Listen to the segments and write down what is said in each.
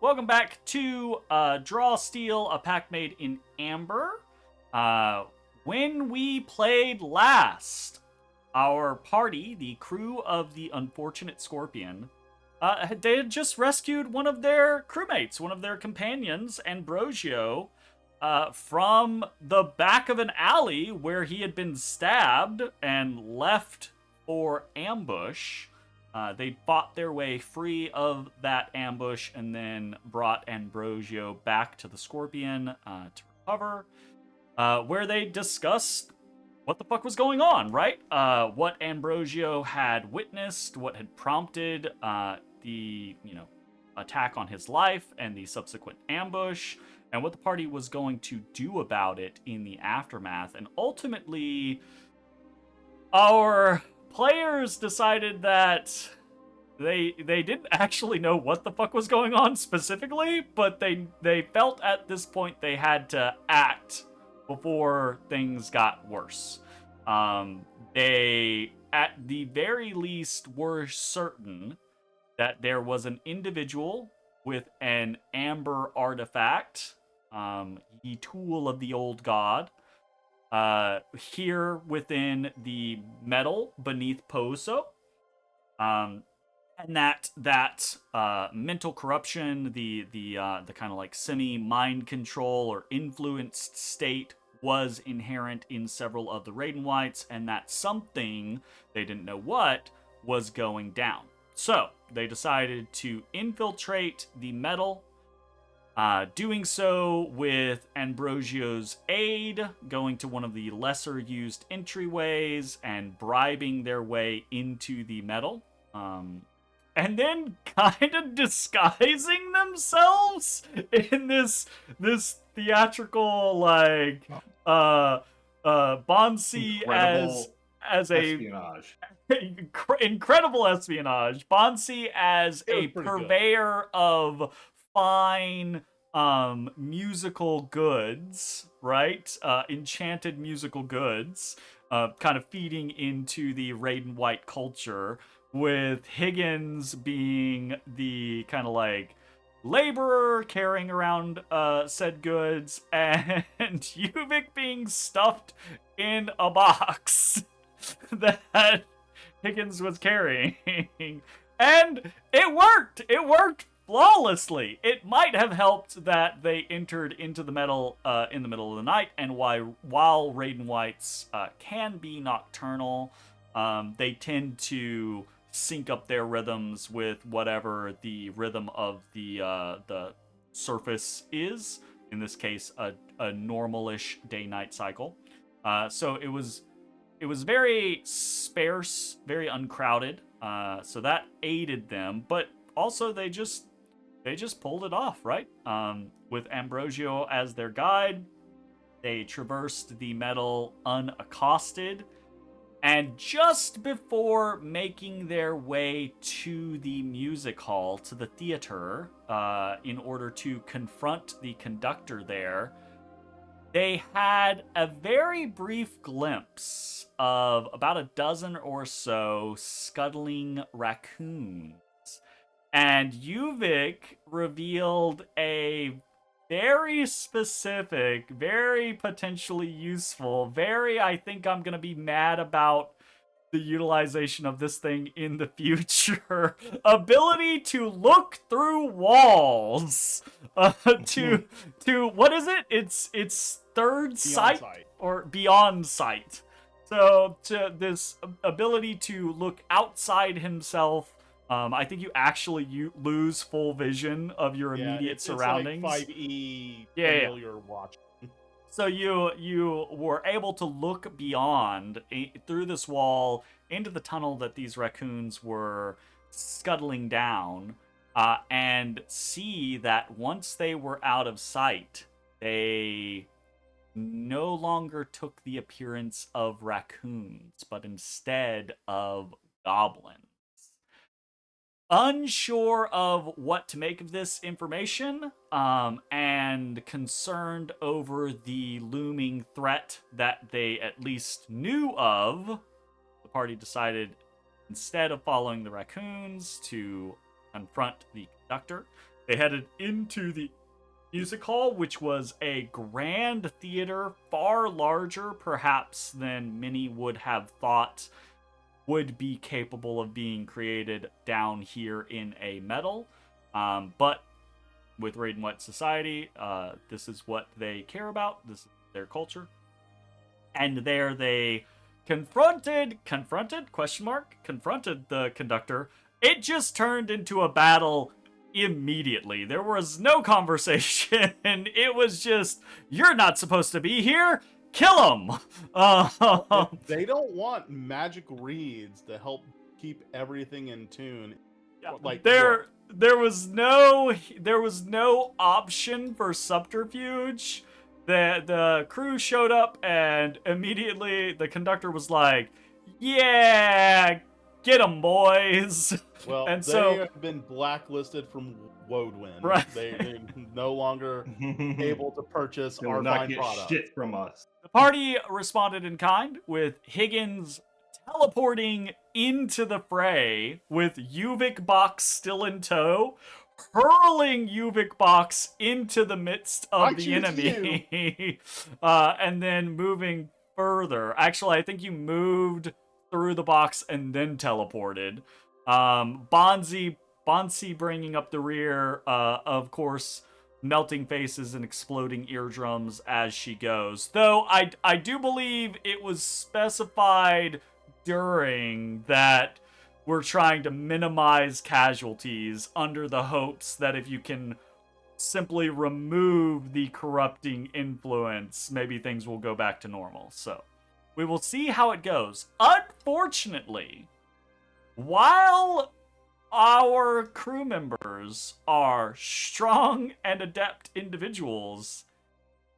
welcome back to Draw Steel, a pact made in Amber. When we played last, our party, the crew of the Unfortunate Scorpion, they had just rescued one of their crewmates, one of their companions, Ambrosio, from the back of an alley where he had been stabbed and left for ambush. They fought their way free of that ambush and then brought Ambrosio back to the Scorpion to recover, where they discussed what the fuck was going on, right? What Ambrosio had witnessed, what had prompted the attack on his life and the subsequent ambush, and what the party was going to do about it in the aftermath. And ultimately, our players decided that they didn't actually know what the fuck was going on specifically, but they felt at this point they had to act before things got worse. They, at the very least, were certain that there was an individual with an amber artifact, the tool of the old god, here within the metal beneath Poso, and that mental corruption, the kind of like semi-mind control or influenced state was inherent in several of the Raiden Whites, and that something, they didn't know what, was going down. So they decided to infiltrate the metal, doing so with Ambrosio's aid, going to one of the lesser used entryways and bribing their way into the metal, and then kind of disguising themselves in this theatrical, like, Bansii as espionage. Incredible espionage. Bansii as a purveyor of fine musical goods, right? Enchanted musical goods, kind of feeding into the Raiden White culture, with Higgins being the kind of like laborer carrying around said goods, and Yuvik being stuffed in a box that Higgins was carrying. And it worked! It worked flawlessly! It might have helped that they entered into the metal in the middle of the night, and while Raiden Whites can be nocturnal, they tend to sync up their rhythms with whatever the rhythm of the surface is. In this case, a normal-ish day-night cycle. So it was very sparse, very uncrowded. So that aided them, but also they just pulled it off, right? With Ambrosio as their guide, they traversed the metal unaccosted, and just before making their way to the music hall, to the theater, in order to confront the conductor there, they had a very brief glimpse of about a dozen or so scuttling raccoons. And Yuvik revealed a very specific, very potentially useful, I think I'm going to be mad about the utilization of this thing in the future, ability to look through walls. To what is it? It's third sight or beyond sight. So to this ability to look outside himself. I think you actually lose full vision of your immediate surroundings. It's like 5E familiar watching. So you were able to look beyond, through this wall, into the tunnel that these raccoons were scuttling down, and see that once they were out of sight, they no longer took the appearance of raccoons, but instead of goblins. Unsure of what to make of this information, and concerned over the looming threat that they at least knew of, the party decided, instead of following the raccoons to confront the conductor, They headed into the music hall, which was a grand theater, far larger perhaps than many would have thought would be capable of being created down here in a metal. But with Raid and Wet Society, this is what they care about. This is their culture. And there they confronted the conductor. It just turned into a battle immediately. There was no conversation. It was just, you're not supposed to be here. Kill him. They don't want magic reeds to help keep everything in tune. Like there was no option for subterfuge. The crew showed up and immediately the conductor was like, "Yeah, get them, boys." Well, and they have been blacklisted from Woadwind. Right. They're no longer able to purchase our fine product. Shit from us. The party responded in kind, with Higgins teleporting into the fray with Yuvik Box still in tow, hurling Yuvik Box into the midst of the enemy, and then moving further. Actually, I think you moved through the box and then teleported. Bansii bringing up the rear, of course, melting faces and exploding eardrums as she goes. Though I do believe it was specified during that we're trying to minimize casualties under the hopes that if you can simply remove the corrupting influence, maybe things will go back to normal. So we will see how it goes. Unfortunately, while our crew members are strong and adept individuals,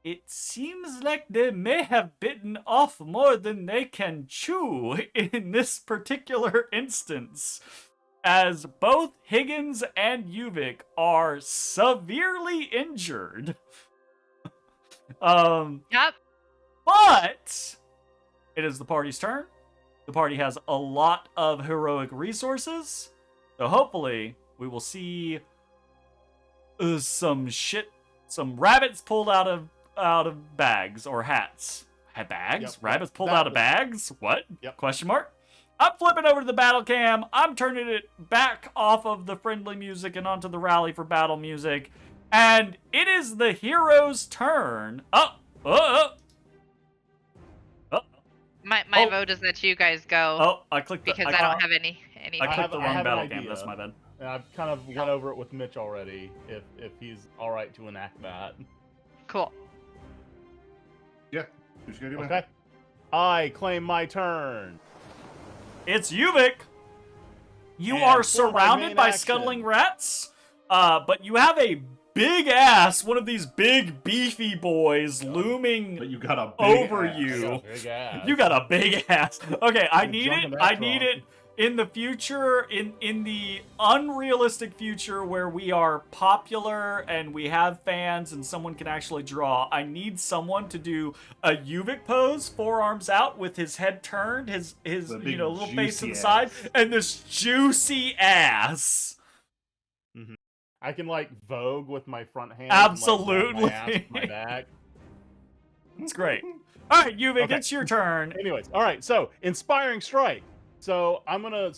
it seems like they may have bitten off more than they can chew in this particular instance, as both Higgins and Yuvik are severely injured. Yep. But it is the party's turn. The party has a lot of heroic resources, so hopefully we will see some rabbits pulled out of bags or hats. Bags? Yep, Rabbits pulled out of bags? What? Yep. Question mark? I'm flipping over to the battle cam. I'm turning it back off of the friendly music and onto the rally for battle music. And it is the hero's turn. My vote is that you guys go. Oh, I clicked because I don't have any. I clicked the wrong battle idea. cam. That's my bad. And I've kind of went over it with Mitch already, if he's alright to enact that. Cool. Yeah. Who's gonna do Okay. I claim my turn. It's Yuvik. You And are for surrounded my by main scuttling action. rats, but you have a big ass, one of these big beefy boys looming But you got a big over ass. you. Big ass. You got a big ass. Okay, I I'm need jumping it. that I need drunk. it in the future, in the unrealistic future where we are popular and we have fans and someone can actually draw. I need someone to do a Yuvik pose, forearms out with his head turned, his The big little face juicy inside, ass. and this juicy ass. I can like vogue with my front hand. Absolutely. And, like, my ass, my back. It's great. All right, Yuvik, Okay. it's your turn. Anyways, all right. So inspiring strike. So I'm gonna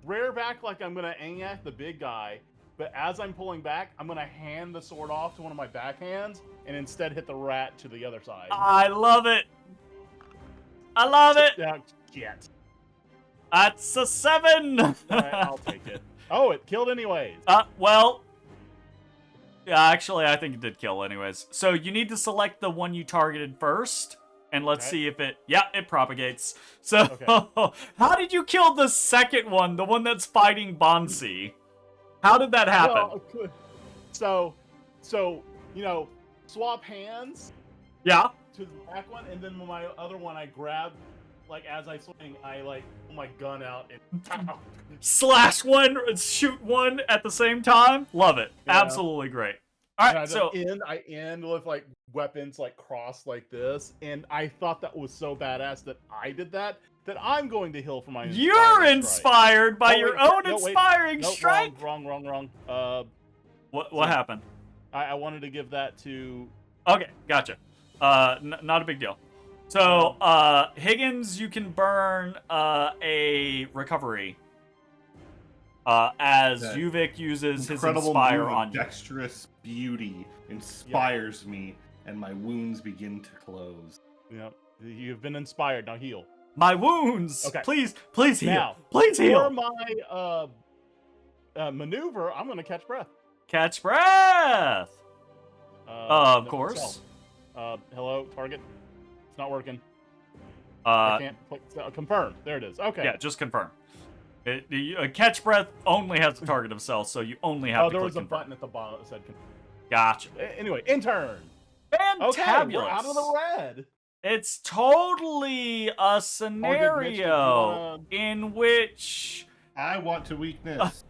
rear back like I'm gonna aim at the big guy, but as I'm pulling back, I'm gonna hand the sword off to one of my backhands and instead hit the rat to the other side. I love it. I love it. Shit. That's a 7. All right, I'll take it. Oh, it killed anyways. Well, yeah, actually, I think it did kill anyways. So you need to select the one you targeted first, and let's see if it, it propagates. So, how did you kill the second one, the one that's fighting Bansii? How did that happen? Well, so swap hands. Yeah. To the back one, and then my other one, I grab, like as I swing, I like pull my gun out and slash one, shoot one at the same time. Love it. Yeah. Absolutely great. All right, so I end with like weapons like crossed like this, and I thought that was so badass that I did that I'm going to heal for my. You're inspiring inspired by strike. your Oh, wait, own no, wait. inspiring Nope, strike. Wrong. What happened? I wanted to give that to. Okay, gotcha. Not a big deal. So, Higgins, you can burn a recovery as That Yuvik uses his incredible inspire move of on you. dexterous beauty inspires me, and my wounds begin to close. Yep. You've been inspired. Now heal. My wounds. Okay. Please heal. Now, Please heal. For my maneuver, I'm gonna catch breath. Catch breath. Of no, course. Hello, target. It's not working. I can't click. Confirm. There it is. Okay. Yeah, just confirm. Catch breath only has a target of self, so you only have to there click was a confirm. button at the bottom that said confirm. Gotcha. Anyway, intern. Fantabulous. Okay, we're out of the red. It's totally a scenario in which I want to weakness.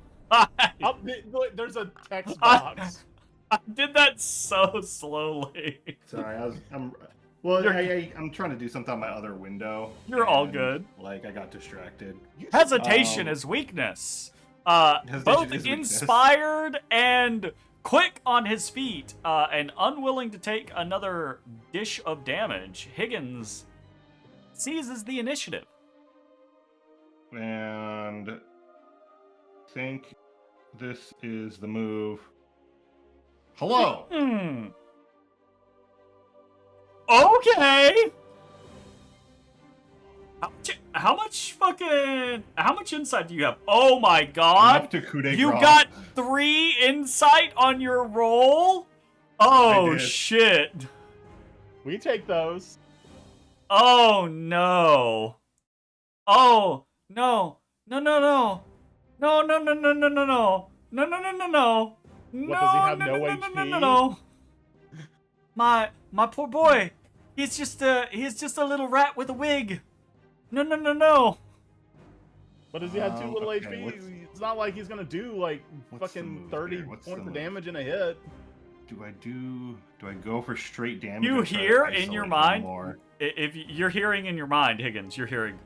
There's a text box. I did that so slowly. Sorry, I'm trying to do something on my other window. You're all good. Like, I got distracted. Hesitation is weakness. Hesitation Both is weakness. inspired and quick on his feet, and unwilling to take another dish of damage. Higgins seizes the initiative. And I think this is the move. Hello. Okay. How much insight do you have? Oh my god. Enough to coup de You grace. got 3 insight on your roll? Oh did. shit. We take those. Oh no. Oh no. No no no. No no no no no no no. No no no no no. What, does he have no HP? My poor boy. He's just a little rat with a wig. No no no no. But does he have 2 little okay, HP? It's not like he's gonna do like what's the fucking move 30 here? What's the points of move? damage in a hit. Do I go for straight damage? You or try to hear in isolate your him mind? more? If you're hearing in your mind, Higgins, you're hearing.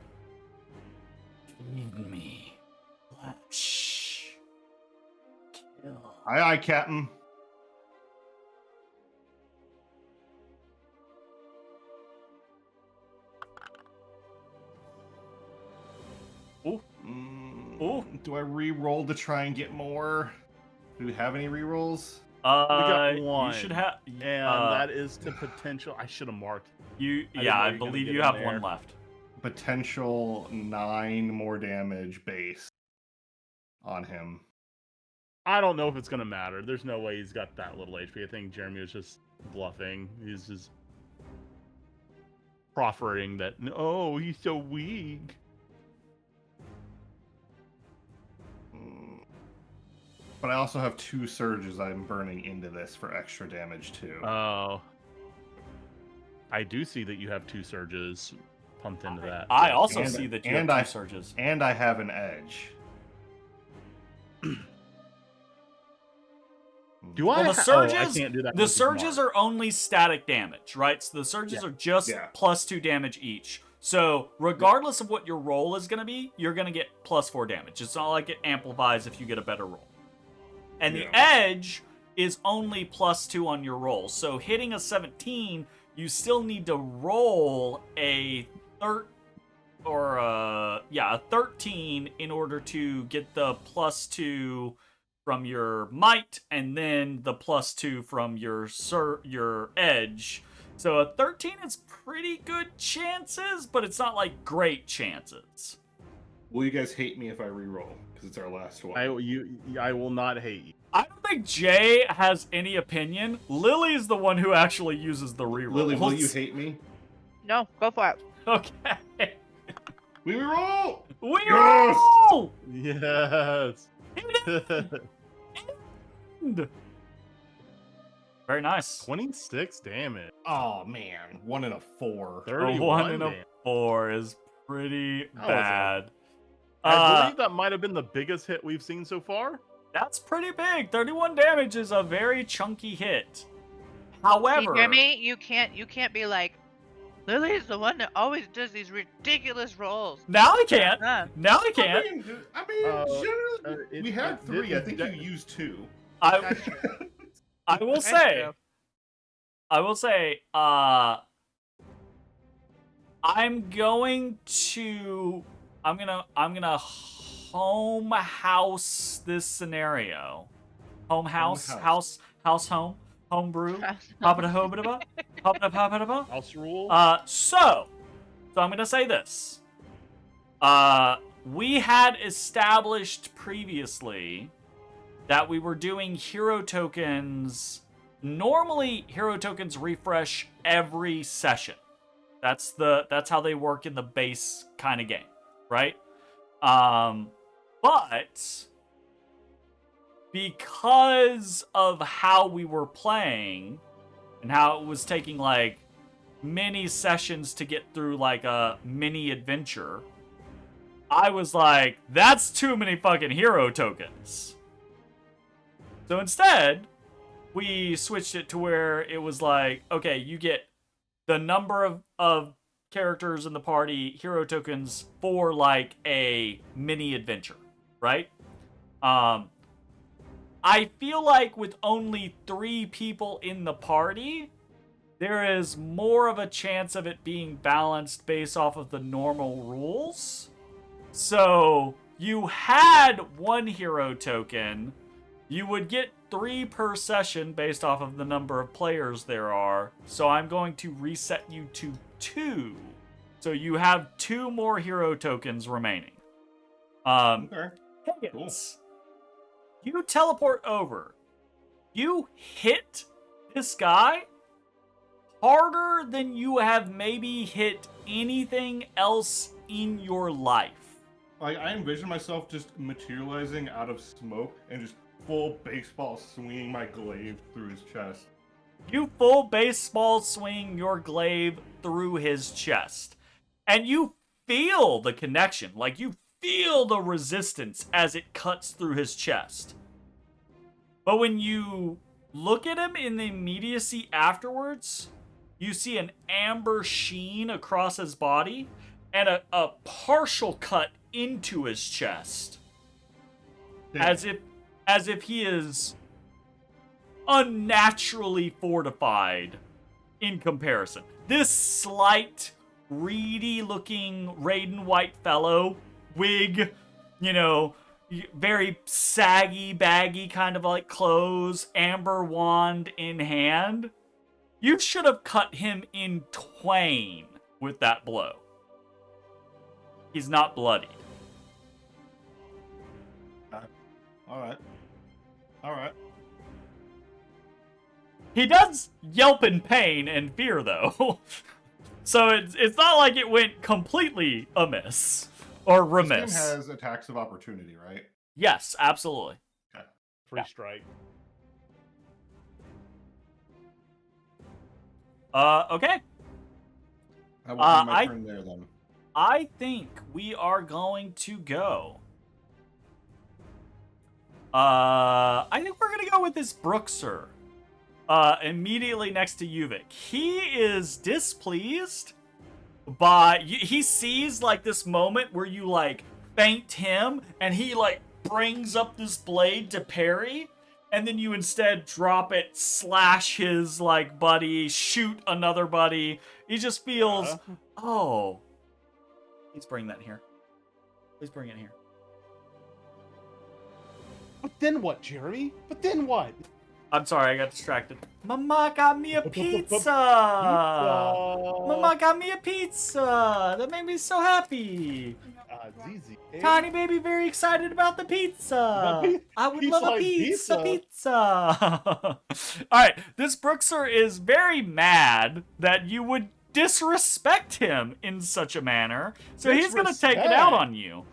Feed me flesh. Kill. Aye, aye, Captain. Ooh. Ooh. Do I re-roll to try and get more? Do we have any re-rolls? We got 1. You should have. And that is to potential. I should have marked. I believe you have 1 left. Potential 9 more damage base on him. I don't know if it's gonna matter. There's no way he's got that little HP. I think Jeremy was just bluffing. He's just proffering that. Oh, he's so weak. But I also have 2 surges I'm burning into this for extra damage too. Oh. I do see that you have 2 surges pumped into that. I also And- see that you and have I- 2 surges. And I have an edge. Do I? Well, the I surges, can't do that. the surges are only static damage, right? So the surges are just Yeah. +2 damage each. So regardless of what your roll is going to be, you're going to get +4 damage. It's not like it amplifies if you get a better roll. And the edge is only +2 on your roll. So hitting a 17, you still need to roll a 13 in order to get the +2 from your might, and then the +2 from your edge. So a 13 is pretty good chances, but it's not like great chances. Will you guys hate me if I re-roll? Because it's our last one. I will not hate you. I don't think Jay has any opinion. Lily's the one who actually uses the rerolls. Lily, will you hate me? No, go for it. Okay. We re-roll! We Yes! roll! Yes. Very nice. 26 damage. Oh man, 1 and a 4. 31 A 1 and a damage. 4 is pretty bad. I believe that might have been the biggest hit we've seen so far. That's pretty big. 31 damage is a very chunky hit. However, You hear me? You can't be like, Lily's the one that always does these ridiculous rolls. now I can't. Huh. Now I can't. I mean, generally, we had it 3. I think didn't- you used 2. That's true. I will That's say, true. I'm gonna home house this scenario. Home brew. House House rule. So I'm gonna say this. We had established previously that we were doing hero tokens. Normally, hero tokens refresh every session. That's how they work in the base kind of game, right? But because of how we were playing and how it was taking like many sessions to get through like a mini adventure, I was like, that's too many fucking hero tokens. So instead, we switched it to where it was like, okay, you get the number of characters in the party, hero tokens, for like a mini adventure, right? I feel like with only 3 people in the party, there is more of a chance of it being balanced based off of the normal rules. So you had 1 hero token. You would get 3 per session based off of the number of players there are. So I'm going to reset you to 2. So you have 2 more hero tokens remaining. Okay. Higgins, you teleport over. You hit this guy harder than you have maybe hit anything else in your life. Like, I envision myself just materializing out of smoke and just full baseball swinging my glaive through his chest. You full baseball swing your glaive through his chest. And you feel the connection. Like, you feel the resistance as it cuts through his chest. But when you look at him in the immediacy afterwards, you see an amber sheen across his body and a partial cut into his chest. Damn. As if he is unnaturally fortified in comparison. This slight, reedy-looking Raiden White fellow, wig, very saggy, baggy kind of like clothes, amber wand in hand. You should have cut him in twain with that blow. He's not bloodied. All right. He does yelp in pain and fear, though. So it's not like it went completely amiss or remiss. This game has attacks of opportunity, right? Yes, absolutely. Okay. Free strike. Okay. That will be my I turn there then. I think we are going to go. I think we're gonna go with this Brookser. Immediately next to Yuvik. He is displeased by... He sees, like, this moment where you, like, feint him, and he, like, brings up this blade to parry, and then you instead drop it, slash his, like, buddy, shoot another buddy. He just feels, oh... Please bring that here. Please bring it here. But then what, Jeremy? But then what? I'm sorry, I got distracted. Mama got me a pizza! Mama got me a pizza! That made me so happy! Zizi. Tiny baby very excited about the pizza! I would love a pizza! Alright, this Brookser is very mad that you would disrespect him in such a manner, so he's gonna take it out on you.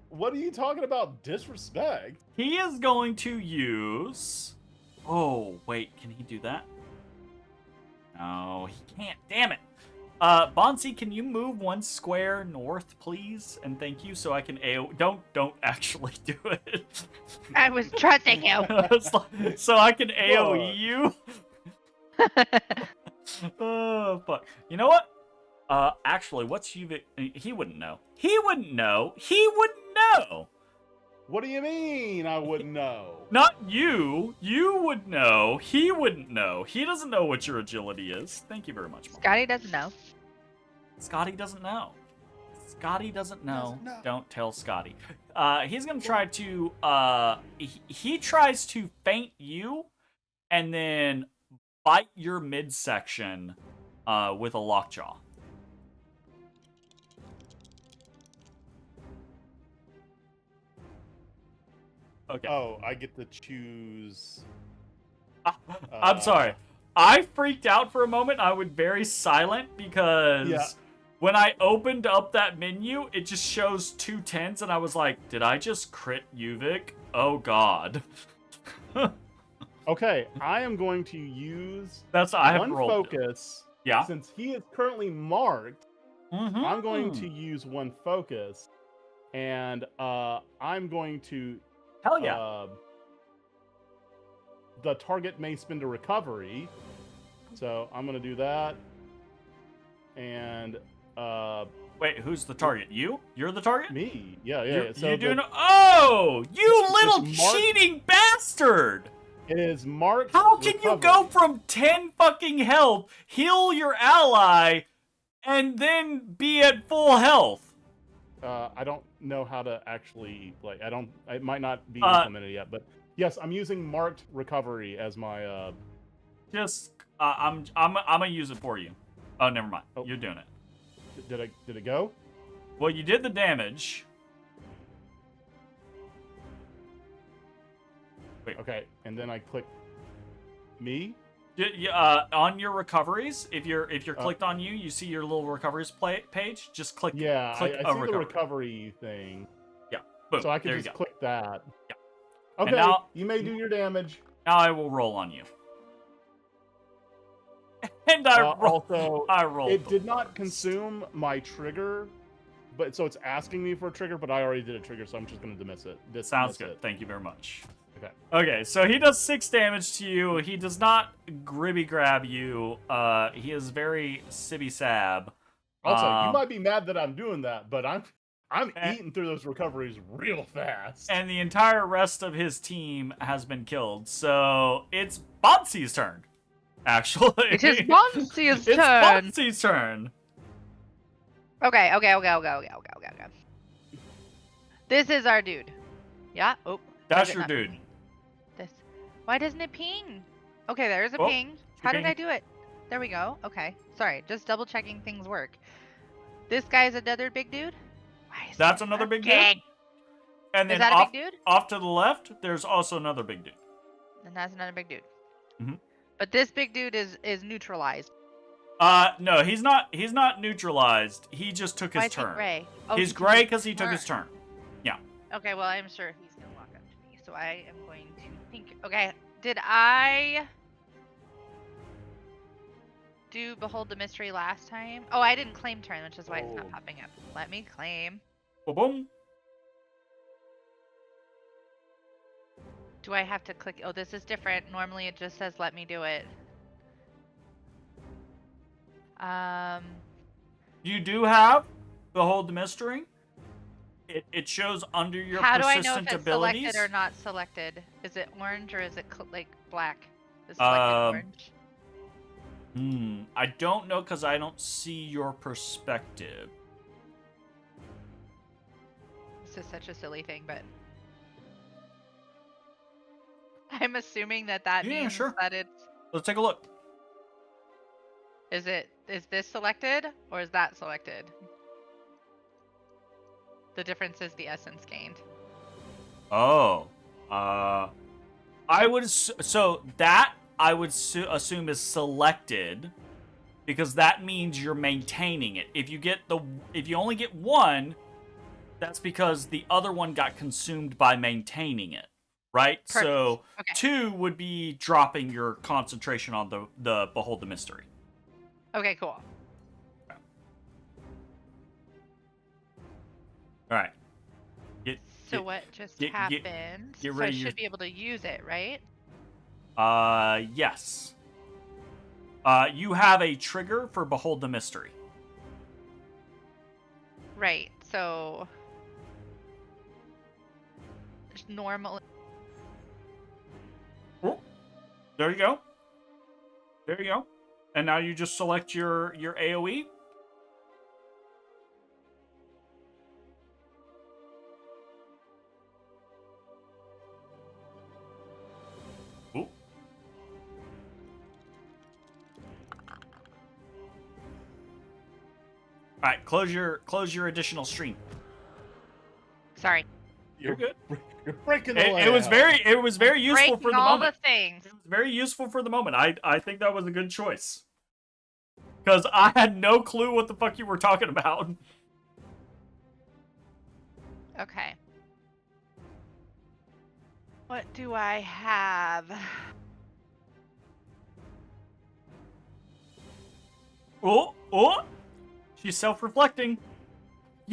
What are you talking about, disrespect? He is going to use... Oh, wait, can he do that? No, he can't, damn it. Bansii, can you move 1 square north, please? And thank you, so I can AoE... Don't actually do it. I was trusting you. So I can AoE you? Oh, fuck. You know what? Actually, what's Yuvik? He wouldn't know. He wouldn't know. He wouldn't know. What do you mean I wouldn't know? Not you. You would know. He wouldn't know. He doesn't know what your agility is. Thank you very much, Mom. Scotty doesn't know. Scotty doesn't know. Scotty doesn't know. Doesn't know. Don't tell Scotty. He's gonna try to. He tries to feint you, and then bite your midsection with a lockjaw. Okay. Oh, I get to choose. I'm sorry. I freaked out for a moment. I went very silent because when I opened up that menu, it just shows 2 10s, and I was like, did I just crit Yuvik? Oh, God. Okay, I am going to use I have one rolled. focus. Yeah. Since he is currently marked, Mm-hmm. I'm going to use one focus, and I'm going to. Hell yeah. The target may spend a recovery, so I'm gonna do that. And Wait, who's the target? You? You're the target? me, yeah. You doing? Oh, you little mark- cheating bastard! It is marked. How can you go recovery. from 10 fucking health, heal your ally, and then be at full health? I don't know how to actually like. It might not be implemented yet, but yes, I'm using marked recovery as my. I'm gonna use it for you. Oh, never mind. Oh. You're doing it. Did it go? Well, you did the damage. Wait. Okay, and then I click me. On your recoveries, if you're clicked on you see your little recoveries page. Just click. Yeah, click I see the recovery thing. Yeah. Boom. So I can there just you go. click that. Yeah. Okay, And now- you may do your damage. Now I will roll on you. And I roll. Also, I rolled. it did not consume my trigger, but so it's asking me for a trigger, but I already did a trigger, so I'm just going to dismiss it. Sounds good. Thank you very much. Okay. Okay, so he does 6 damage to you. He does not gribby grab you. He is very sibby sab. Also, you might be mad that I'm doing that, but I'm And- eating through those recoveries real fast. And the entire rest of his team has been killed. So it's Bansii's turn. Actually, It is Bansii's It's turn. Bansii's turn. Okay. This is our dude. Yeah. Oh. That's it your not dude. ping? This. Why doesn't it ping? Okay, there's a Oh, ping. How did ping. I do it? There we go. Okay. Sorry, just double checking things work. This guy's another big dude. Why is That's it another big dude. working? And Is then that a big dude? off to the left, there's also another big dude. And that's another big dude. Mhm. But this big dude is neutralized. No, he's not. He's not neutralized. He just took Why his is he turn. gray? Oh, He's he took gray his because he took his turn. Okay, well, I'm sure he's gonna walk up to me, so I am going to think. Okay, did I do Behold the Mystery last time? Oh, I didn't claim turn, which is why it's not Oh. popping up. Let me claim. Boom, boom. Do I have to click? Oh, this is different. Normally it just says let me do it. You do have Behold the Mystery. It shows under your How do I know if persistent it's abilities. selected or not selected? Is it orange or is it like black? Is selected orange? I don't know because I don't see your perspective. This is such a silly thing, but I'm assuming that Yeah, means sure. that it's. Let's take a look. Is this selected or is that selected? The difference is the essence gained. Oh, I would I would assume is selected because that means you're maintaining it. If you only get one, that's because the other one got consumed by maintaining it, right? Perfect. So Okay. 2 would be dropping your concentration on the Behold the Mystery. Okay, cool. All right. So what just happened? get So ready I your- should be able to use it, right? Yes. You have a trigger for Behold the Mystery. Right. So just normally. Oh, there you go. There you go. And now you just select your AoE. Ooh. All right, close your additional stream. Sorry. You're good. You're breaking the It was very useful for the all moment. the things. It was very useful for the moment. I think that was a good choice. Because I had no clue what the fuck you were talking about. Okay. What do I have? Oh! She's self-reflecting.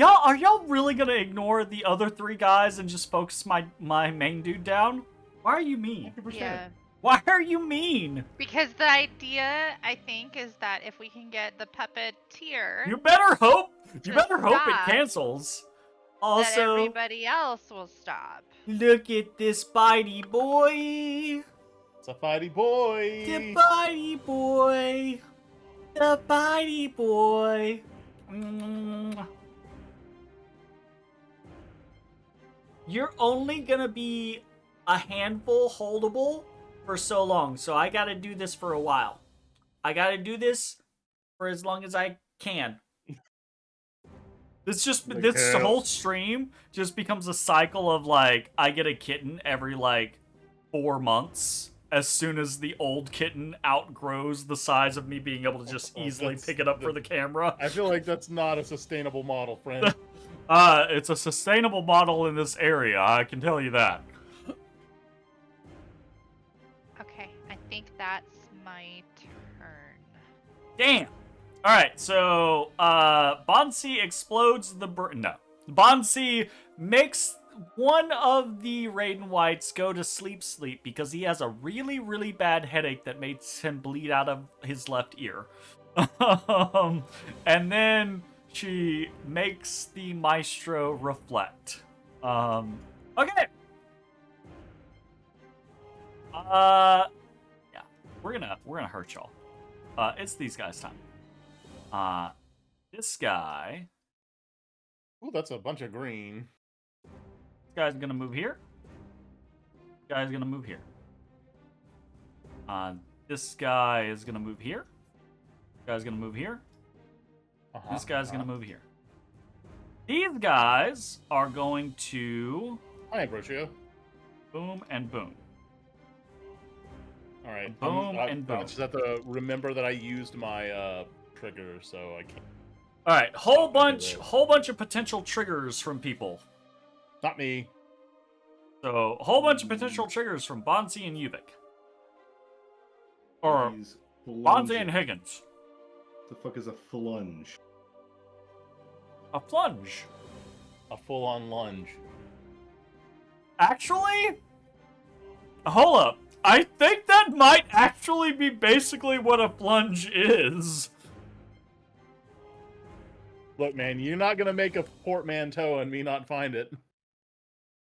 Are y'all really gonna ignore the other 3 guys and just focus my main dude down? Why are you mean? 100%. Yeah. Why are you mean? Because the idea, I think, is that if we can get the puppeteer, You better hope. You To better hope it stop. cancels. that Also, everybody else will stop. look at this Spidey boy. It's a fighty boy. The Spidey boy. The Spidey boy. You're only gonna be a handful holdable for so long, so I gotta do this for a while. I gotta do this for as long as I can. This whole stream just becomes a cycle of like I get a kitten every like 4 months. As soon as the old kitten outgrows the size of me being able to just easily pick it up for the camera. I feel like that's not a sustainable model, friend. It's a sustainable model in this area, I can tell you that. Okay, I think that's my turn. Damn. All right, so Bansii explodes the Bansii makes one of the Raiden Whites go to sleep because he has a really, really bad headache that makes him bleed out of his left ear. And then she makes the Maestro reflect. Okay. Yeah, we're gonna hurt y'all. It's these guys' time. This guy. Ooh, that's a bunch of green. This guy's gonna move here. This guy's gonna move here. This guy is gonna move here. This guy's gonna move here. This guy's gonna move here. These guys are going to Hi, Ambrosio. boom and boom. All right. Boom and boom. I just have to remember that I used my trigger, so I can't. All right, whole bunch of potential triggers from people. Not me. So, a whole bunch of potential triggers from Bansii and Ubik. Or He's Bansii and Higgins. The fuck is a flunge? A plunge. A full-on lunge. Actually? Hold up. I think that might actually be basically what a plunge is. Look, man, you're not gonna make a portmanteau and me not find it.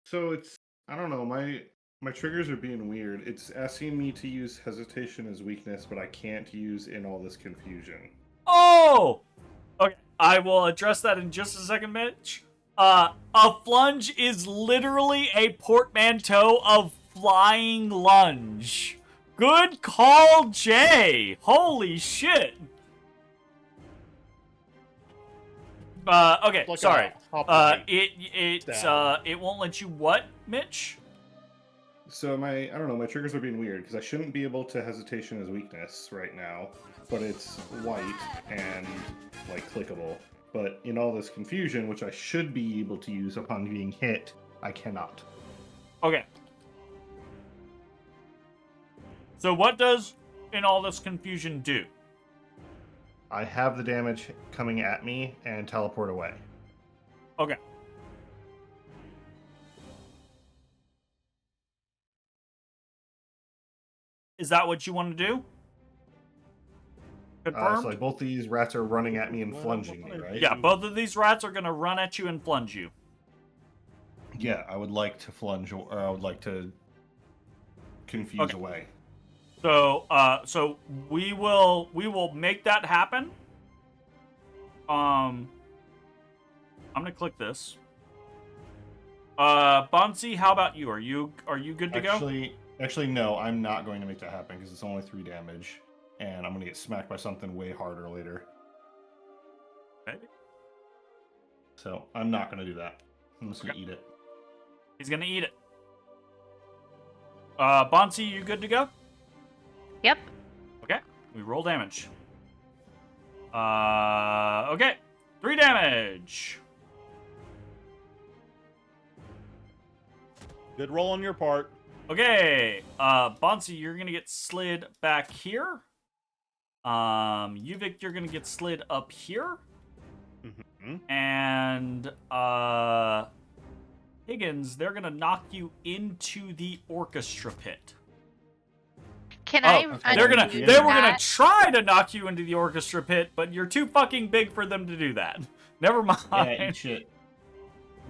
So it's, I don't know, my triggers are being weird. It's asking me to use hesitation as weakness, but I can't use in all this confusion. Oh! Okay, I will address that in just a second, Mitch. A flunge is literally a portmanteau of flying lunge. Good call, Jay. Holy shit. Okay, Like sorry. Stab. It won't let you what, Mitch? So I don't know, my triggers are being weird, because I shouldn't be able to hesitation as weakness right now, but it's white and, like, clickable. But in all this confusion, which I should be able to use upon being hit, I cannot. Okay. So what does in all this confusion do? I have the damage coming at me and teleport away. Okay. Is that what you want to do? Confirmed? So like both these rats are running at me and flunging me, right? Yeah, both of these rats are going to run at you and plunge you. Yeah, I would like to flunge, or I would like to confuse away. So, so we will make that happen. I'm gonna click this. Bansii, how about you? Are you good to go? Actually, no. I'm not going to make that happen because it's only 3 damage, and I'm gonna get smacked by something way harder later. Okay. So I'm not gonna do that. I'm just gonna eat it. He's gonna eat it. Bansii, you good to go? Yep. Okay. We roll damage. Okay. 3 damage. Good roll on your part. Okay. Bansii, you're gonna get slid back here. Uvik, you're gonna get slid up here. Mm-hmm. And Higgins, they're gonna knock you into the orchestra pit. Can I? okay. They were gonna that? try to knock you into the orchestra pit, but you're too fucking big for them to do that. Never mind. Yeah, eat shit.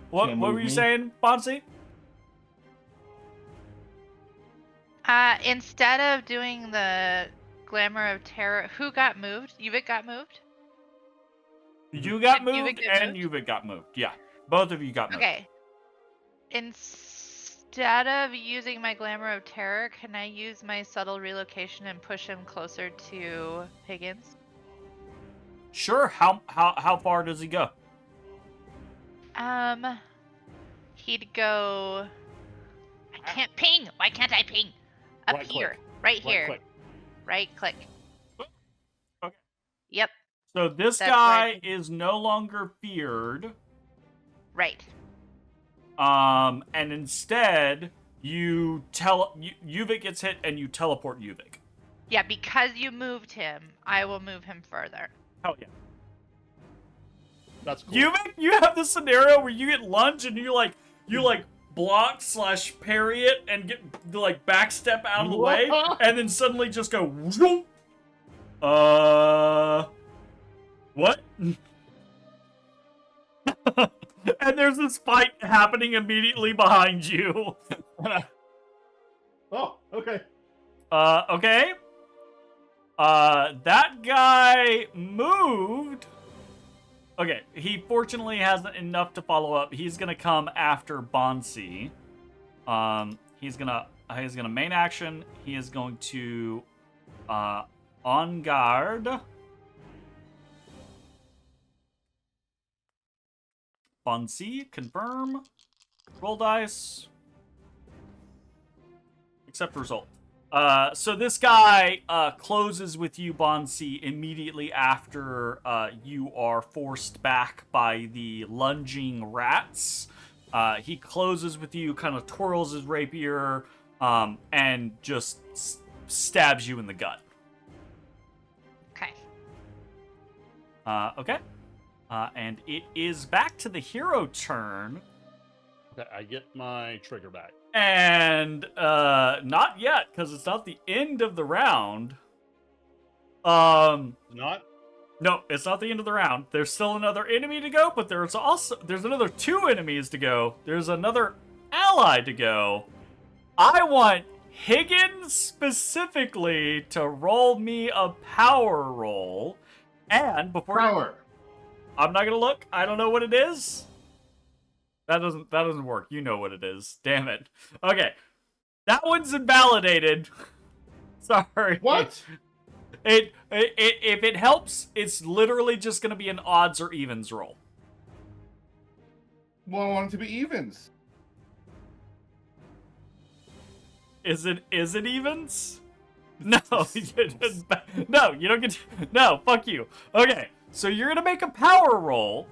What Can't were move you me. saying, Bansii? Instead of doing the glamour of terror, who got moved? Uvik got moved? You got Did Uvik moved get and moved? Uvik got moved. Yeah, both of you got moved. Okay. Instead of using my glamour of terror, can I use my subtle relocation and push him closer to Higgins? Sure. How far does he go? He'd go. I can't ping. Why can't I ping? Up Right here. click. Right here. Click. Right click. Okay. Yep. So this That's guy right. is no longer feared. Right. And instead Uvik gets hit and you teleport Uvik. Yeah, because you moved him, I will move him further. Hell yeah. That's cool. Uvik, you have this scenario where you get lunge and you block / parry it and get backstep out of the way, and then suddenly just go whoop. What? And there's this fight happening immediately behind you. Oh, okay. Okay. That guy moved. Okay, he fortunately hasn't enough to follow up. He's gonna come after Bansii. He's gonna main action. He is going to on guard. Bansii, confirm. Roll dice. Accept result. So this guy closes with you, Bansii, immediately after you are forced back by the lunging rats. He closes with you, kind of twirls his rapier, and just stabs you in the gut. Okay. Okay. And it is back to the hero turn. Okay, I get my trigger back. And not yet, because it's not the end of the round. Not? No, it's not the end of the round. There's still another enemy to go, but there's another 2 enemies to go. There's another ally to go. I want Higgins specifically to roll me a power roll. And before Power. I'm not gonna look. I don't know what it is. That doesn't work. You know what it is. Damn it. Okay. That one's invalidated. Sorry. What? If it helps, it's literally just gonna be an odds or evens roll. Well, I want it to be evens. Is it evens? No. No, you don't get to, no, fuck you. Okay. So you're gonna make a power roll.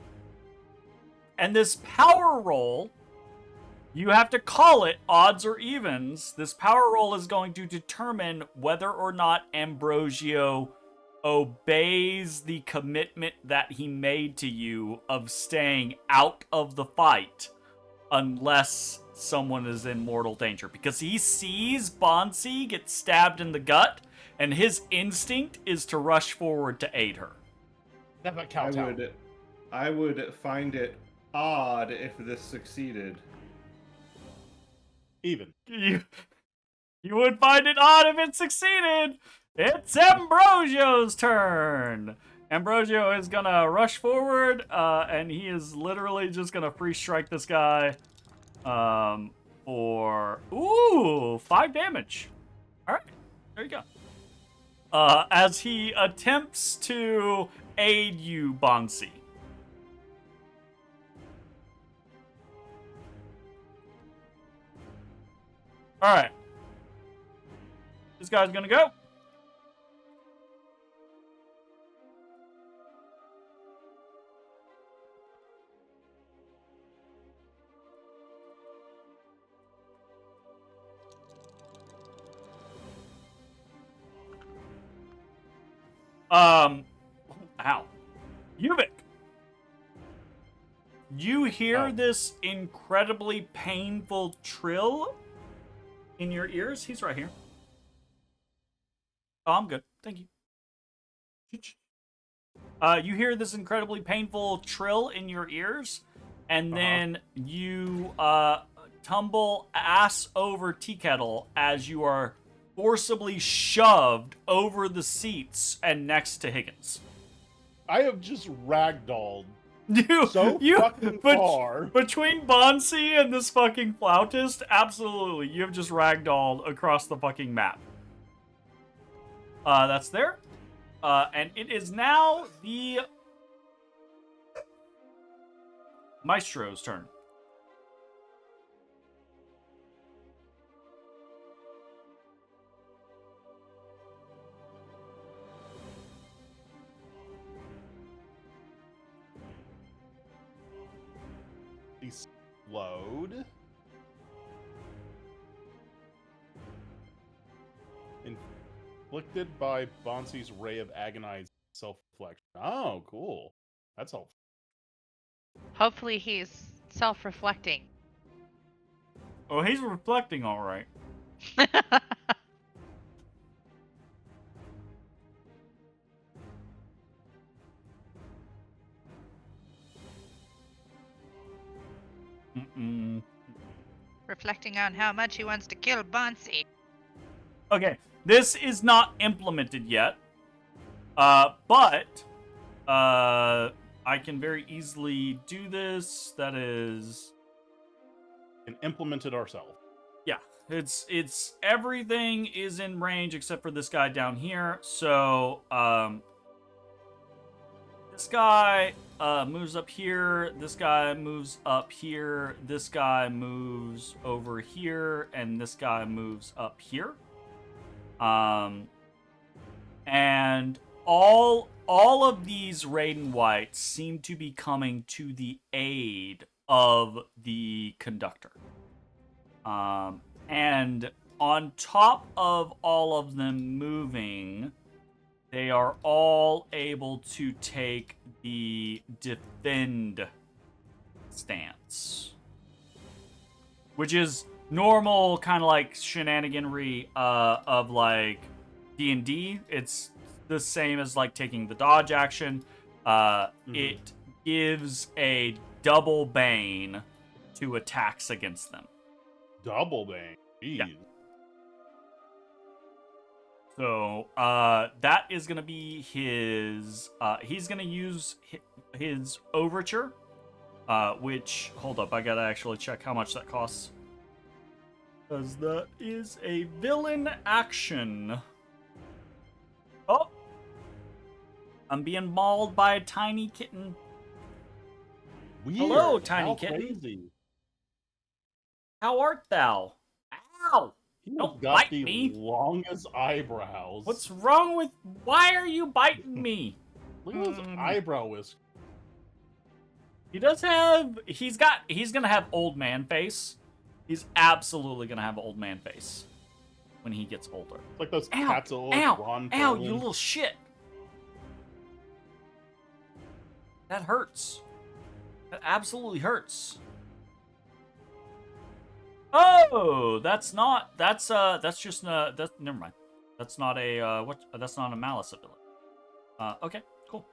And this power roll, you have to call it odds or evens. This power roll is going to determine whether or not Ambrosio obeys the commitment that he made to you of staying out of the fight unless someone is in mortal danger. Because he sees Bansii get stabbed in the gut, and his instinct is to rush forward to aid her. That counts out. I would find it odd if this succeeded. Even. You would find it odd if it succeeded. It's Ambrosio's turn. Ambrosio is gonna rush forward, and he is literally just gonna free strike this guy, for 5 damage. All right, there you go. As he attempts to aid you, Bansii. All right. This guy's gonna go. Ow. Yuvik. You hear this incredibly painful trill in your ears. He's right here. Oh, I'm good. Thank you. You hear this incredibly painful trill in your ears, and then you tumble ass over tea kettle as you are forcibly shoved over the seats and next to Higgins. I have just ragdolled You fucking far. Between Bansii and this fucking flautist, absolutely, you have just ragdolled across the fucking map. That's there. And it is now the Maestro's turn. He's slowed. Inflicted by Bansii's ray of agonized self-reflection. Oh, cool. That's helpful. Hopefully he's self-reflecting. Oh, he's reflecting all right. Reflecting on how much he wants to kill Bansii. Okay, this is not implemented yet, but I can very easily do this. That is, And implement it ourselves. yeah, it's everything is in range except for this guy down here. So this guy moves up here. This guy moves up here. This guy moves over here, and this guy moves up here. And all of these Raiden Whites seem to be coming to the aid of the conductor. And on top of all of them moving, they are all able to take the defend stance, which is normal kind of like shenaniganry of like D&D. It's the same as like taking the dodge action. It gives a double bane to attacks against them. Double bang. Jeez. Yeah. So that is gonna be his. He's gonna use his overture, which, hold up, I gotta actually check how much that costs. Because that is a villain action. Oh! I'm being mauled by a tiny kitten. Weird. Hello, tiny How kitten. Crazy. How art thou? Ow! He's Don't got bite the me. longest eyebrows. What's wrong with... Why are you biting me? Look at those eyebrow whiskers. He does have... He's gonna have old man face. He's absolutely gonna have old man face when he gets older. It's like those Ow! cats old Ow! Ron Ow, Perlman. you little shit. That hurts. That absolutely hurts. Oh, that's not... That's just... That's... Never mind. That's not a... That's not a malice ability. Okay, cool.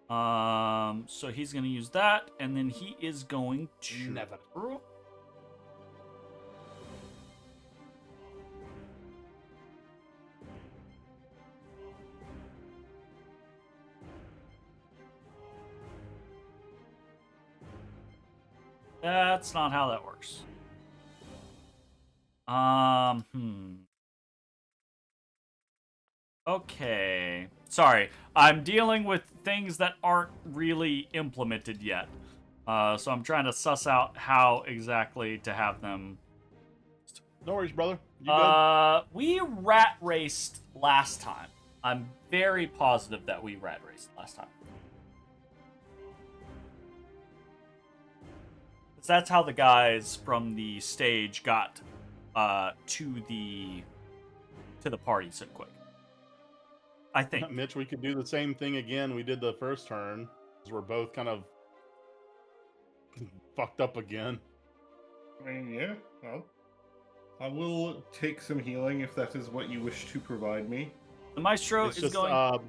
So he's gonna use that, and then he is going to... Never. That's not how that works. Okay. Sorry. I'm dealing with things that aren't really implemented yet. So I'm trying to suss out how exactly to have them. No worries, brother. You good? We rat raced last time. I'm very positive that we rat raced last time. That's how the guys from the stage got to the party so quick. I think. Mitch, we could do the same thing again we did the first turn. Because we're both kind of fucked up again. I mean, yeah. Well, I will take some healing if that is what you wish to provide me. The maestro It's is just, going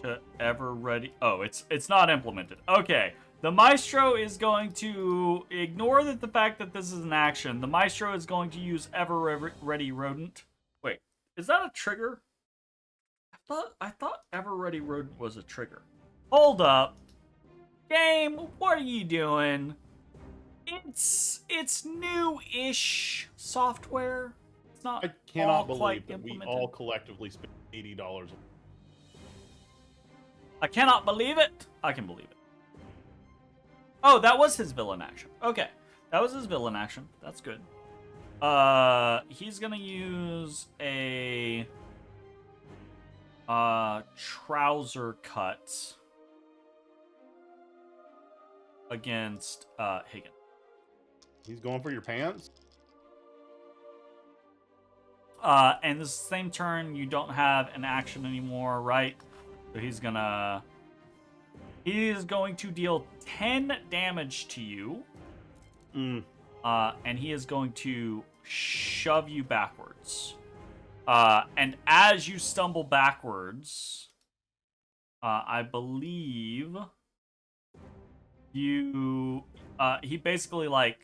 to ever ready. Oh, it's not implemented. Okay. The maestro is going to ignore the fact that this is an action. The maestro is going to use ever ready rodent. Wait, is that a trigger? I thought ever ready rodent was a trigger. Hold up. Game, what are you doing? It's new-ish software. It's not. I cannot all believe quite that we implemented. all collectively spent $80. I cannot believe it. I can believe it. Oh, that was his villain action. Okay, that was his villain action. That's good. He's gonna use a trouser cut against Higgins. He's going for your pants? And this same turn, you don't have an action anymore, right? So he is going to deal 10 damage to you. And he is going to shove you backwards. And as you stumble backwards, I believe he basically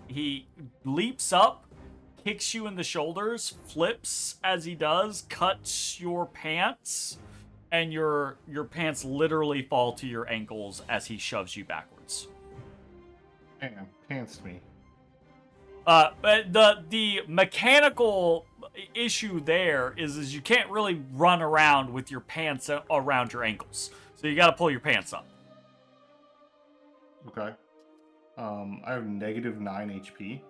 he leaps up, kicks you in the shoulders, flips as he does, cuts your pants, and your pants literally fall to your ankles as he shoves you backwards. Damn, pantsed me. But the mechanical issue there is you can't really run around with your pants around your ankles. So you got to pull your pants up. Okay. I have -9 HP.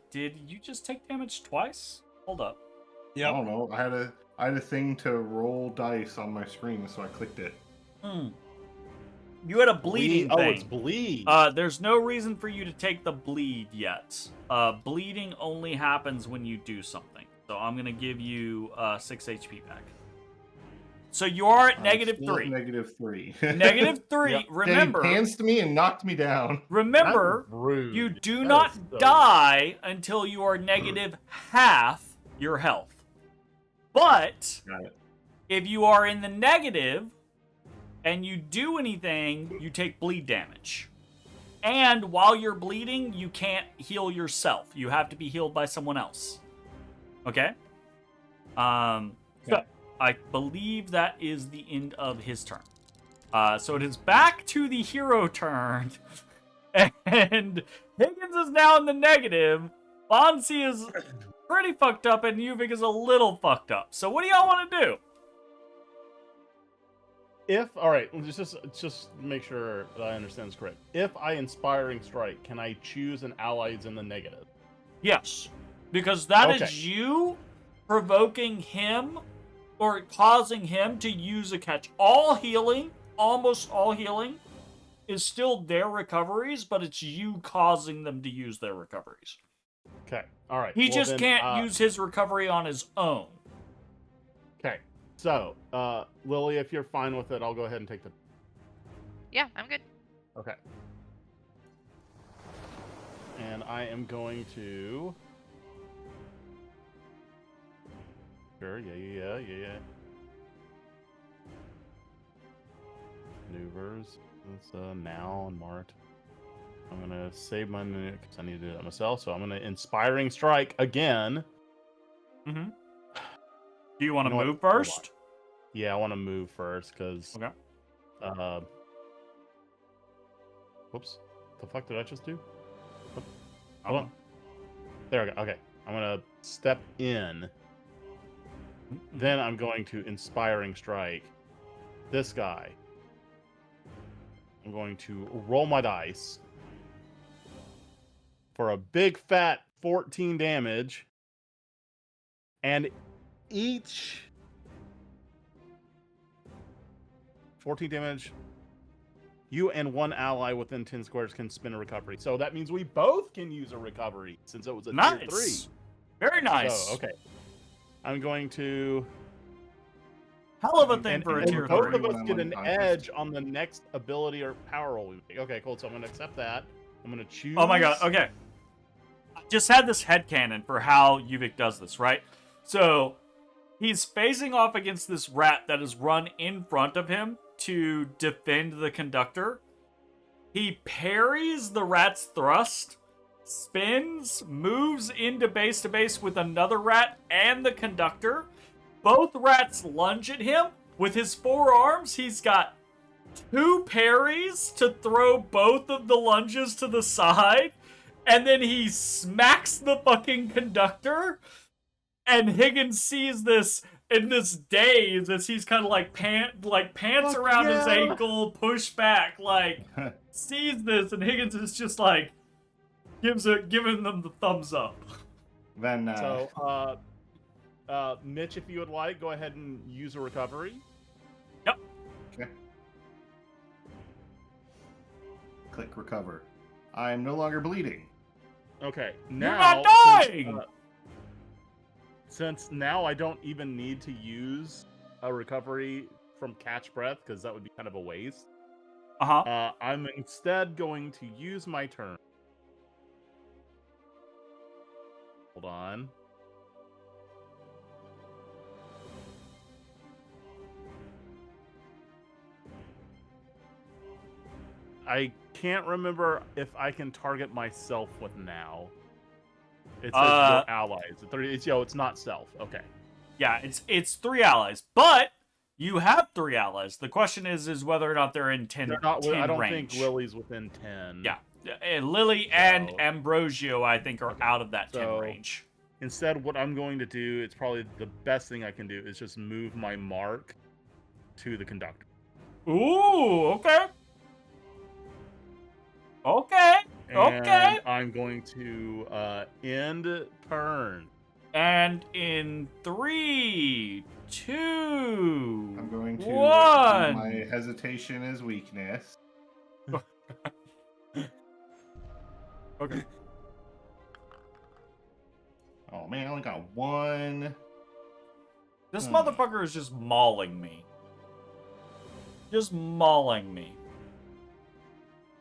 Did you just take damage twice? Hold up. I don't know. I had a thing to roll dice on my screen, so I clicked it. You had a bleeding thing. Oh, it's bleed. There's no reason for you to take the bleed yet. Bleeding only happens when you do something. So I'm gonna give you 6 HP back. So you are at -3. -3. -3. Yep. Remember, He pantsed me and knocked me down. Remember, you do not die until you are -half your health. But Got it. if you are in the negative and you do anything, you take bleed damage. And while you're bleeding, you can't heal yourself. You have to be healed by someone else. Okay? So I believe that is the end of his turn. So it is back to the hero turn. And Higgins is now in the negative. Bansii is pretty fucked up, and Yuvik is a little fucked up. So what do y'all want to do? Alright, just make sure that I understand this correct. If I Inspiring Strike, can I choose an ally's in the negative? Yes. Because that is you provoking him or causing him to use a catch. All healing, almost all healing, is still their recoveries, but it's you causing them to use their recoveries. Okay, alright. He just can't use his recovery on his own. Okay, so, Lily, if you're fine with it, I'll go ahead and take the... Yeah, I'm good. Okay. And I am going to... Sure, yeah. Maneuvers. It's now and marked. I'm gonna save my minute because I need to do that myself. So I'm gonna Inspiring Strike again. Mm-hmm. Do you want to know move what? first? Yeah, I want to move first because. Okay. Whoops. The fuck did I just do? Hold on. There we go. Okay. I'm going to step in. Then I'm going to Inspiring Strike this guy. I'm going to roll my dice for a big fat 14 damage. And each 14 damage, you and one ally within 10 squares can spin a recovery. So that means we both can use a recovery since it was a tier 3. Very nice. So, okay. I'm going to... Hell of a thing for a tier 3. Both of us get an edge on the next ability or power roll we make. Okay, cool. So I'm going to accept that. I'm going to choose... Oh my god, okay. I just had this headcanon for how Yuvik does this, right? So, he's facing off against this rat that is run in front of him to defend the conductor. He parries the rat's thrust, spins, moves into base to base with another rat and the conductor. Both rats lunge at him. With his 4 arms, he's got 2 parries to throw both of the lunges to the side. And then he smacks the fucking conductor. And Higgins sees this in this daze as he's kind of like pants around his ankle, push back, like sees this, and Higgins is just like giving them the thumbs up. Then Mitch, if you would like, go ahead and use a recovery. Yep. Okay. Click recover. I am no longer bleeding. Okay. You're Now, not dying. Since now I don't even need to use a recovery from catch breath because that would be kind of a waste. I'm instead going to use my turn. Hold on. I can't remember if I can target myself with now. It says your allies. It's not self. Okay. Yeah, it's 3 allies, but you have 3 allies. The question is whether or not they're in 10 They're not, 10 I don't range. think Lily's within 10. Yeah. Lily and Ambrosio, I think, are out of that 10 range. Instead, what I'm going to do, it's probably the best thing I can do, is just move my mark to the conductor. Ooh, okay. Okay. And I'm going to end turn. And in 3, 2, I'm going to 1. my hesitation is weakness. Okay. Oh man, I only got 1. This motherfucker is just mauling me. Just mauling me.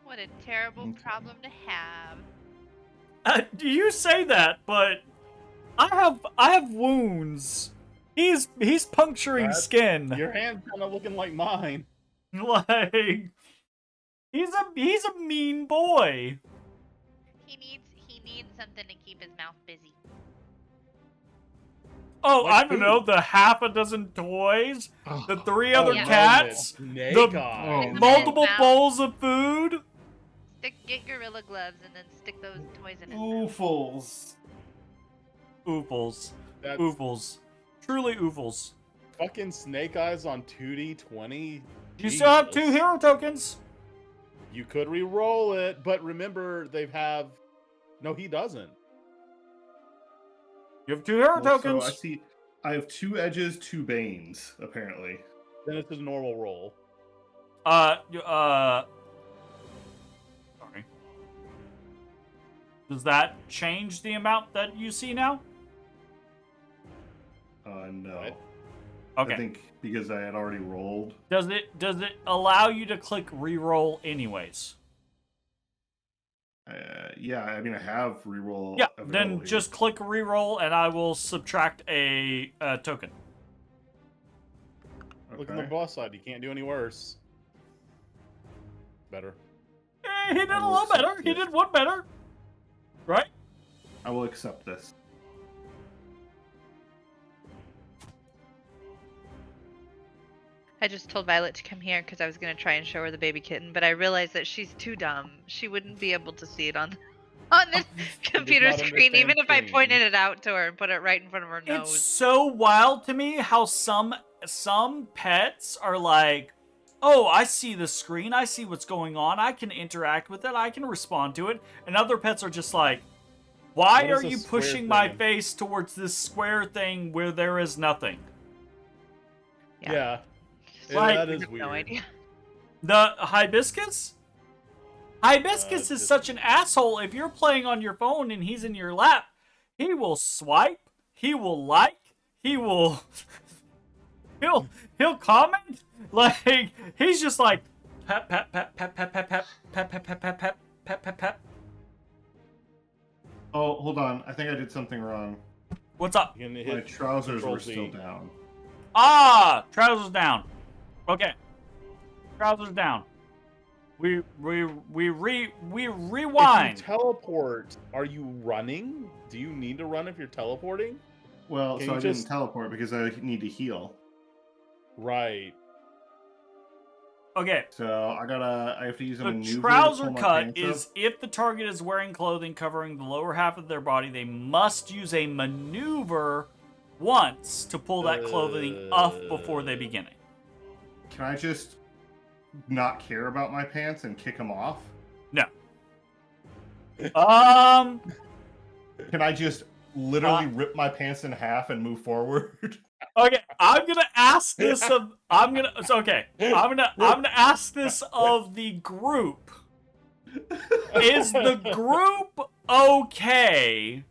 What a terrible problem to have. You say that, but I have wounds. He's puncturing skin. Your hand's kind of looking like mine. Like he's a mean boy. He needs something to keep his mouth busy. Oh, Like I don't food. know, the half a dozen toys, the 3 other yeah. cats, Snake the eyes. multiple Mouth. bowls of food. Get gorilla gloves and then stick those toys in his mouth. Oofles. Oofles. That's Oofles. Truly oofles. fucking Snake Eyes on 2D20. You still have 2 hero tokens. You could re-roll it, but remember No, he doesn't. You have 2 hero tokens. So I see. I have 2 edges, 2 banes, apparently. Then it's a normal roll. Sorry. Does that change the amount that you see now? No. What? Okay. I think because I had already rolled. Does it allow you to click re-roll anyways? Yeah, I mean I have reroll. Yeah, available then here. just click re-roll and I will subtract a token. Look on the boss side. You can't do any worse. Better. He did a I will little better. accept He it. did one better. Right? I will accept this. I just told Violet to come here because I was gonna try and show her the baby kitten, but I realized that she's too dumb. She wouldn't be able to see it on the computer not screen, even if I understand pointed it out to her and put it right in front of her It's nose. so wild to me how some pets are like, oh, I see the screen, I see what's going on, I can interact with it, I can respond to it, and other pets are just like, why What is are a you square pushing my thing? face towards this square thing where there is nothing? Yeah. Like- that I is have weird. no idea. The hibiscus? Hibiscus is just- such an asshole. If you're playing on your phone and he's in your lap, he will swipe, he will like, he will he'll comment. Like he's just like pep pep pep pep pep pep pep pep pep pep pep pep pep pep pep. Oh, hold on. I think I did something wrong. What's up? You can My hit trousers Control were Z. still down. Ah, trousers down. Okay, trousers down. We rewind. If you teleport, are you running? Do you need to run if you're teleporting? Well, Can so you I just- didn't teleport because I need to heal. Right. Okay. So I have to use a The maneuver trouser to pull my cut pants is up. if the target is wearing clothing covering the lower half of their body, they must use a maneuver once to pull that clothing off before they begin it. Can I just not care about my pants and kick them off? No. Can I just literally rip my pants in half and move forward? Okay, I'm gonna ask this of I'm gonna ask this of the group. Is the group okay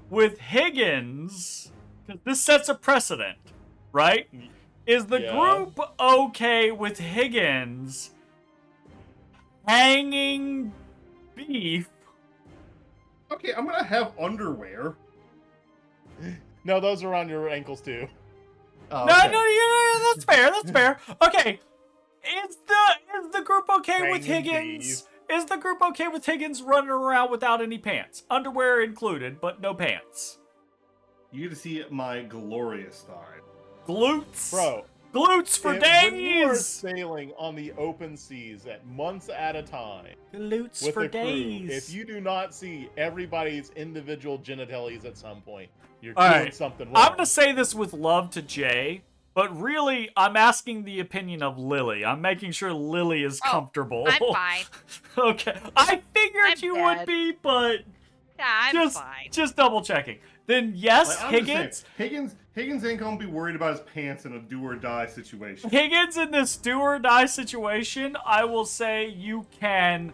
with Higgins? Because this sets a precedent, right? Is the Yeah. group okay with Higgins hanging beef? Okay, I'm gonna have underwear. No, those are on your ankles too. Oh, No, okay. no, yeah, that's fair. That's fair. Okay, is the group okay with Hanging Higgins? Is the group okay with Higgins running around without any pants, underwear included, but no pants? You get to see my glorious thigh. Glutes, Bro, glutes for when you are days. sailing on the open seas at months at a time Glutes with for the crew, days. if you do not see everybody's individual genitalities at some point, you're All doing right. something wrong. I'm gonna say this with love to Jay, but really, I'm asking the opinion of Lily. I'm making sure Lily is Oh, comfortable. I'm fine. Okay, I figured I'm you dead. would be, but Yeah, I'm just fine. just double checking. Then yes, Like, I'm just Higgins. saying, Higgins ain't gonna be worried about his pants in a do or die situation. Higgins in this do or die situation, I will say you can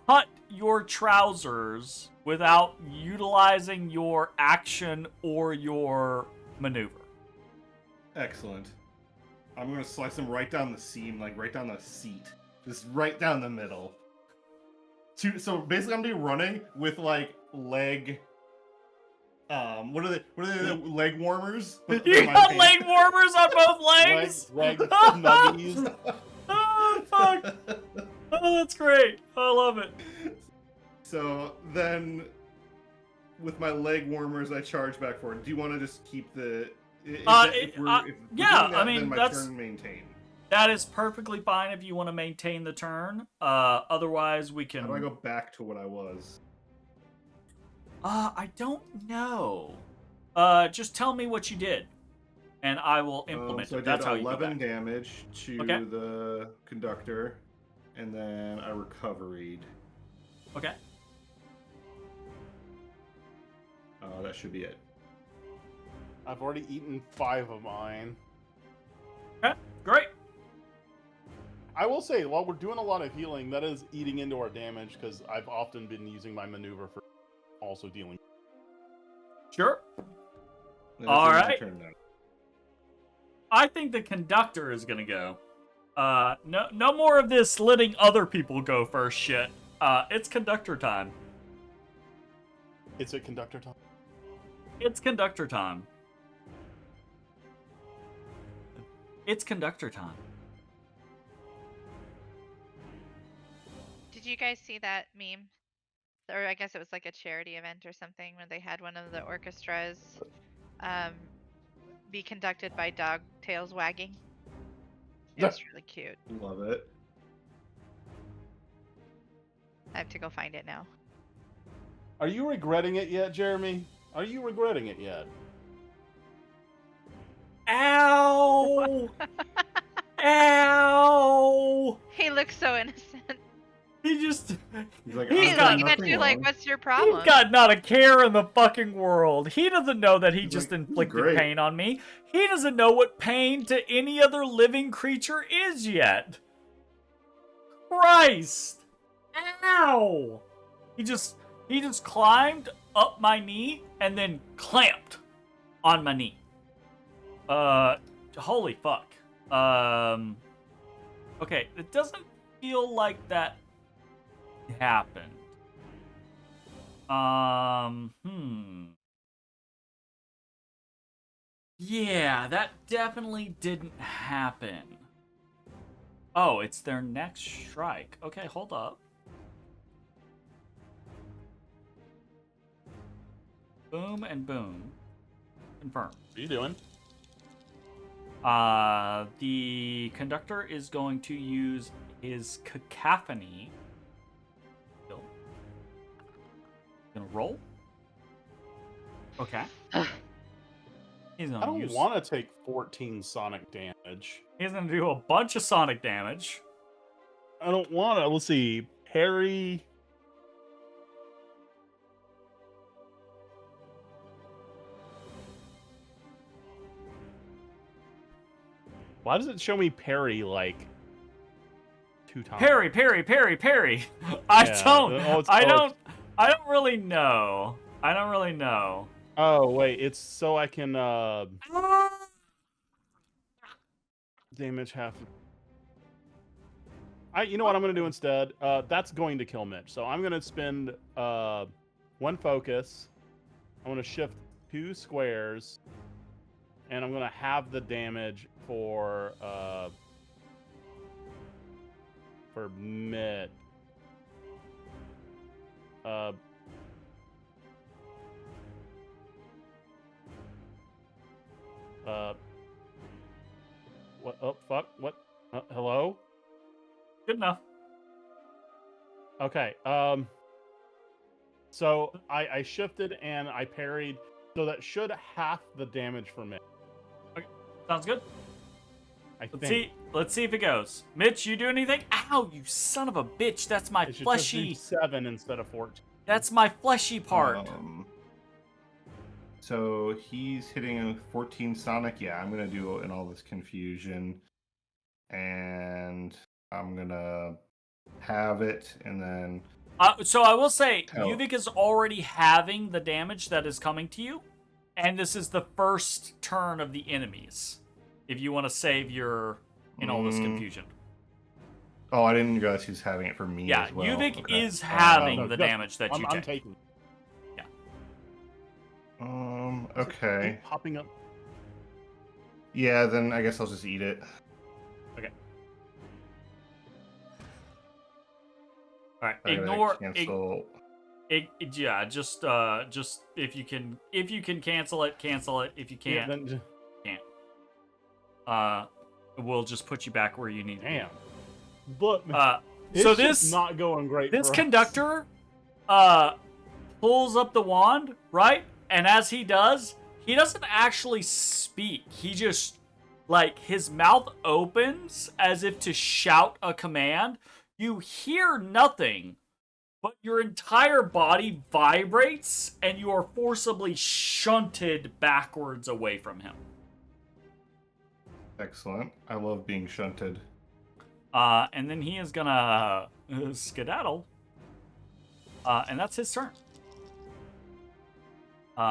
cut your trousers without utilizing your action or your maneuver. Excellent. I'm gonna slice him right down the seam, like right down the seat, just right down the middle. So basically, I'm gonna be running with like leg. What are they? Leg warmers? But You they're my got pants. leg warmers on both legs? Leg nuggies. Oh, fuck. Oh, that's great. I love it. So then, with my leg warmers, I charge back forward. Do you want to just keep the? If we're yeah, doing I that, mean, then my that's- turn maintained. That is perfectly fine if you want to maintain the turn. Otherwise, we can. How do I go back to what I was? I don't know. Just tell me what you did, and I will implement So I it. did That's how you go 11 back. damage to Okay. the conductor, and then I recovered. Okay. That should be it. I've already eaten 5 of mine. Okay. Great. I will say, while we're doing a lot of healing, that is eating into our damage because I've often been using my maneuver for also dealing. Sure. Then All it's my right. turn then. I think the conductor is gonna go. No more of this letting other people go first shit. It's conductor time. It's a conductor time. It's conductor time. It's conductor time. Did you guys see that meme? Or I guess it was like a charity event or something where they had one of the orchestras be conducted by dog tails wagging. It's really cute. Love it. I have to go find it now. Are you regretting it yet, Jeremy? Are you regretting it yet? Ow! Ow! He looks so innocent. He just... He's like, He's I've done looking at nothing you like, wrong. what's your problem? He's got not a care in the fucking world. He doesn't know that he He's just like, "This is inflicted great." pain on me. He doesn't know what pain to any other living creature is yet. Christ! Ow! He just climbed up my knee and then clamped on my knee. Holy fuck. Okay, it doesn't feel like that happened. Yeah, that definitely didn't happen. Oh, it's their next strike. Okay, hold up. Boom and boom. Confirm. What are you doing? The conductor is going to use his cacophony. Gonna roll. Okay. He's gonna I don't use... want to take 14 sonic damage. He's gonna do a bunch of sonic damage. I don't want to. Let's see. Parry. Why does it show me parry like 2 times? Parry. I Yeah, don't really know. Oh wait, it's so I can damage half. You know what I'm gonna do instead? That's going to kill Mitch. So I'm gonna spend 1 focus. I'm gonna shift 2 squares, and I'm gonna have the damage for Mitch. What? Oh, fuck. What? Hello? Good enough. Okay. So I shifted and I parried, so that should half the damage for Mitch. Okay, sounds good. Let's see if it goes. Mitch, you do anything? Ow, you son of a bitch! That's my It should fleshy. just do 7 instead of 14. That's my fleshy part. So he's hitting a 14 Sonic. Yeah, I'm gonna do in all this confusion, and I'm gonna have it, and then. So I will say, Oh. Yuvik is already having the damage that is coming to you, and this is the first turn of the enemies. If you want to save your in all this confusion. Oh, I didn't realize he was having it for me Yeah, as well. Yuvik Okay. is having No, the just- damage that you I'm take. taking. Okay. Keep popping up. Yeah, then I guess I'll just eat it. Okay. All right. I gotta Ignore. cancel. Yeah. Just if you can cancel it. Cancel it. If you Yeah, can't, then, we'll just put you back where you need to be. damn. But So it's this just not going great. This for us. conductor pulls up the wand, right? And as he does, he doesn't actually speak. He just, like, his mouth opens as if to shout a command. You hear nothing, but your entire body vibrates and you are forcibly shunted backwards away from him. Excellent. I love being shunted. And then he is gonna skedaddle. And that's his turn.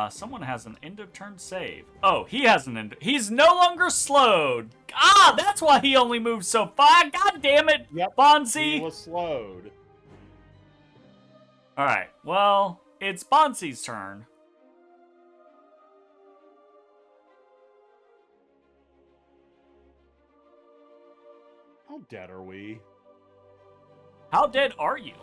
Someone has an end of turn save. Oh, he has an end. He's no longer slowed. Ah, that's why he only moves so far. God damn it, Yep, Bansii. he was slowed. All right. Well, it's Bansii's turn. How dead are we? How dead are you?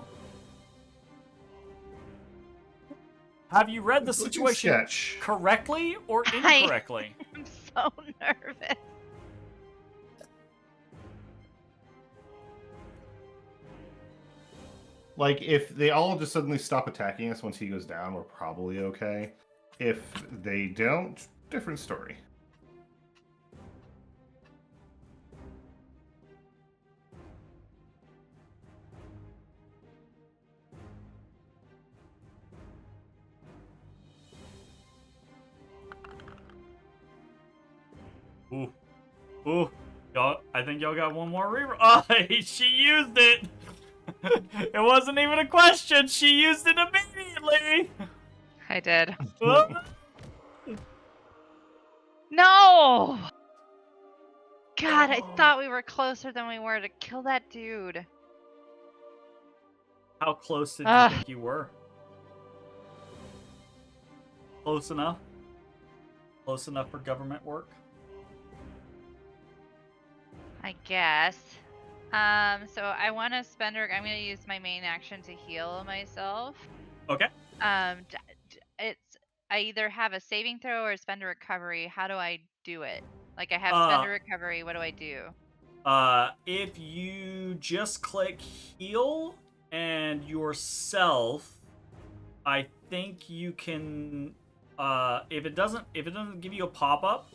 Have you read the It's looking situation sketch. correctly or incorrectly? I'm so nervous. Like, if they all just suddenly stop attacking us once he goes down, we're probably okay. If they don't, different story. Ooh. Ooh. Y'all, I think y'all got one more reroll. Oh, she used it! It wasn't even a question. She used it immediately. I did. Oh. No! God, I thought we were closer than we were to kill that dude. How close did you think you were? Close enough? Close enough for government work? I guess. So I want to spend. I'm going to use my main action to heal myself. Okay. It's I either have a saving throw or spend a recovery. How do I do it? Like I have spend a recovery. What do I do? If you just click heal and yourself, I think you can. If it doesn't give you a pop up,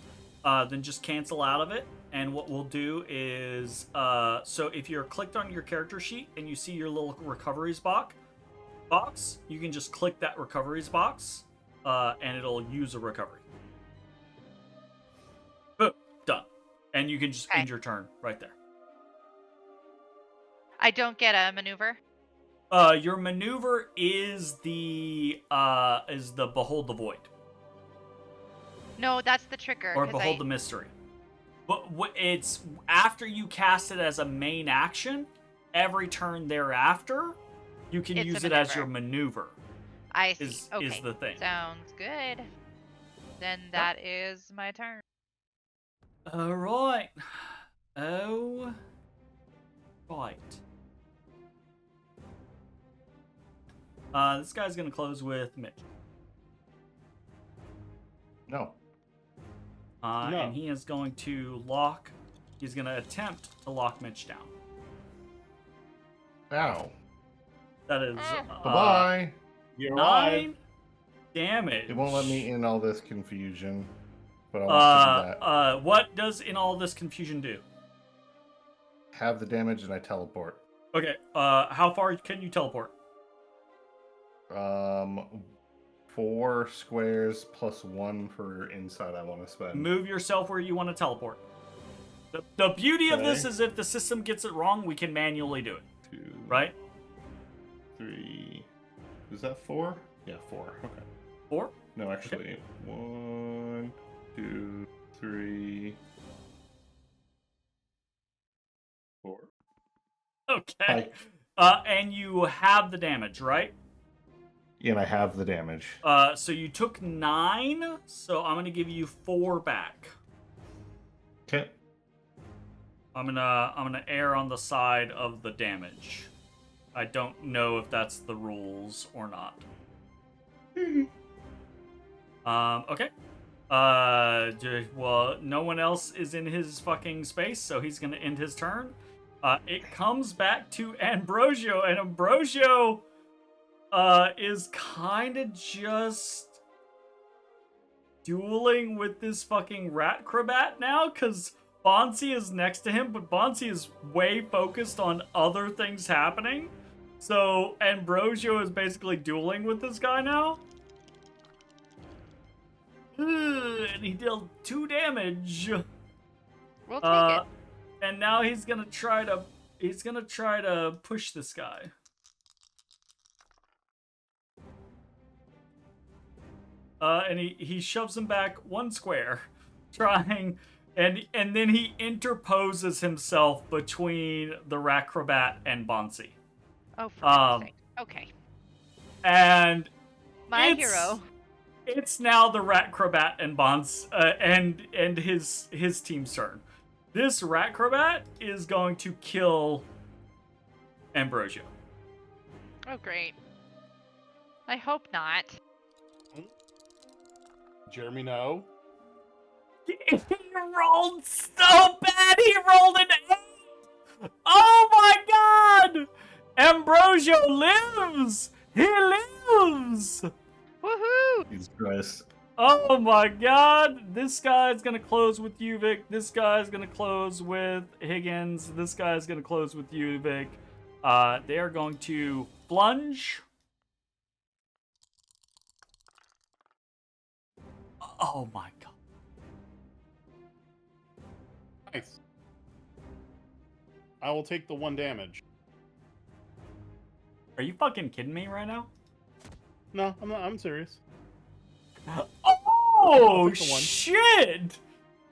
then just cancel out of it. And what we'll do is, so if you're clicked on your character sheet and you see your little recoveries box, you can just click that recoveries box, and it'll use a recovery. Boom, done. And you can just end your turn right there. I don't get a maneuver. Your maneuver is the Behold the Void. No, that's the trigger. Or Behold the Mystery. But it's after you cast it as a main action, every turn thereafter, you can use it as your maneuver. I see. Okay. Is the thing. Sounds good. Then that is my turn. All right. Oh. Right. This guy's gonna close with Mitch. No. No. And he is going to lock. He's going to attempt to lock Mitch down. Ow. That is Bye-bye. You're 9 damage. It won't let me in all this confusion, but I want to do that. What does in all this confusion do? Have the damage and I teleport. Okay. How far can you teleport? 4 squares plus 1 for inside I want to spend. Move yourself where you want to teleport. The beauty of this is if the system gets it wrong, we can manually do it. 2, right? 3. Is that 4? Yeah, 4. Okay. 4? No, actually. Okay. 1, 2, 3, 4. Okay. And you have the damage, right? Yeah, and I have the damage. So you took 9, so I'm gonna give you 4 back. Okay. I'm gonna err on the side of the damage. I don't know if that's the rules or not. Okay. Well, no one else is in his fucking space, so he's gonna end his turn. It comes back to Ambrosio, and Ambrosio is kind of just dueling with this fucking Ratcrobat now, because Bansii is next to him, but Bansii is way focused on other things happening. So Ambrosio is basically dueling with this guy now. And he dealt 2 damage. We'll take it. And now he's gonna try to push this guy. And he shoves him back 1 square, trying, and then he interposes himself between the Ratcrobat and Bansii. Oh, for God's sake. Okay. And my hero. It's now the Ratcrobat and and his team's turn. This Ratcrobat is going to kill Ambrosio. Oh, great. I hope not. Jeremy, no. He rolled so bad. He rolled an 8. Oh my god! Ambrosio lives! He lives! Woohoo! Jesus Christ. Oh my god! This guy's gonna close with you, Vic. This guy's gonna close with Higgins. This guy's gonna close with you, Vic. They are going to plunge. Oh my god. Nice. I will take the 1 damage. Are you fucking kidding me right now? No, I'm not. I'm serious. Oh, take the 1. shit!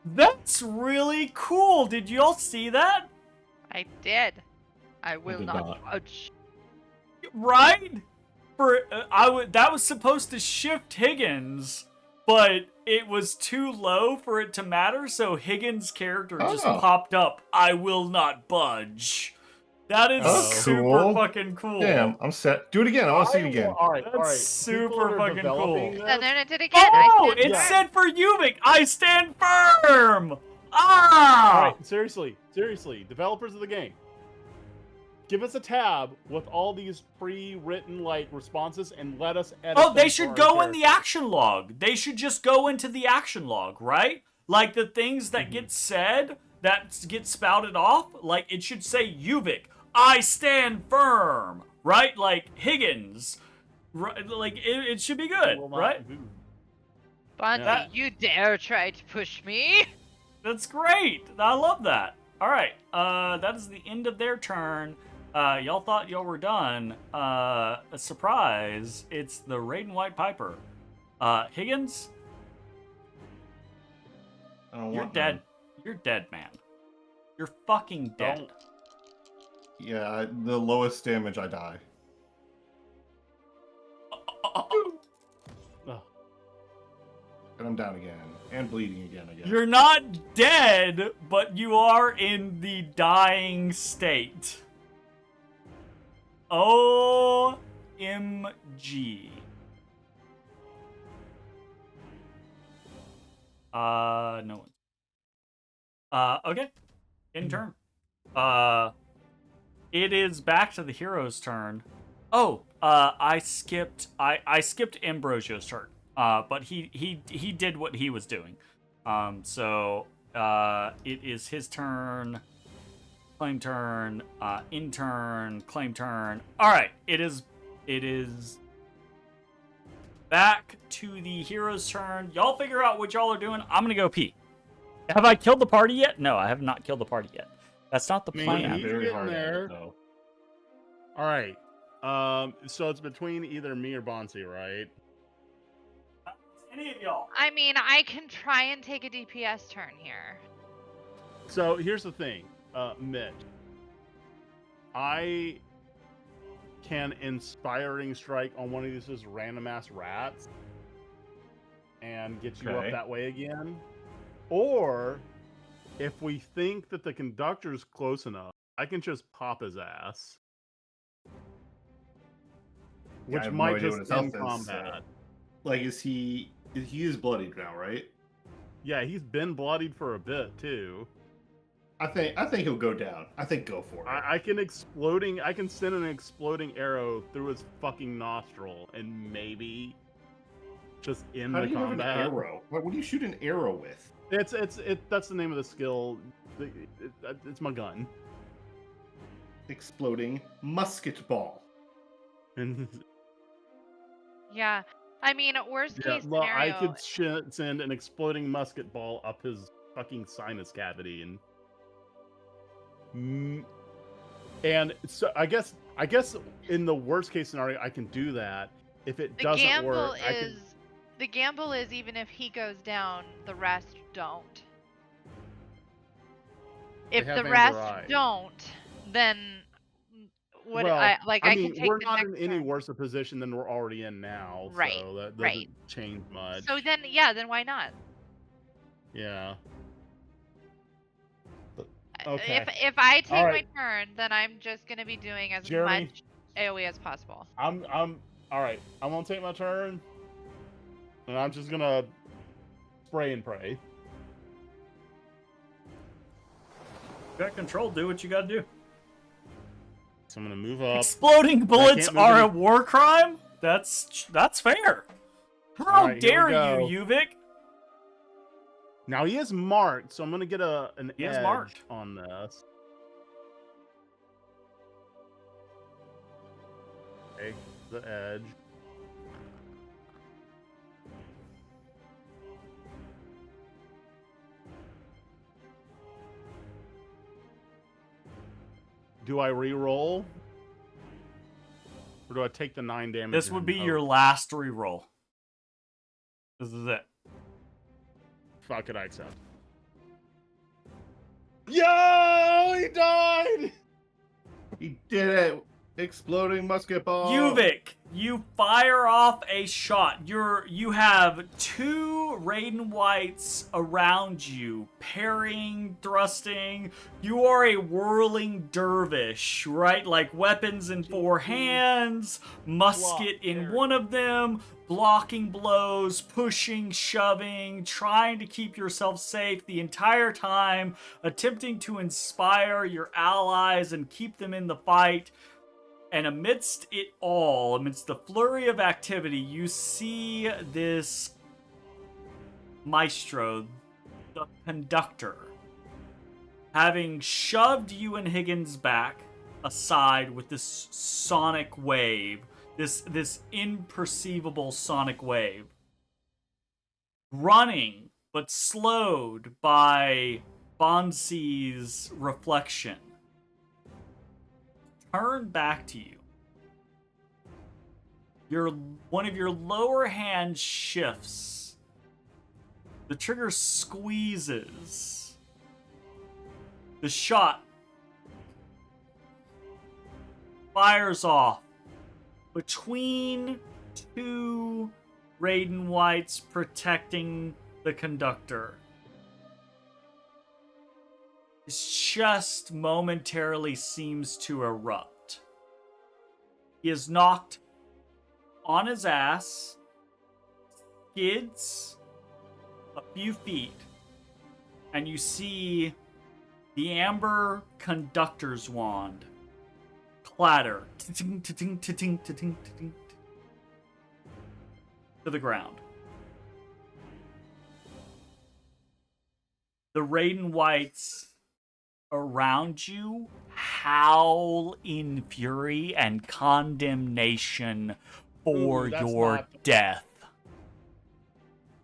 That's really cool. Did you all see that? I did. I will did not not. budge. Right? That was supposed to shift Higgins, but it was too low for it to matter, so Higgins' character just Oh. popped up. I will not budge. That is That's super cool. fucking cool. Damn, I'm set. Do it again. I want to see it again. All right, That's all right. super People that are fucking developing cool. this- And then it did again. Oh, I stand it Yeah. said for Yuvik, I stand firm! All Ah! right, seriously, developers of the game, give us a tab with all these pre-written like responses and let us edit. Oh, they them should for our go in the action log. They should just go into the action log, right? Like the things that get said, that get spouted off, like it should say Yuvik, I stand firm, right? Like Higgins, right? Like it should be good, Will not right? move. Bansii, Yeah. you dare try to push me? That's great. I love that. All right, that is the end of their turn. Y'all thought y'all were done. A surprise. It's the Raiden White Piper. Higgins, I don't you're want dead. none. You're dead, man. You're fucking dead. Don't. Yeah, the lowest damage, I die. Ugh. And I'm down again. And bleeding again, I guess. You're not dead, but you are in the dying state. OMG. No one. Okay. In turn. It is back to the hero's turn. Oh, I skipped Ambrosio's turn. But he did what he was doing. So it is his turn. Claim turn, in turn, claim turn. All right, it is back to the hero's turn. Y'all figure out what y'all are doing. I'm gonna go pee. Have I killed the party yet? No, I have not killed the party yet. That's not the Man, plan. he's Very getting hard at there. it, though. All right. So it's between either me or Bansii, right? Any of y'all? I mean, I can try and take a DPS turn here. So here's the thing, Mitch. I can inspiring strike on one of these just random ass rats and get you up Okay. that way again. Or if we think that the conductor's close enough, I can just pop his ass. Yeah, I Which have no might idea just what his end health is, combat. Like, he is bloodied now, right? Yeah, he's been bloodied for a bit too. I think he'll go down. I think go for it. I can send an exploding arrow through his fucking nostril and maybe just end How the do you have an combat. arrow? What do you shoot an arrow with? That's the name of the skill. It's my gun. Exploding musket ball. And Yeah. I mean, worst yeah, case well, scenario. I could send an exploding musket ball up his fucking sinus cavity and so I guess in the worst case scenario I can do that. If it The doesn't gamble work, is the gamble is even if he goes down, the rest don't. If have the Amber rest Eye. don't, then what Well, I I can mean, take we're the not next in any turn. worse a position than we're already in now, Right, so that doesn't right. change much. So then, yeah, then why not? Yeah. Okay. If I take Alright. my turn, then I'm just gonna be doing as Jeremy. much AOE as possible. I'm all right. I'm gonna take my turn, and I'm just gonna spray and pray. You got control. Do what you gotta do. So I'm gonna move up. Exploding bullets can't move are any- a war crime? That's fair. How Alright, here we dare go. you, Uvik? Now he is marked, so I'm gonna get an He is edge marked. on this. Take the edge. Do I re-roll? Or do I take the 9 damage? This would and be hope? your last reroll. This is it. Fuck it, I accept. Yo, he died! He did it! Exploding musket ball! Uvik, you fire off a shot. You have 2 Raiden Whites around you, parrying, thrusting. You are a whirling dervish, right? Like weapons in 4 hands, musket in one of them, blocking blows, pushing, shoving, trying to keep yourself safe the entire time, attempting to inspire your allies and keep them in the fight. And amidst it all, amidst the flurry of activity, you see this maestro, the conductor, having shoved you and Higgins back aside with this sonic wave, this imperceivable sonic wave, running but slowed by Bansii's reflection. Turn back to you. One of your lower hands shifts. The trigger squeezes. The shot fires off between 2 Raiden Whites protecting the conductor. Just momentarily seems to erupt. He is knocked on his ass, skids a few feet, and you see the amber conductor's wand clatter to the ground. The Raiden Whites around you howl in fury and condemnation for your death.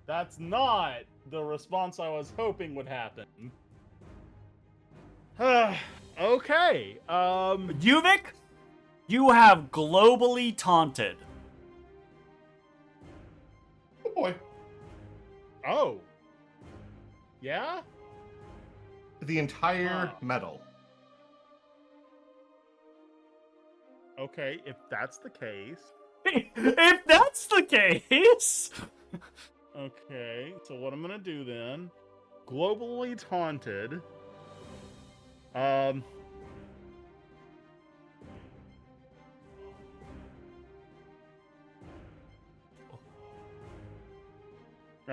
That's not the response I was hoping would happen. Okay. Uvik, you have globally taunted. Oh boy. Oh. Yeah? The entire medal. Okay, if that's the case. If that's the case. Okay, so what I'm gonna do then? Globally taunted. I'm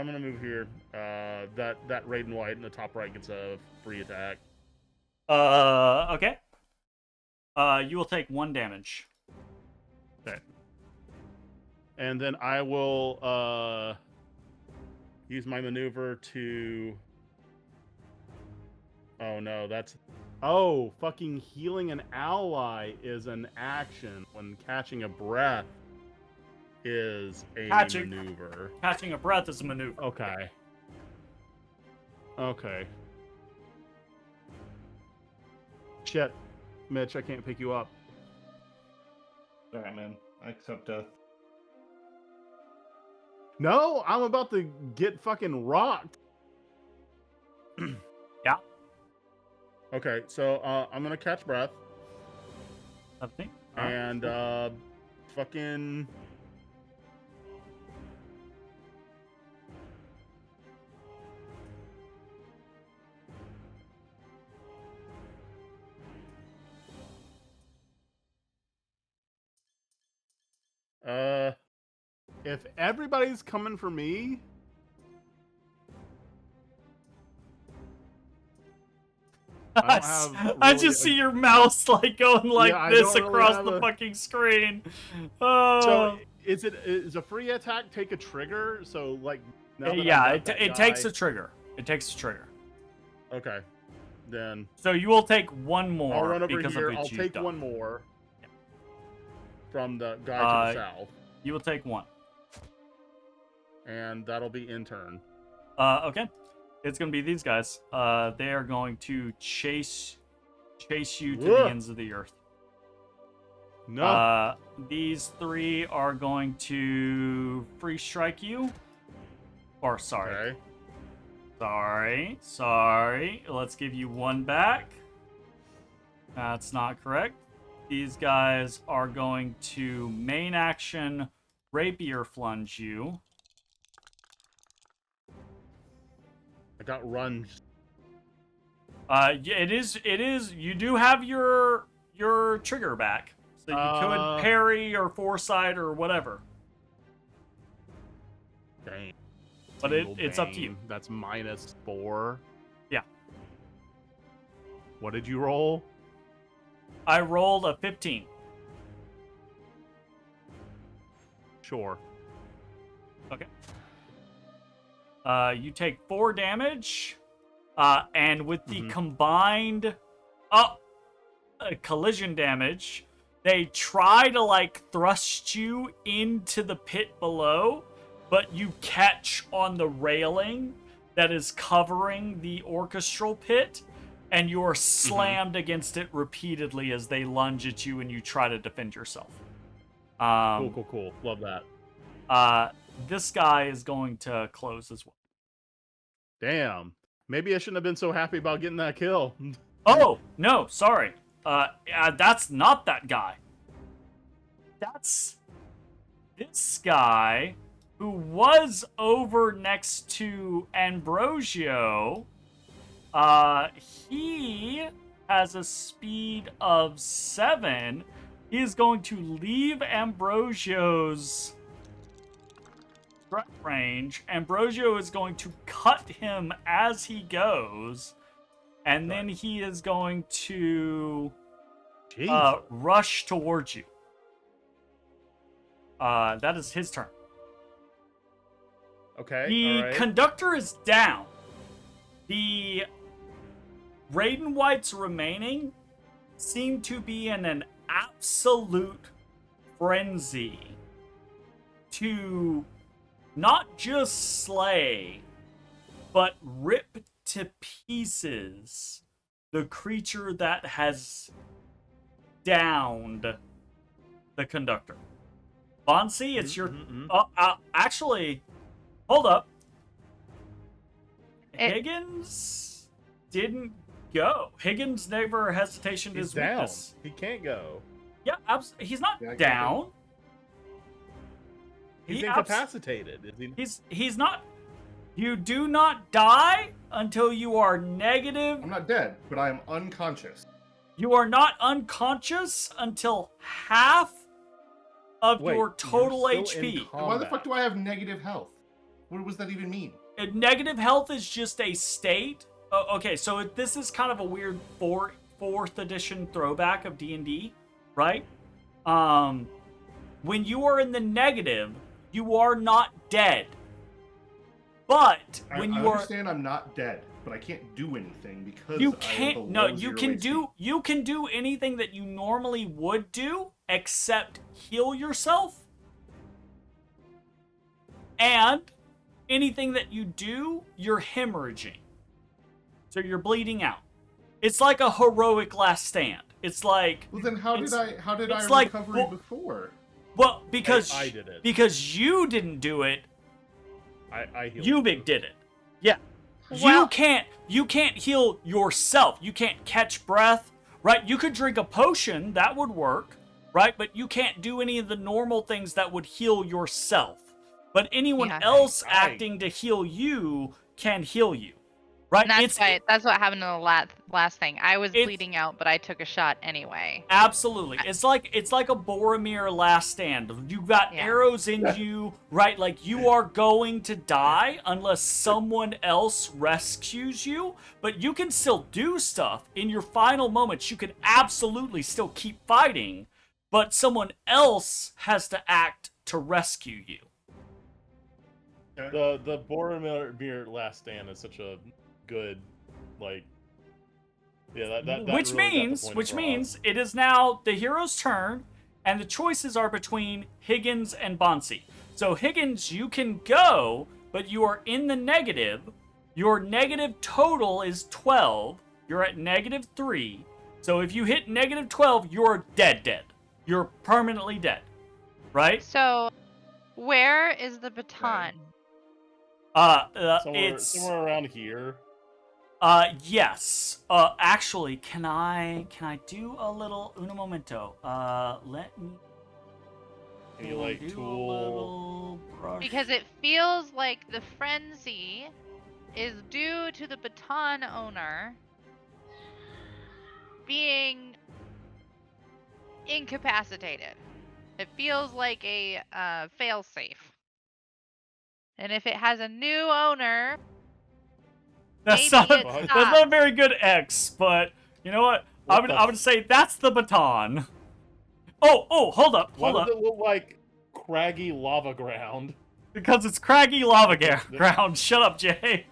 gonna move here. That Raiden White in the top right gets a free attack. Okay. You will take 1 damage. Okay. And then I will use my maneuver to. Oh no, that's. Oh, fucking healing an ally is an action when catching a breath is a maneuver. Catching a breath is a maneuver. Okay. Okay. Shit. Mitch, I can't pick you up. Alright, man. I accept death. No, I'm about to get fucking rocked. Yeah. Okay, so I'm gonna catch breath. Something. And fucking. If everybody's coming for me, I don't have. I really just see your mouse like going like Yeah, I this don't really across have the a- fucking screen. So is a free attack take a trigger? So like now that yeah, I'm it, that it takes guy- a trigger. It takes a trigger. Okay, then So you will take one more I'll run over because here. of I'll what you've take done. one more from the guy to the south, You will take one. and that'll be in turn. Okay. It's gonna be these guys. They are going to chase you to the Ugh. ends of the earth. No. These three are going to free strike you. Or sorry. Okay. Sorry. Let's give you one back. That's not correct. These guys are going to main action rapier flunge you. I got run. Yeah, it is. You do have your trigger back, so you could parry or foresight or whatever. Dang. But it's up to you. Bane. That's -4. Yeah. What did you roll? I rolled a 15. Sure. Okay. You take 4 damage, and with the combined collision damage, they try to like thrust you into the pit below, but you catch on the railing that is covering the orchestral pit, and you are slammed against it repeatedly as they lunge at you and you try to defend yourself. Cool. Love that. This guy is going to close as well. Damn. Maybe I shouldn't have been so happy about getting that kill. Oh, no, sorry. That's not that guy. That's this guy who was over next to Ambrosio. He has a speed of 7. He is going to leave Ambrosio's threat range. Ambrosio is going to cut him as he goes, and then he is going to rush towards you. That is his turn. Okay. The all right. conductor is down. The Raiden Whites remaining seem to be in an absolute frenzy to not just slay, but rip to pieces the creature that has downed the conductor. Bansii, it's your... actually, hold up. Higgins didn't go. Higgins never hesitationed his down. weakness. He can't go. Yeah, he's not Yeah, down. He's incapacitated. Is he? He's not. You do not die until you are negative. I'm not dead, but I am unconscious. You are not unconscious until half of Wait, your total you're still in HP. Why the fuck do I have negative health? What does that even mean? Negative health is just a state. Okay, so this is kind of a weird fourth edition throwback of D&D, right? When you are in the negative, you are not dead. But when I you are, understand I'm not dead, but I can't do anything because you I am can't. below No, you 0 can HP. do. You can do anything that you normally would do, except heal yourself. And anything that you do, you're hemorrhaging. So you're bleeding out. It's like a heroic last stand. It's like... Well, then how did I like, recover before? Well, because I did it. Because you didn't do it, I healed Ubik did it. Yeah. Well- You can't heal yourself. You can't catch breath, right? You could drink a potion, that would work, right? But you can't do any of the normal things that would heal yourself. But anyone Yeah. else Right. acting to heal you can heal you. right? And that's what happened in the last thing. I was It's- bleeding out, but I took a shot anyway. Absolutely. It's like a Boromir last stand. You've got Yeah. arrows in you, right? Like you are going to die unless someone else rescues you, but you can still do stuff. In your final moments, you can absolutely still keep fighting, but someone else has to act to rescue you. The Boromir Last Stand is such a good, like, yeah, that which really got the means point across. it is now the hero's turn, and the choices are between Higgins and Bansii. So Higgins, you can go, but you are in the negative. Your negative total is 12. You're at -3. So if you hit -12, you're dead. You're permanently dead, right? So, where is the baton? It's somewhere around here. Yes. Actually, can I do a little uno momento? Let me. Can you like do tool? a little brush. Because it feels like the frenzy is due to the baton owner being incapacitated. It feels like a failsafe. And if it has a new owner, That's maybe not it that's not a very good X, but you know what? I'm gonna say that's the baton. Oh, hold up. Why does it look like craggy lava ground? Because it's craggy lava ground. Shut up, Jay.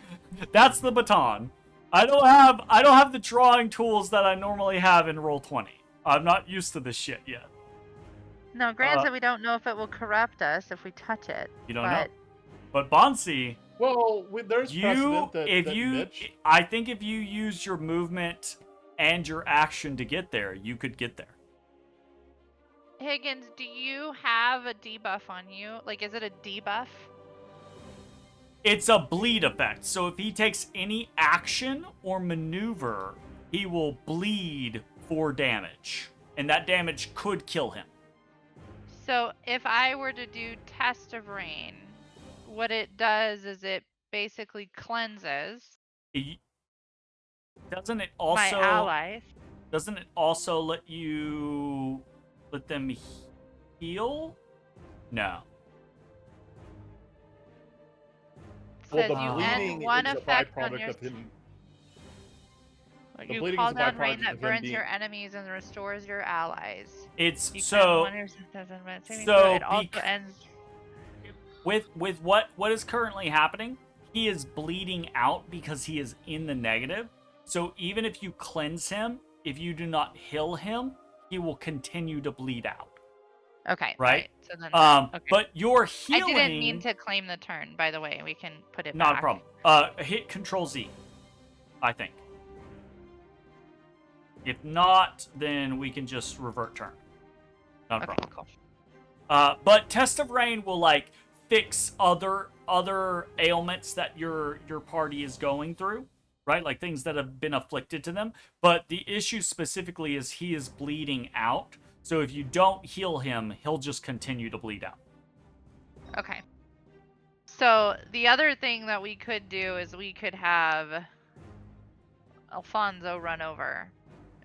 That's the baton. I don't have the drawing tools that I normally have in Roll20. I'm not used to this shit yet. No, granted, we don't know if it will corrupt us if we touch it. You don't know. But Bansii, well, there's precedent that Mitch... I think if you use your movement and your action to get there, you could get there. Higgins, do you have a debuff on you? Like, is it a debuff? It's a bleed effect. So if he takes any action or maneuver, he will bleed 4 damage. And that damage could kill him. So if I were to do Test of Rain, what it does is it basically cleanses doesn't it also my allies. Doesn't it also let them heal? No. Says Well, the you bleeding end one is a effect on byproduct your. of him. The You bleeding call is a down rain byproduct that of him burns being... your enemies and restores your allies. It's You so it also ends. With what is currently happening, he is bleeding out because he is in the negative. So even if you cleanse him, if you do not heal him, he will continue to bleed out. Okay. Right. So then, okay. But your healing. I didn't mean to claim the turn, by the way. We can put it not back. a problem. Hit Control Z, I think. If not, then we can just revert turn. Not a problem. Cool. But Test of Rain will like fix other ailments that your party is going through, right? Like things that have been afflicted to them. But the issue specifically is he is bleeding out. So if you don't heal him, he'll just continue to bleed out. Okay. So the other thing that we could do is we could have Alfonso run over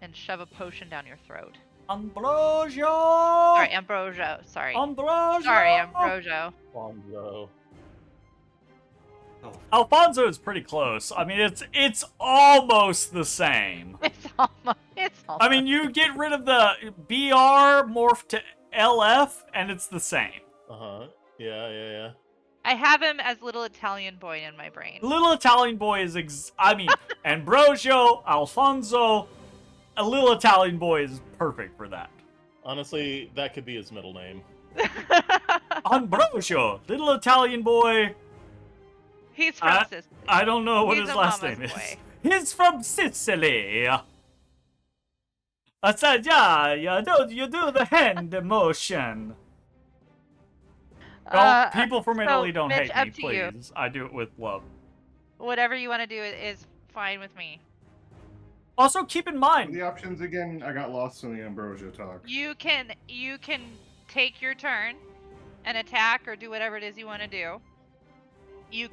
and shove a potion down your throat. Ambrosio! Sorry, Ambrosio. Sorry. Ambrosio! Sorry, Ambrosio. Alfonso. Alfonso is pretty close. I mean, it's almost the same. It's almost. I mean, you get rid of the BR, morph to LF, and it's the same. Yeah. I have him as little Italian boy in my brain. Little Italian boy is Ambrosio, Alfonso. A little Italian boy is perfect for that. Honestly, that could be his middle name. Ambrosio, little Italian boy. He's from Sicily. I don't know what He's his a last mama's name is. boy. He's from Sicily. I said, yeah, you do the hand motion. People from Italy don't Mitch, hate me, up to you. please. I do it with love. Whatever you want to do is fine with me. Also, keep in mind The options again, I got lost in the Ambrosio talk. You can take your turn and attack or do whatever it is you want to do. You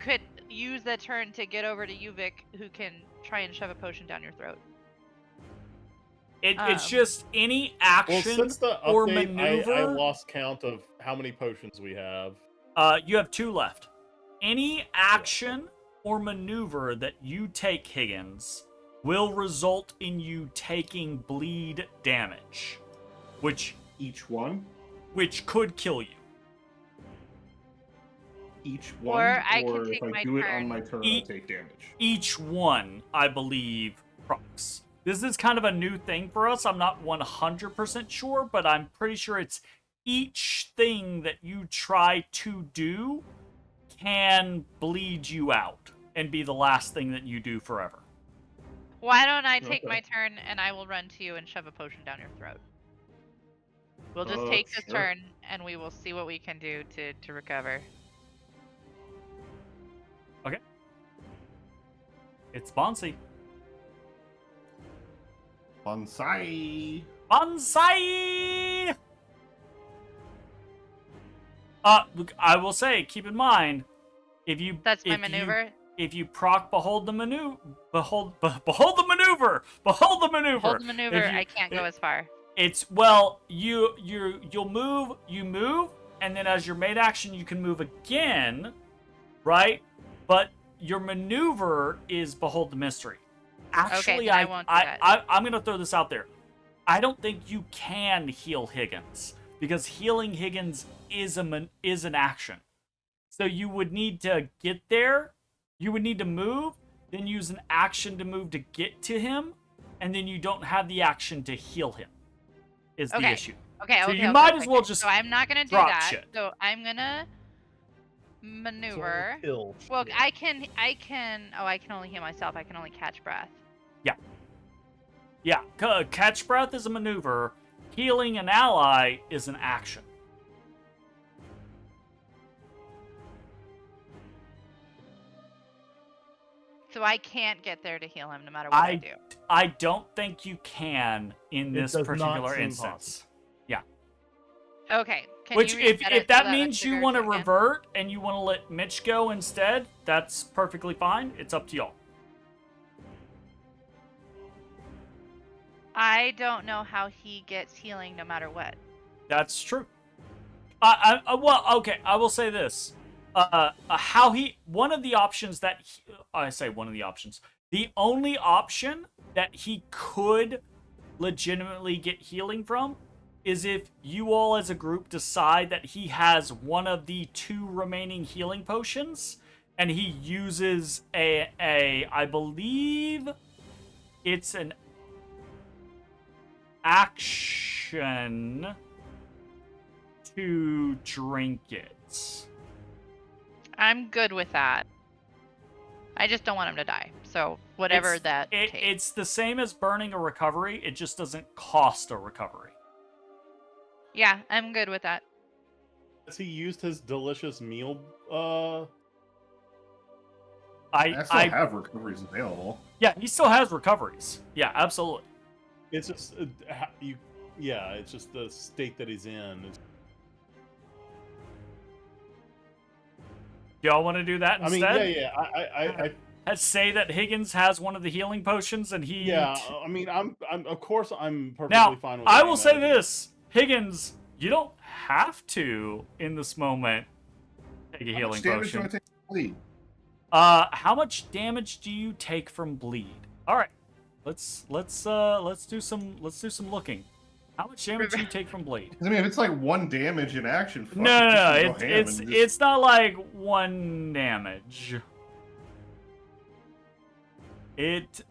use that turn to get over to Uvik, who can try and shove a potion down your throat. It's just any action Well, since the or update, maneuver. I lost count of how many potions we have. You have 2 left. Any action or maneuver that you take, Higgins, will result in you taking bleed damage, which could kill you. Each one, Or I can or take if my I do it turn. on my turn, I take damage. Each one, I believe, procs. This is kind of a new thing for us. I'm not 100% sure, but I'm pretty sure it's each thing that you try to do can bleed you out and be the last thing that you do forever. Why don't I take my turn and I will run to you and shove a potion down your throat? We'll just take this turn and we will see what we can do to recover. Okay. It's Bansii. Bansii! Bansii! I will say, keep in mind, That's my maneuver. If you proc behold the maneuver, behold the maneuver. Hold the maneuver. I can't go as far. It's you'll move, and then as your main action you can move again, right? But your maneuver is behold the mystery. Actually, I won't do that. I'm gonna throw this out there. I don't think you can heal Higgins because healing Higgins is an action. So you would need to get there. You would need to move, then use an action to move to get to him, and then you don't have the action to heal him. Is the issue. Okay. So you might as well just. So I'm not gonna do drop that. shit. So I'm gonna maneuver. Well, I can. Oh, I can only heal myself. I can only catch breath. Yeah. Catch breath is a maneuver. Healing an ally is an action. So I can't get there to heal him no matter what I do. I don't think you can in this does not particular seem instance. possible. Yeah. Okay. Which, if that means you want to again? revert and you want to let Mitch go instead, that's perfectly fine. It's up to y'all. I don't know how he gets healing no matter what. That's true. Well, okay. I will say this. One of the options that the only option that he could legitimately get healing from is if you all as a group decide that he has one of the 2 remaining healing potions and he uses I believe it's an action to drink it. I'm good with that. I just don't want him to die. So whatever takes. It's the same as burning a recovery. It just doesn't cost a recovery. Yeah, I'm good with that. Has he used his delicious meal? I still have recoveries available. Yeah, he still has recoveries. Yeah, absolutely. It's just it's just the state that he's in. Do y'all want to do that instead? I mean, Let's say that Higgins has one of the healing potions and he. Yeah, I mean, I'm of course I'm perfectly fine with. I will say this, Higgins, you don't have to in this moment take a healing potion. How much damage do I take from bleed? How much damage do you take from bleed? All right, let's do some looking. How much damage do you take from bleed? I mean, if it's like 1 damage in action, No, it's not like 1 damage. It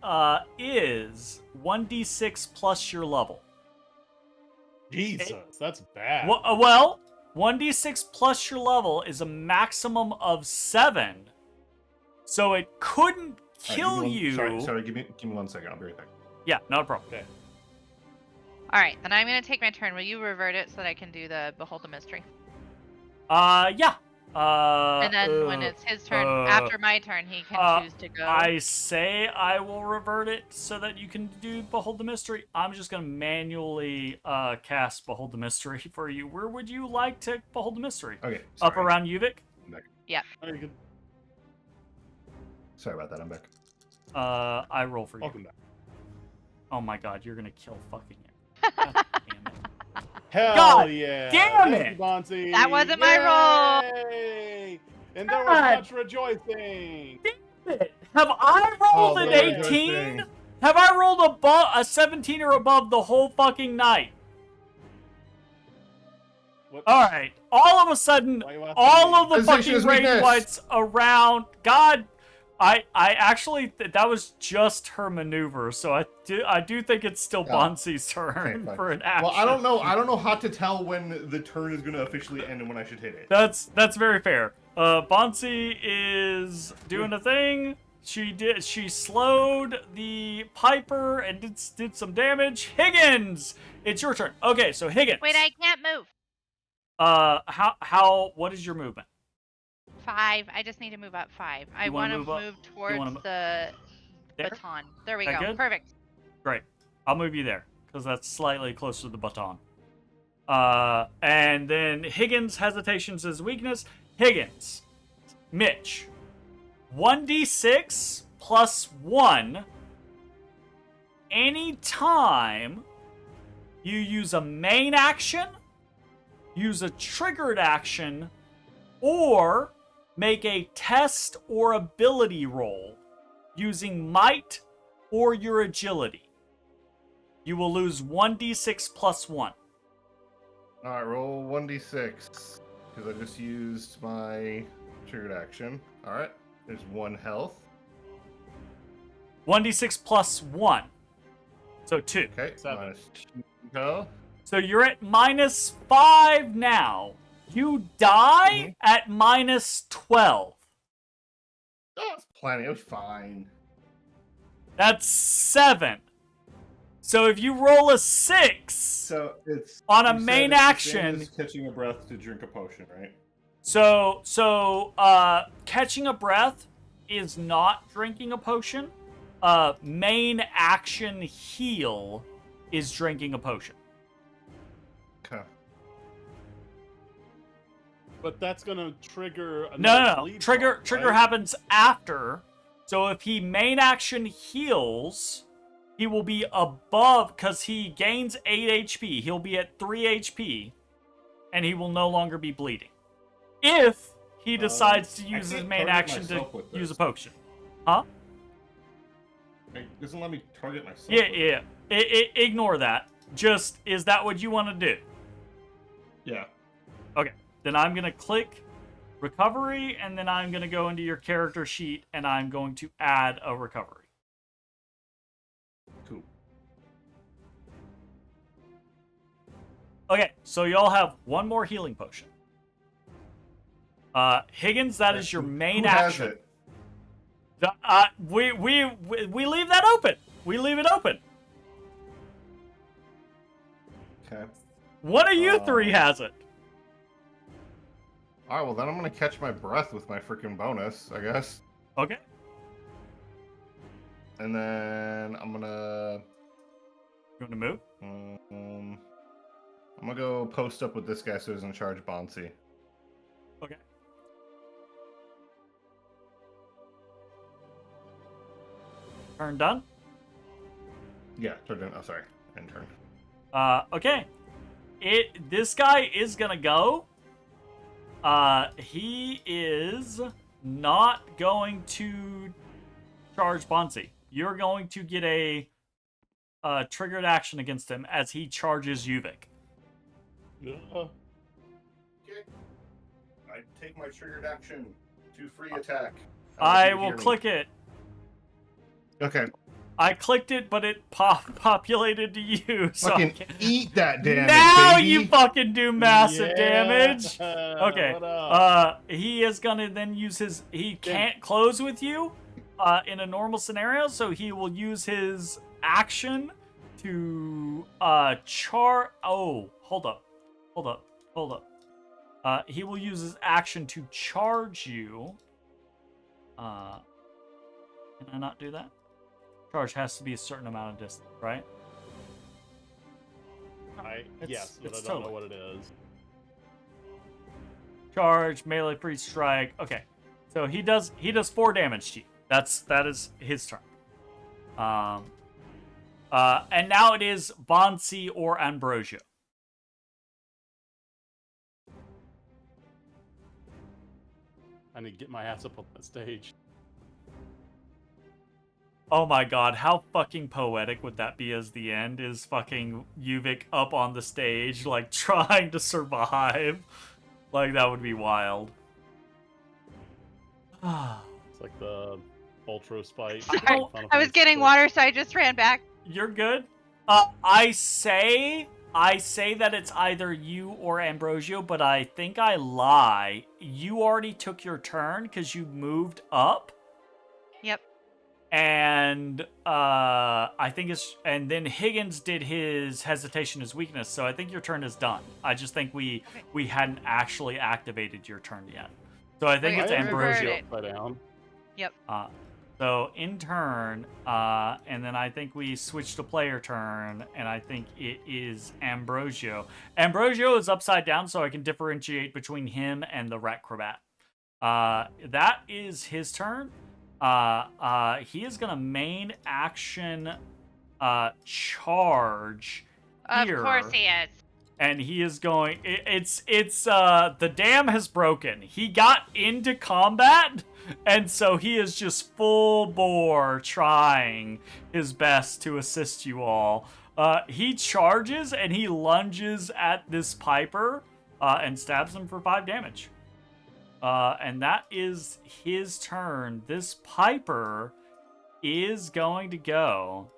is 1d6 plus your level. Jesus, that's bad. Well, 1d6 plus your level is a maximum of 7, so it couldn't kill you. Sorry, give me 1 second. I'll be right back. Yeah, not a problem. Okay. All right, then I'm gonna take my turn. Will you revert it so that I can do the behold the mystery? Yeah. And then when it's his turn, after my turn, he can choose to go. I say I will revert it so that you can do Behold the Mystery. I'm just going to manually cast Behold the Mystery for you. Where would you like to Behold the Mystery? Okay. Up around Uvik? Yeah. Sorry about that. I'm back. I roll for you. Welcome back. Oh my god, you're gonna kill fucking it. God damn it. Hell God yeah! damn Thank it! you, Bansii. That wasn't my roll. Yay! And there was God. much rejoicing. Damn it. Have I rolled an yeah. 18? Have I rolled a 17 or above the whole fucking night? What? Alright, all of a sudden, Why you asking all me? of the Hesitation fucking is raid weakness. whites around. God, I actually, that was just her maneuver, so I do think it's still Oh. Bansii's turn Okay, fine. for an action. Well, I don't know how to tell when the turn is going to officially end and when I should hit it. That's very fair. Bansii is doing a thing. She slowed the Piper and did some damage. Higgins, it's your turn. Okay, so Higgins. Wait, I can't move. What is your movement? 5. I just need to move up 5. I You wanna want to move up? move You towards wanna the There? baton. There we That go. good? Perfect. Great. I'll move you there because that's slightly closer to the baton. And then Higgins, hesitation's his weakness. Higgins, Mitch, 1d6 plus 1 anytime you use a main action, use a triggered action, or make a test or ability roll using might or your agility. You will lose 1d6 plus 1. All right, roll 1d6 because I just used my triggered action. All right, there's 1 health. 1d6 plus 1. So 2. Okay, 7. minus 2 health. So you're at minus 5 now. You die at minus 12. Oh, it's plenty. It was fine. That's 7. So if you roll a 6 So it's on a you said main it's the same action, as catching a breath to drink a potion, right? so catching a breath is not drinking a potion. Main action heal is drinking a potion. Okay. But that's gonna trigger. No. bleed Trigger problem, right? happens after. So if he main action heals, he will be above because he gains 8 HP. He'll be at 3 HP, and he will no longer be bleeding. If he decides to I use his can't main target action to myself with use a this. potion. Huh? It doesn't let me target myself. Yeah. Ignore that. Just, is that what you want to do? Yeah. Okay. Then I'm going to click recovery, and then I'm going to go into your character sheet, and I'm going to add a recovery. Cool. Okay, so y'all have one more healing potion. Higgins, that is your main Who has action. it? We leave that open. We leave it open. Okay. One of you three has it. All right. Well, then I'm gonna catch my breath with my freaking bonus, I guess. Okay. And then I'm gonna. You want to move? I'm gonna go post up with this guy so he's in charge of Bansii. Okay. Turn done. Yeah, turn in. Oh, sorry. End turn. Okay. This guy is gonna go. He is not going to charge Bansii. You're going to get a triggered action against him as he charges Yuvik. Yeah. Okay. I take my triggered action to free attack. I will click it. Okay. I clicked it, but it populated to you. So I Fucking can't- eat that damage, now baby. you fucking do massive Yeah. damage. Okay. What up? He is gonna then use his. He can't close with you, in a normal scenario, so he will use his action to Oh, hold up. He will use his action to charge you. Can I not do that? Charge has to be a certain amount of distance, right? Yes, but I it's don't know totally- what it is. Charge, melee, free strike. Okay, so he does 4 damage to you. That is his turn. And now it is Bansii or Ambrosio. I need to get my ass up on that stage. Oh my god, how fucking poetic would that be as the end? Is fucking Yuvik up on the stage, like, trying to survive? Like, that would be wild. It's like the Ultra Spike. Sorry, I was getting water, so I just ran back. You're good. I say that it's either you or Ambrosio, but I think I lie. You already took your turn because you moved up. Yep. And I think and then Higgins did his hesitation as weakness, so I think your turn is done. I just think we hadn't actually activated your turn yet. So I think it's Ambrosio. Down. Yep. So in turn, and then I think we switch to player turn, and I think it is Ambrosio. Ambrosio is upside down, so I can differentiate between him and the Ratcrobat. That is his turn. He is gonna main action charge here. Of course he is. And he is going. It's the dam has broken. He got into combat, and so he is just full bore trying his best to assist you all. He charges and he lunges at this Piper and stabs him for 5 damage. And that is his turn. This Piper is going to go,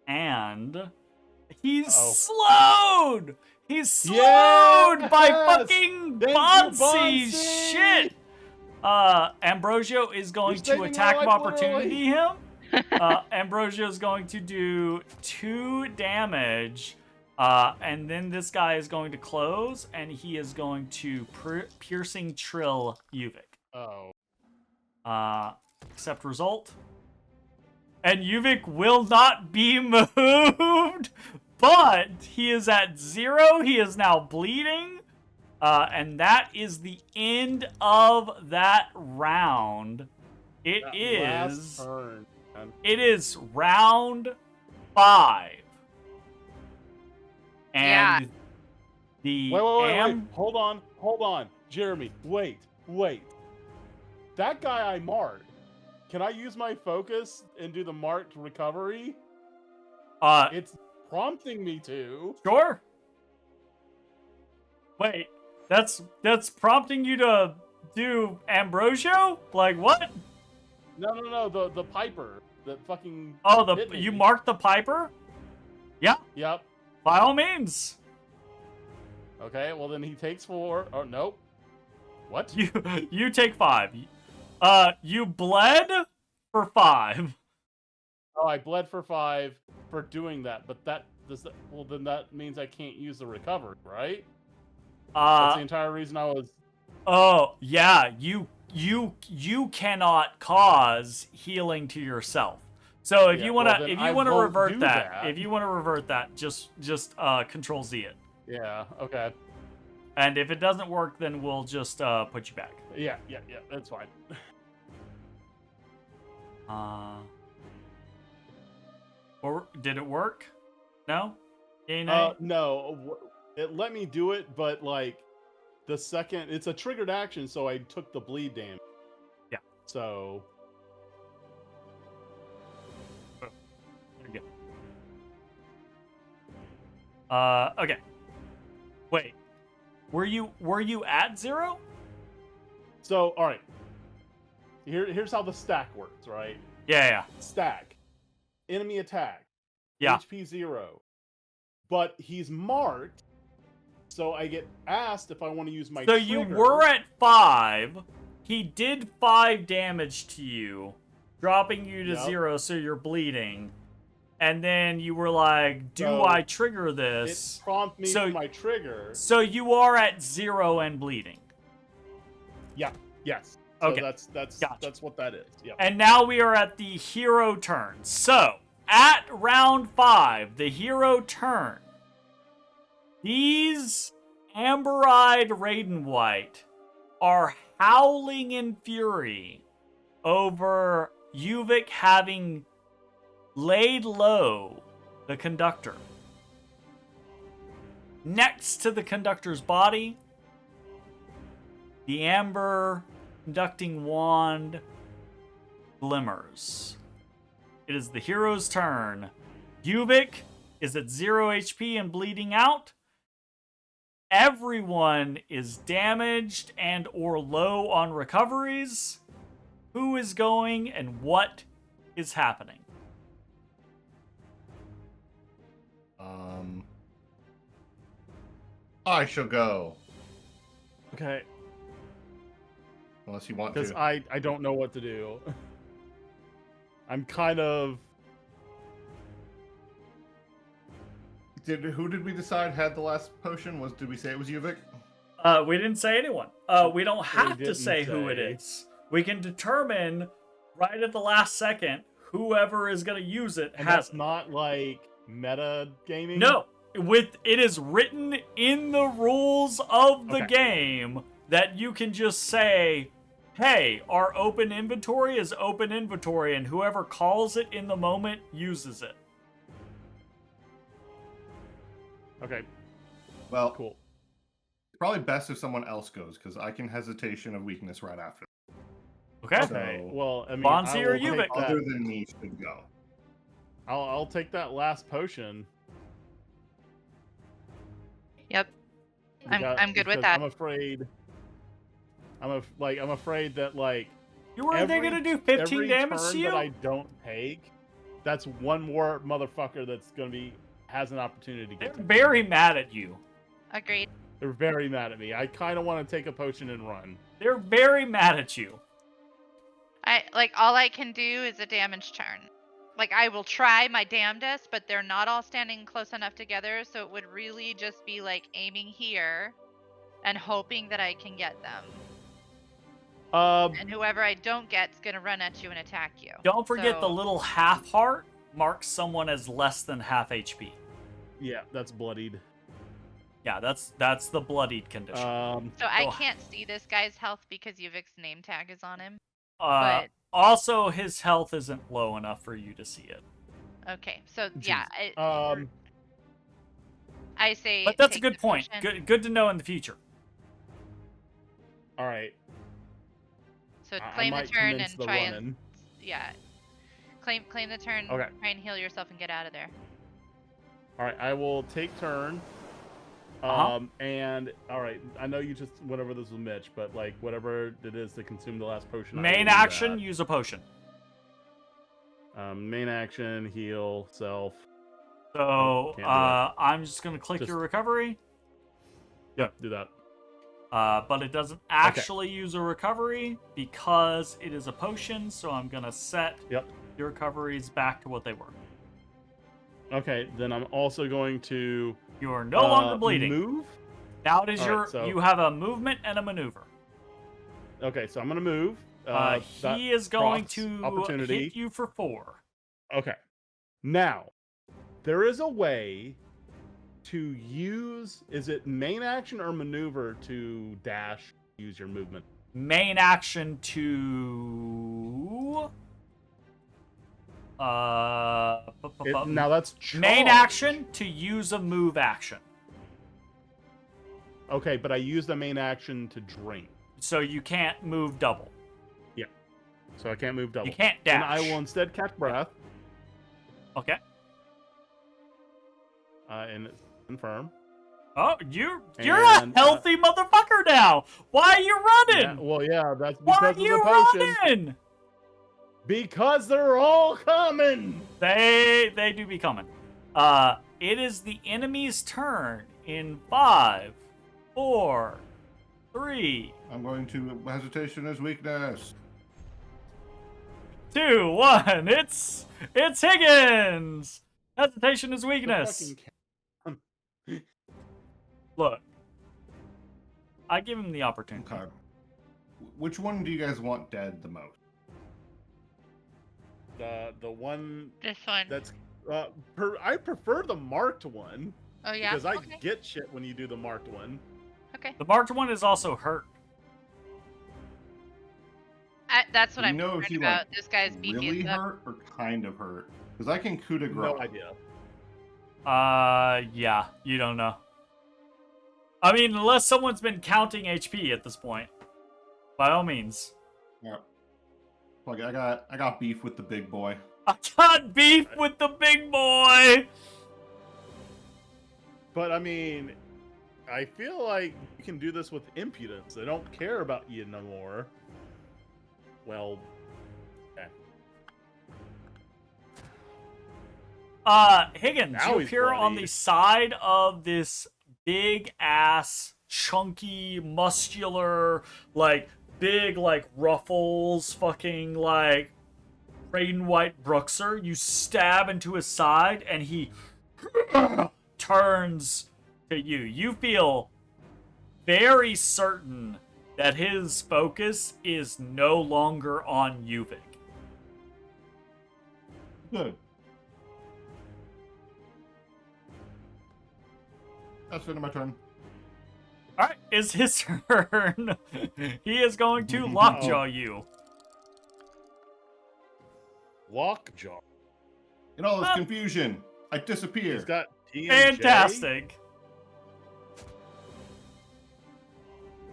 and he's slowed! He's slowed by fucking Bansii! Shit! Ambrosio is going to attack of opportunity him. Ambrosio is going to do 2 damage. And then this guy is going to close, and he is going to piercing trill Yuvik. Oh. Accept result. And Yuvik will not be moved, but he is at 0. He is now bleeding. And that is the end of that round. It is round 5. And the wait. Hold on. Jeremy, wait. That guy I marked. Can I use my focus and do the marked recovery? It's prompting me to. Sure. Wait, that's prompting you to do Ambrosio? Like what? No, the Piper. The fucking you marked the Piper? Yeah. Yep. By all means. Okay, well then he takes 4. Oh, nope. What? You take 5. You bled for 5. Oh, I bled for 5 for doing that, but well then that means I can't use the recovery, right? That's the entire reason I was. Oh, yeah, you cannot cause healing to yourself. So if you want to revert that, just Control Z it. Yeah. Okay. And if it doesn't work, then we'll just put you back. Yeah. That's fine. Or did it work? No. Yay, no. It let me do it, but like the second it's a triggered action, so I took the bleed damage. Yeah. So. Okay. Wait. Were you at 0? So, all right. Here's how the stack works, right? Yeah. Stack. Enemy attack. Yeah. HP 0. But he's marked, so I get asked if I want to use my trigger. You were at 5. He did 5 damage to you, dropping you to 0, so you're bleeding. And then you were like, do I trigger this? It prompted me for my trigger. So you are at 0 and bleeding. Yeah. Yes. Okay. So that's what that is. Yeah. And now we are at the hero turn. So at round 5, the hero turn. These amber-eyed Raiden White are howling in fury over Yuvik having laid low the conductor. Next to the conductor's body, the amber conducting wand glimmers. It is the hero's turn. Yuvik is at 0 HP and bleeding out. Everyone is damaged and or low on recoveries. Who is going and what is happening? I shall go. Okay. Unless you want to. Because I don't know what to do. I'm kind of... Who did we decide had the last potion? Did we say it was Yuvik? We didn't say anyone. We don't have to say who it is. We can determine right at the last second whoever is going to use it And has that's not like meta gaming? No. It is written in the rules of the game that you can just say, hey, our open inventory is open inventory, and whoever calls it in the moment uses it. Okay. Well, Cool. it's probably best if someone else goes, because I can hesitation of weakness right after. Okay? Okay. So- Well, I mean, Bansii I or will take Yuvik? that- Other than me should go. I'll take that last potion. Yep. I'm good with because that. I'm afraid. I'm afraid that like You were they every- going to do 15 every damage turn to you? that I don't take, that's one more motherfucker that's gonna has an opportunity to They're get. To me. very mad at you. Agreed. They're very mad at me. I kind of want to take a potion and run. They're very mad at you. All I can do is a damage turn. Like, I will try my damnedest, but they're not all standing close enough together, so it would really just be like aiming here and hoping that I can get them. And whoever I don't get's gonna run at you and attack you. Don't forget the So- little half heart marks someone as less than half HP. Yeah, that's bloodied. Yeah, that's the bloodied condition. So I Oh. can't see this guy's health because Yuvik's name tag is on him. but also his health isn't low enough for you to see it. Okay, so yeah, I say. But that's a take good the point. potion. Good to know in the future. All right. So I claim the might turn commence and the try running. and claim the turn. Okay. Try and heal yourself and get out of there. All right, I will take turn. And all right, I know you just went over this with Mitch, but like whatever it is to consume the last potion. I will Main do action, that. use a potion. Main action, heal, self. So Can't do that. I'm just gonna click Just- your recovery. Yep, do that. But it doesn't actually use a recovery because it is a potion, so I'm gonna set Yep. your recoveries back to what they were. Okay, then I'm also going to You are no longer bleeding. Move. Now it is All your right, so- you have a movement and a maneuver. Okay, so I'm gonna move. That He is going procs to opportunity. hit you for 4. Okay. Now, there is a way to use. Is it main action or maneuver to dash? Use your movement. Main action to Now that's main charge. action to use a move action. Okay, but I use the main action to drink, So you can't move double. so I can't move double. You can't Then dash. I will instead catch breath Okay. and confirm. Oh, you're a And, healthy motherfucker now. Why are you running? Yeah, well, yeah, that's Why because are of you the potion. running? Because they're all coming. They do be coming. It is the enemy's turn in 5, 4, 3, I'm going to hesitation as weakness. 2, 1. It's Higgins. Hesitation is The weakness. fucking Look, I give him the opportunity. Okay. Which one do you guys want dead the most? the one This one. that's I prefer the marked one Oh yeah. because I Okay. get shit when you do the marked one. Okay. The marked one is also hurt. That's what Do you I'm know if concerned he about. like This guy's beefy really as fuck. hurt or kind of hurt? Because I can coup de grace. No idea. Yeah, you don't know. I mean, unless someone's been counting HP at this point. By all means. Yeah. Like I got beef with the big boy. I got beef with the big boy! But I mean, I feel like you can do this with impudence. They don't care about you no more. Well, okay. Higgins, Now you he's appear on the bloodied. side of this big ass, chunky, muscular, like big, like ruffles, fucking like Raiden White Bruxer. You stab into his side, and he turns to you. You feel very certain that his focus is no longer on Yuvik. Good. That's the end of my turn. Alright, it's his turn. He is going to lockjaw you. Lockjaw. In all this confusion, I disappear. He's got TMJ. Fantastic.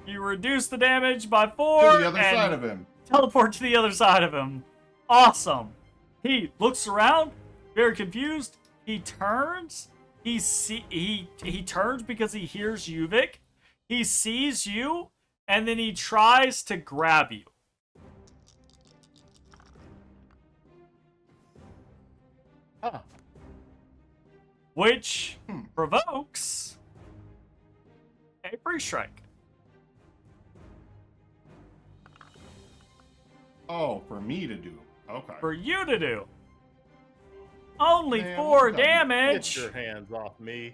You reduce the damage by 4 To the other and side of him. teleport to the other side of him. Awesome. He looks around, very confused. He turns. He turns because he hears Yuvik. He sees you, and then he tries to grab you. Ah. Which provokes a free strike. Oh, for me to do. Okay. For you to do. Only Man, 4 what the- damage. Get your hands off me.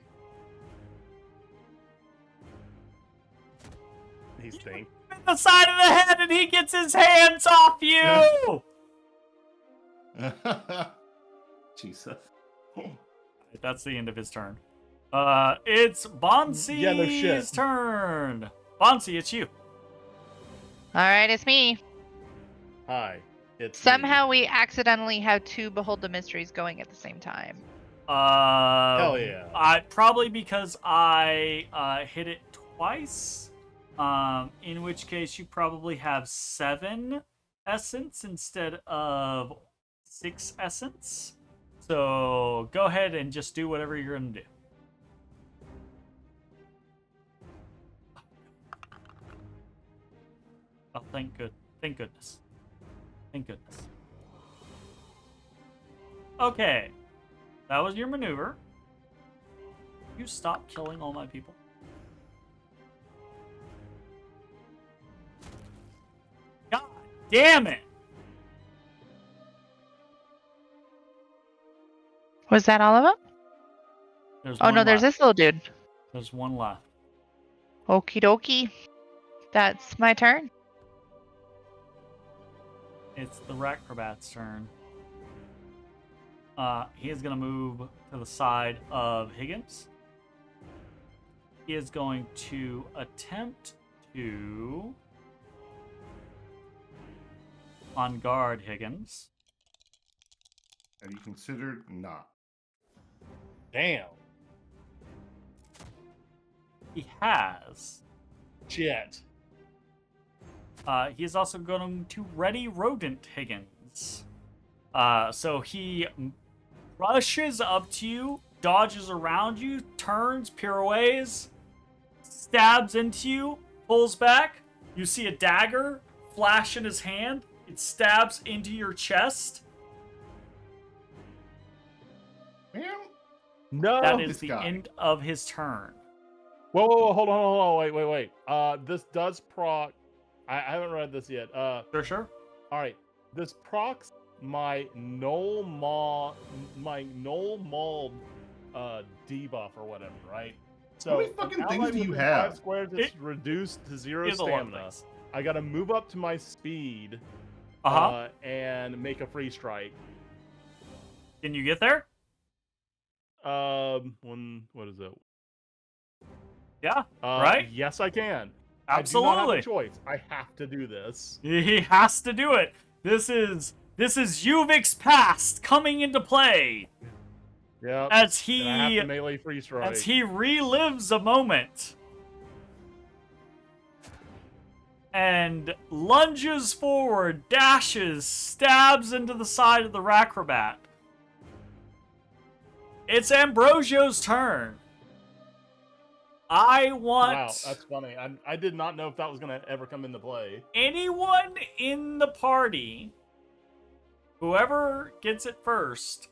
He stinks. In the side of the head, and he gets his hands off you. Jesus. That's the end of his turn. It's Bansii's Yeah, no shit. turn. Bansii, it's you. All right, it's me. Hi. It's Somehow we accidentally have 2 Behold the Mysteries going at the same time. Hell yeah. I probably because I hit it twice. In which case you probably have 7 essence instead of 6 essence. So go ahead and just do whatever you're gonna do. Oh, thank goodness. Thank goodness. Okay. That was your maneuver. You stop killing all my people. God damn it! Was that all of them? There's Oh one no, there's left. this little dude. There's one left. Okie dokie. That's my turn. It's the Racrobat's turn. He is going to move to the side of Higgins. He is going to attempt to on guard Higgins. Have you considered not? Damn. He has. Jet. He is also going to ready rodent Higgins. So he rushes up to you, dodges around you, turns, pirouettes, stabs into you, pulls back. You see a dagger flash in his hand. It stabs into your chest. Man, No. That is this the guy. end of his turn. Whoa, hold on, wait. This does proc. I haven't read this yet. Sure. All right. This procs my null maul debuff or whatever, right? So How many fucking an things ally do you within have? 5 squares, it's reduced to 0 It's a lot of stamina. things. I gotta move up to my speed Uh-huh. and make a free strike. Can you get there? What is it? Yeah. Right? Yes, I can. Absolutely. I do not have a choice. I have to do this. He has to do it. This is Yuvik's past coming into play. Yep. As And I have he to melee free strike. relives a moment and lunges forward, dashes, stabs into the side of the Racrobat. It's Ambrosio's turn. I want... Wow, that's funny. I did not know if that was going to ever come into play. anyone in the party, whoever gets it first,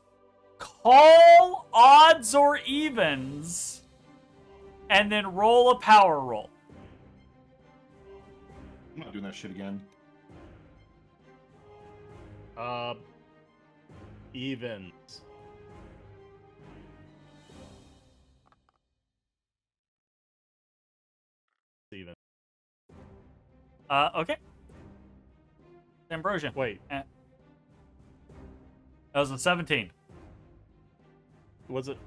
call odds or evens, and then roll a power roll. I'm not doing that shit again. Evens. Even. Okay. Ambrosia. Wait, That was a 17. was it,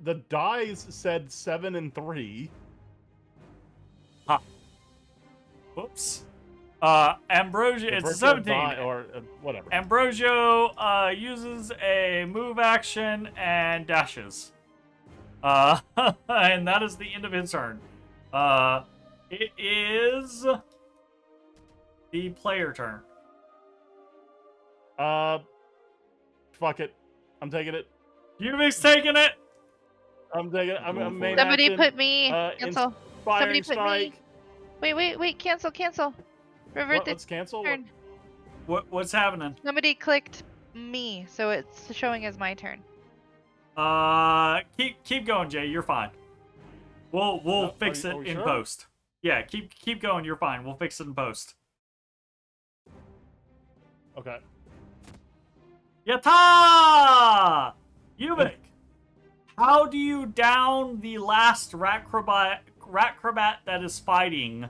the dice said 7 and 3. Whoops. Ambrosia, it's a virtual 17. die, or whatever. Ambrosio uses a move action and dashes. And that is the end of his turn. It is the player turn. Fuck it. I'm taking it. Yuvik's taking it. I'm taking it. I'm main Somebody action, put me. Cancel. Inspiring Somebody put strike. me. Wait. Cancel. Revert the Let's cancel. turn. What's happening? Somebody clicked me, so it's showing as my turn. Keep going, Jay. You're fine. We'll fix it in sure? post. Yeah, keep going. You're fine. We'll fix it in post. Okay. Yatta! Yuvik, how do you down the last Racrobat that is fighting?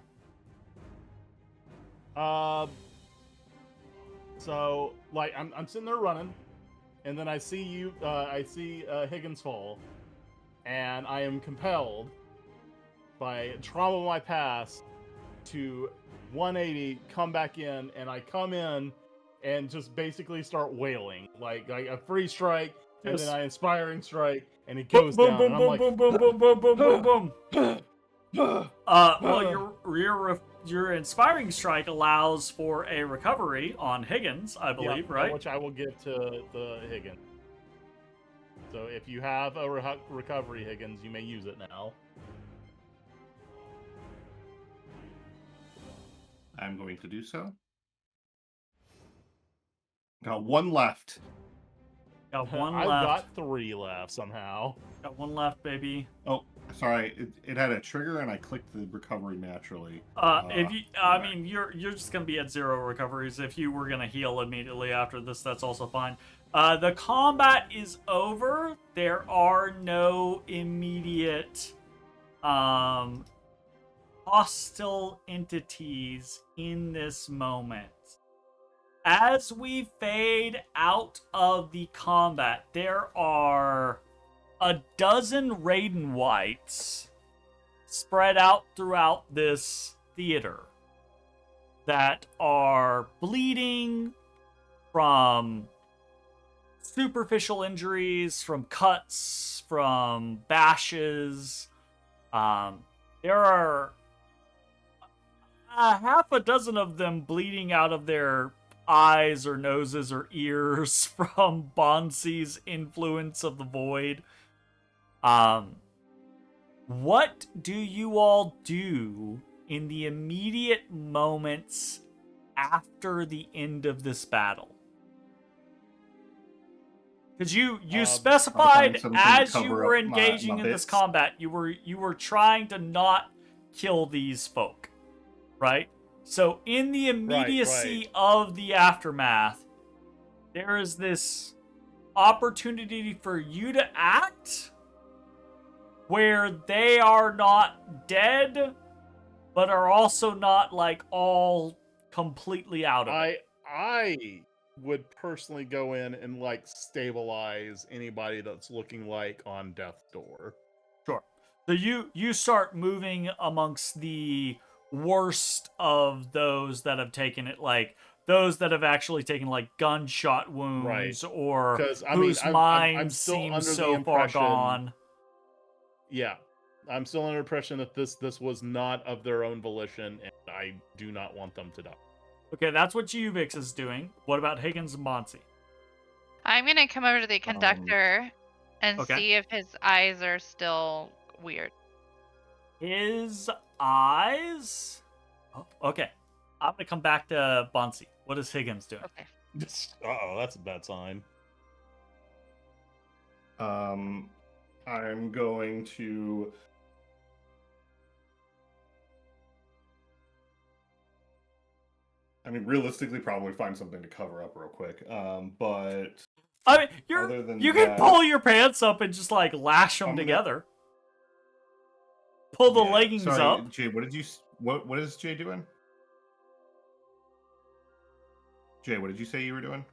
So like I'm sitting there running, and then I see Higgins fall, and I am compelled by trauma of my past to 180 come back in, and I come in and just basically start wailing like a free strike, and then I inspiring strike, and it goes boom, down. boom, And boom, I'm boom, boom, boom, boom, boom, boom, boom. Well, your inspiring strike allows for a recovery on Higgins, I believe, right? Which I will give to the Higgins. So if you have a recovery, Higgins, you may use it now. I'm going to do so. Got one left. Got one I've left. got 3 left somehow. Got one left, baby. Oh, sorry. It had a trigger, and I clicked the recovery naturally. If you, I mean, you're just gonna be at 0 recoveries. If you were gonna heal immediately after this, that's also fine. The combat is over. There are no immediate hostile entities in this moment. As we fade out of the combat, there are a dozen Raiden Whites spread out throughout this theater that are bleeding from superficial injuries, from cuts, from bashes. There are half a dozen of them bleeding out of their eyes or noses or ears from Bansii's influence of the void. What do you all do in the immediate moments after the end of this battle? Because you specified as you were engaging in this combat, you were trying to not kill these folk, right? So in the immediacy of the aftermath, there is this opportunity for you to act where they are not dead, but are also not like all completely out of it. I would personally go in and like stabilize anybody that's looking like on death's door. Sure. So you start moving amongst the worst of those that have taken it, like those that have actually taken like gunshot wounds, or Because whose I'm minds still seem under the so far impression. gone. Yeah, I'm still under the impression that this was not of their own volition, and I do not want them to die. Okay, that's what Uvix is doing. What about Higgins and Bansii? I'm gonna come over to the conductor and okay. see if his eyes are still weird. His eyes? Oh, okay. I'm gonna come back to Bansii. What is Higgins doing? Okay. Uh-oh, that's a bad sign. I'm going to... I mean, realistically, probably find something to cover up real quick. But I mean, you can pull your pants up and just like lash them together. Pull the leggings up. Jay, what did you? What is Jay doing? Jay, what did you say you were doing?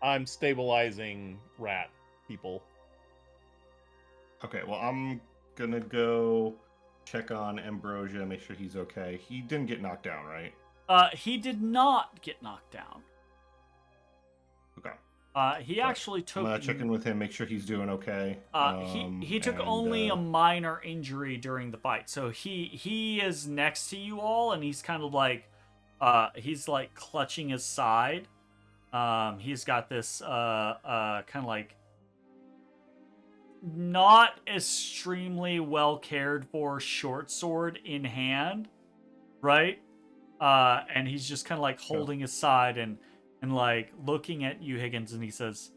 I'm stabilizing rat people. Okay, well, I'm gonna go check on Ambrosia, make sure he's okay. He didn't get knocked down, right? He did not get knocked down. Okay. He actually took. I'm gonna check in with him, make sure he's doing okay. He took only a minor injury during the fight, so he is next to you all, and he's kind of like, he's like clutching his side. He's got this kind of like not extremely well cared for short sword in hand, right? And he's just kind of like holding his side and like looking at you, Higgins, and he says,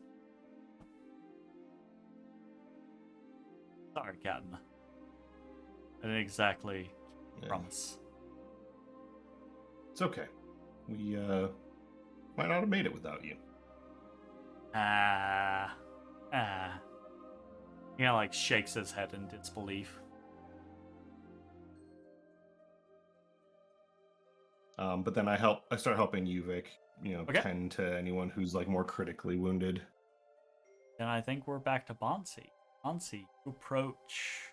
"Sorry, Captain. I didn't exactly promise." It's okay. We might not have made it without you. He kind of like shakes his head in disbelief. But then I start helping Uvik, tend to anyone who's like more critically wounded. And I think we're back to Bansii. Bansii, you approach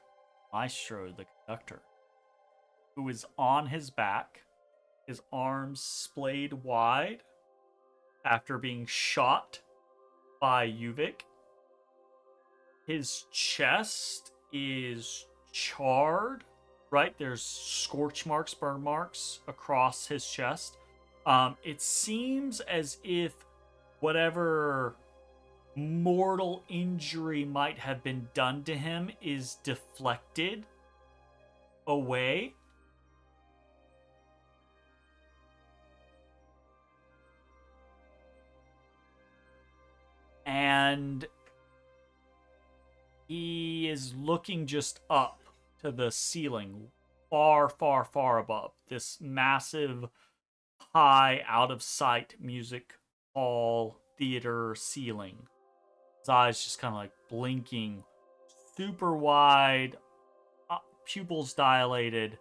Maestro, the conductor, who is on his back, his arms splayed wide after being shot by Uvik. His chest is charred. Right, there's scorch marks, burn marks across his chest. It seems as if whatever mortal injury might have been done to him is deflected away. And he is looking just up to the ceiling, far, far, far above this massive, high, out of sight music hall theater ceiling. His eyes just kind of like blinking, super wide, pupils dilated,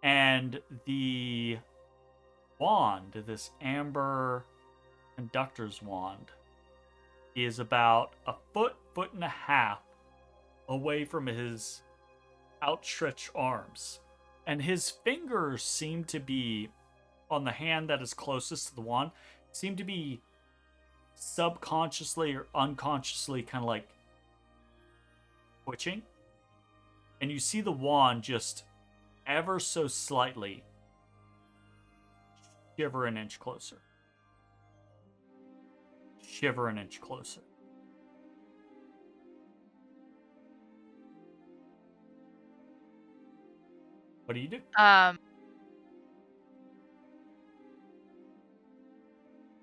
and the wand, this amber conductor's wand, is about a foot and a half away from his outstretched arms, and his fingers seem to be on the hand that is closest to the wand, seem to be subconsciously or unconsciously kind of like twitching, and you see the wand just ever so slightly shiver an inch closer. Shiver an inch closer. What do you do?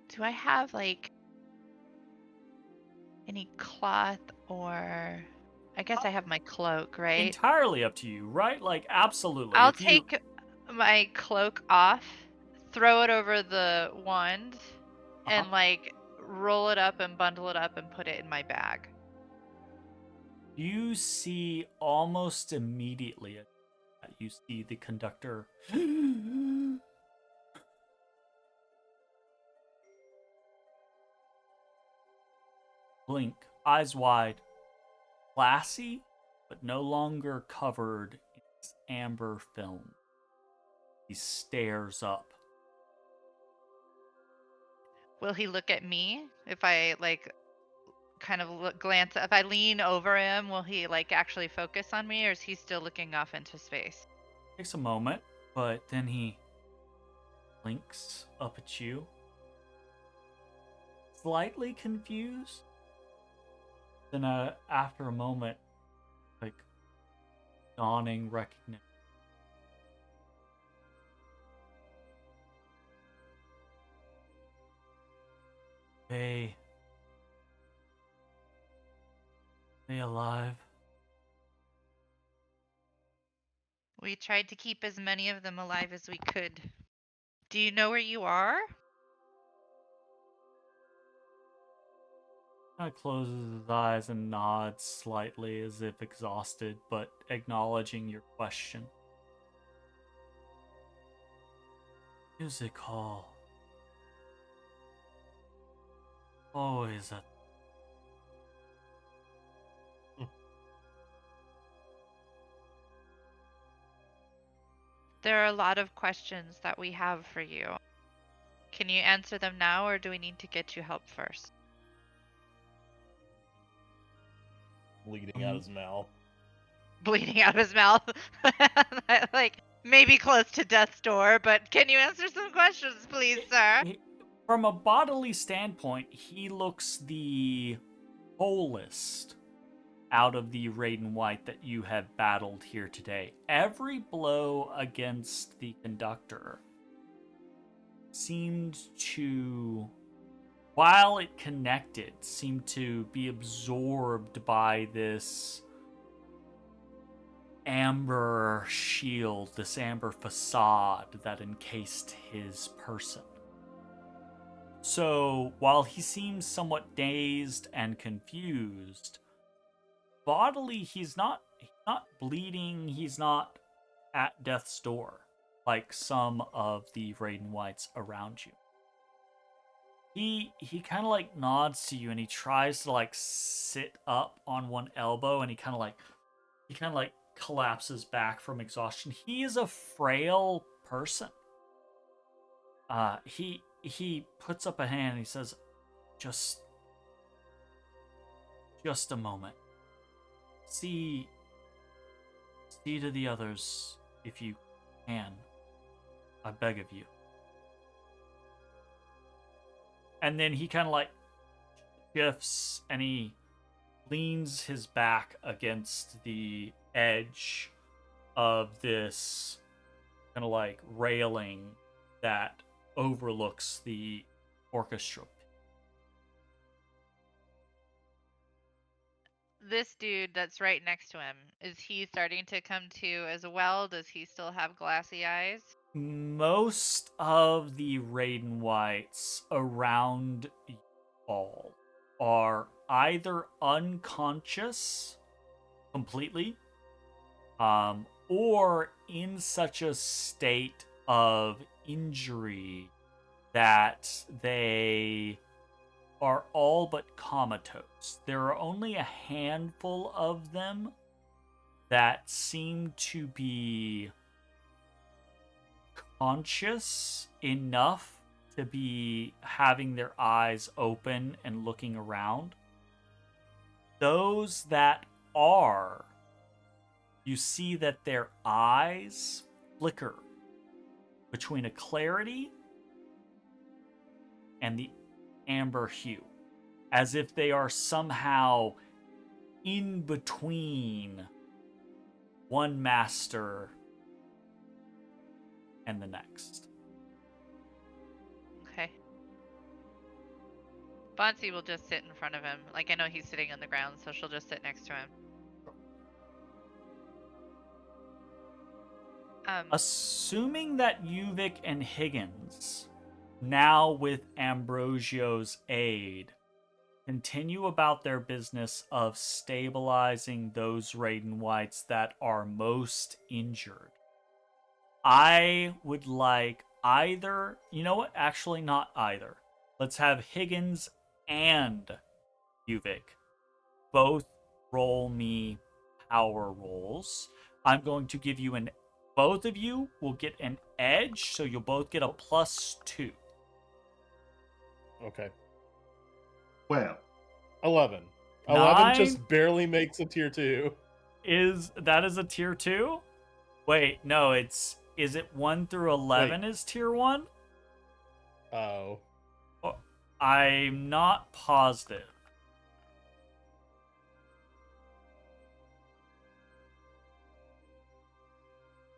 Do I have like any cloth, or I guess I have my cloak, right? Entirely up to you, right? Like, absolutely. I'll take my cloak off, throw it over the wand, and like roll it up and bundle it up and put it in my bag. You see almost immediately, you see the conductor blink, eyes wide, glassy, but no longer covered in its amber film. He stares up. Will he look at me if I like kind of glance? If I lean over him, will he like actually focus on me, or is he still looking off into space? Takes a moment, but then he blinks up at you. Slightly confused. Then after a moment, like dawning recognition. They alive? We tried to keep as many of them alive as we could. Do you know where you are? Kind of closes his eyes and nods slightly as if exhausted, but acknowledging your question. Music hall. Always a... There are a lot of questions that we have for you. Can you answer them now, or do we need to get you help first? Bleeding out his mouth. Bleeding out of his mouth. Like, maybe close to death's door, but can you answer some questions, please, sir? From a bodily standpoint, he looks the wholest out of the Raiden White that you have battled here today. Every blow against the conductor seemed to, while it connected, seemed to be absorbed by this amber shield, this amber facade that encased his person. So, while he seems somewhat dazed and confused, bodily he's not bleeding, he's not at death's door like some of the Raiden Whites around you. He kind of like nods to you and he tries to like sit up on one elbow and he kind of like collapses back from exhaustion. He is a frail person. He puts up a hand and he says, just a moment. See to the others if you can. I beg of you. And then he kind of like shifts and he leans his back against the edge of this kind of like railing that overlooks the orchestra. This dude that's right next to him, is he starting to come to as well? Does he still have glassy eyes? Most of the Raiden Whites around all are either unconscious completely, or in such a state of injury that they are all but comatose. There are only a handful of them that seem to be conscious enough to be having their eyes open and looking around. Those that are, you see that their eyes flicker between a clarity and the amber hue, as if they are somehow in between one master and the next. Okay. Bansii will just sit in front of him. Like, I know he's sitting on the ground, so she'll just sit next to him. Assuming that Uvik and Higgins, now with Ambrosio's aid, continue about their business of stabilizing those Raiden Whites that are most injured, I would like either, you know what, actually not either. Let's have Higgins and Uvik both roll me power rolls. I'm going to give you Both of you will get an edge, so you'll both get a +2. Okay. Well, 11. 9 11 just barely makes a tier 2. Is a tier 2? Wait, no, is it 1 through 11 is tier 1? Oh. I'm not positive.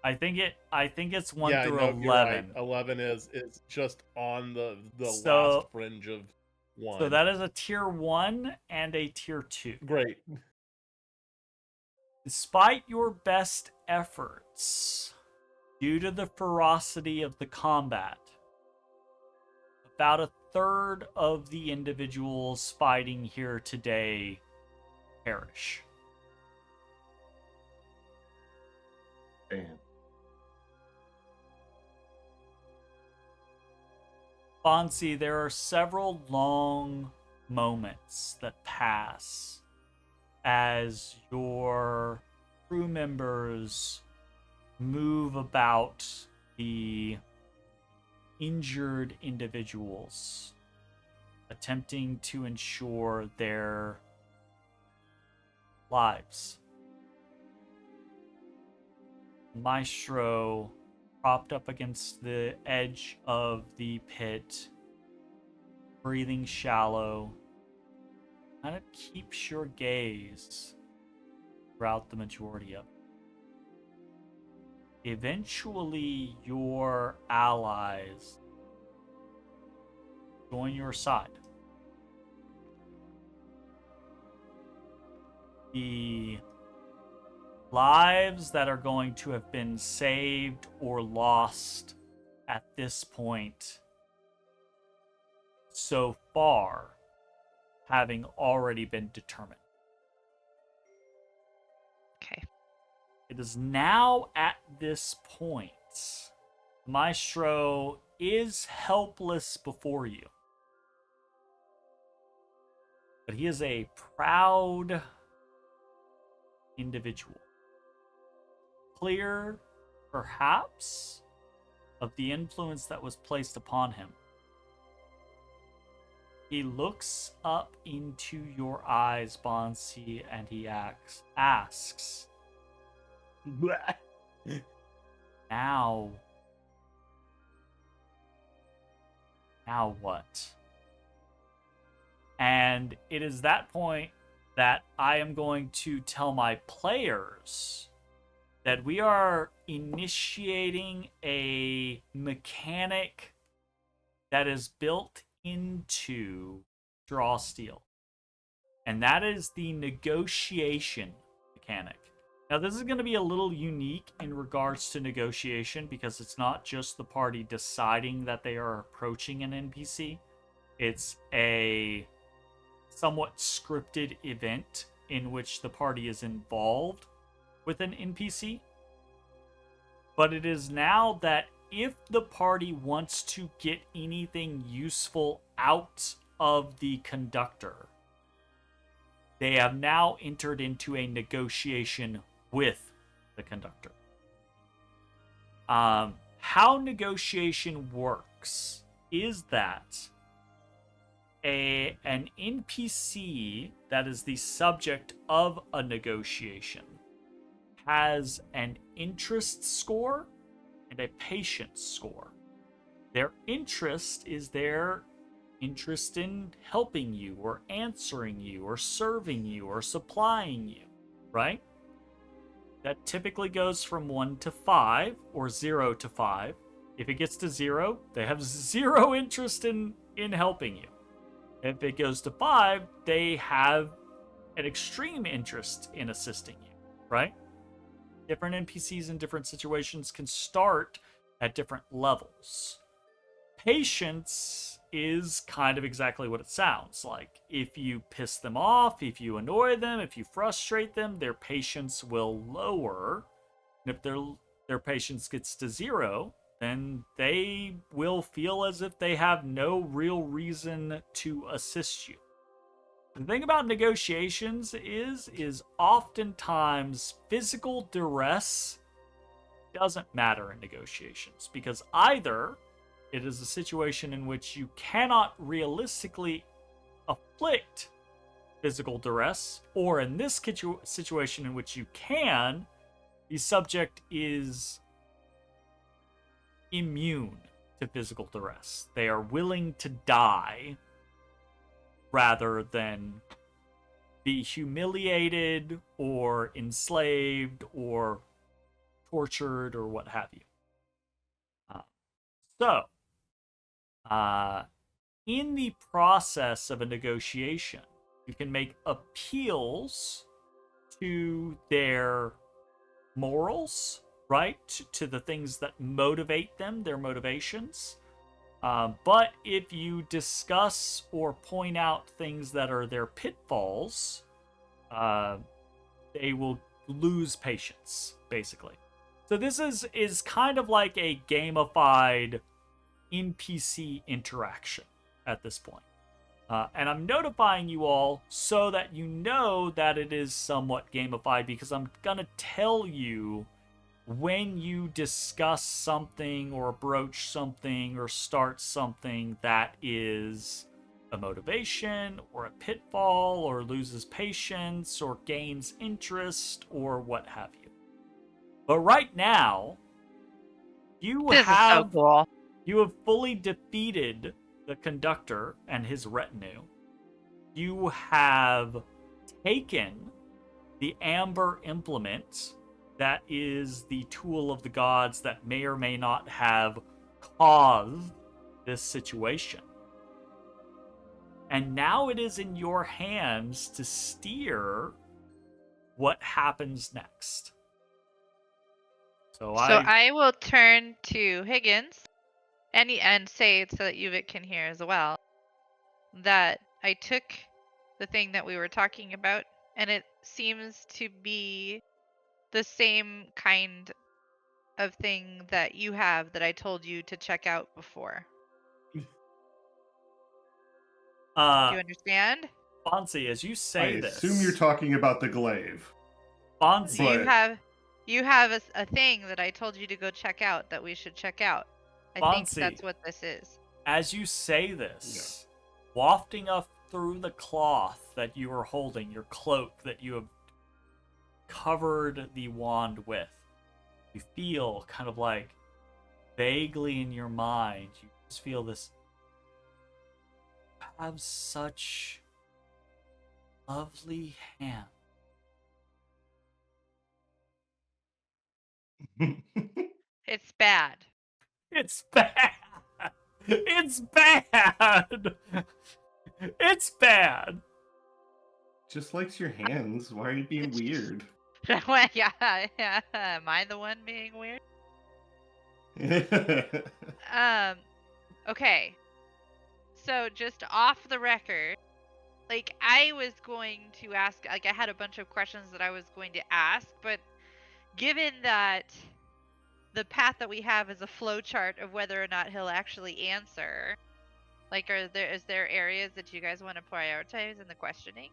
I think it's 1 through 11. You're right. 11 is just on the last fringe of 1. So that is a tier 1 and a tier 2. Great. Despite your best efforts, due to the ferocity of the combat, about a third of the individuals fighting here today perish. damn. Bansii, there are several long moments that pass as your crew members move about the injured individuals, attempting to ensure their lives. Maestro, propped up against the edge of the pit, breathing shallow, kind of keeps your gaze throughout the majority of it. Eventually, your allies join your side. The lives that are going to have been saved or lost at this point so far having already been determined. Okay. It is now at this point, Maestro is helpless before you. But he is a proud individual. Clear, perhaps, of the influence that was placed upon him. He looks up into your eyes, Bansii, and he asks, Now what? And it is that point that I am going to tell my players that we are initiating a mechanic that is built into Draw Steel. And that is the negotiation mechanic. Now, this is going to be a little unique in regards to negotiation because it's not just the party deciding that they are approaching an NPC. It's a somewhat scripted event in which the party is involved with an NPC. But it is now that if the party wants to get anything useful out of the conductor, they have now entered into a negotiation with the conductor. How negotiation works is that an NPC that is the subject of a negotiation has an interest score and a patience score. Their interest is their interest in helping you or answering you or serving you or supplying you, right? That typically goes from 1 to 5 or 0 to 5. If it gets to 0, they have 0 interest in helping you. If it goes to 5, they have an extreme interest in assisting you, right? Different NPCs in different situations can start at different levels. Patience is kind of exactly what it sounds like. If you piss them off, if you annoy them, if you frustrate them, their patience will lower. And if their patience gets to 0, then they will feel as if they have no real reason to assist you. The thing about negotiations is oftentimes physical duress doesn't matter in negotiations, because either it is a situation in which you cannot realistically afflict physical duress, or in this situation in which you can, the subject is immune to physical duress. They are willing to die rather than be humiliated or enslaved or tortured or what have you. In the process of a negotiation, you can make appeals to their morals, right? To the things that motivate them, their motivations. But if you discuss or point out things that are their pitfalls, they will lose patience, basically. So this is kind of like a gamified NPC interaction at this point. And I'm notifying you all so that you know that it is somewhat gamified, because I'm going to tell you when you discuss something or broach something or start something that is a motivation or a pitfall or loses patience or gains interest or what have you. But right now, you have fully defeated the conductor and his retinue. You have taken the amber implement that is the tool of the gods that may or may not have caused this situation. And now it is in your hands to steer what happens next. So I will turn to Higgins and say, so that Yuvik can hear as well, that I took the thing that we were talking about, and it seems to be the same kind of thing that you have that I told you to check out before. Do you understand? Bansii, as you say I this, assume you're talking about the glaive. Bansii, you have a thing that I told you to go check out that we should check out. I think that's what this is. As you say this, wafting up through the cloth that you are holding, your cloak that you have covered the wand with, you feel kind of like vaguely in your mind, you just feel this, you have such lovely hands. It's bad. It's bad. It's bad. It's bad. Just likes your hands. Why are you being weird? yeah. Am I the one being weird? Okay. So just off the record, like, I was going to ask, like, I had a bunch of questions that I was going to ask, but given that the path that we have is a flow chart of whether or not he'll actually answer, like, is there areas that you guys want to prioritize in the questioning?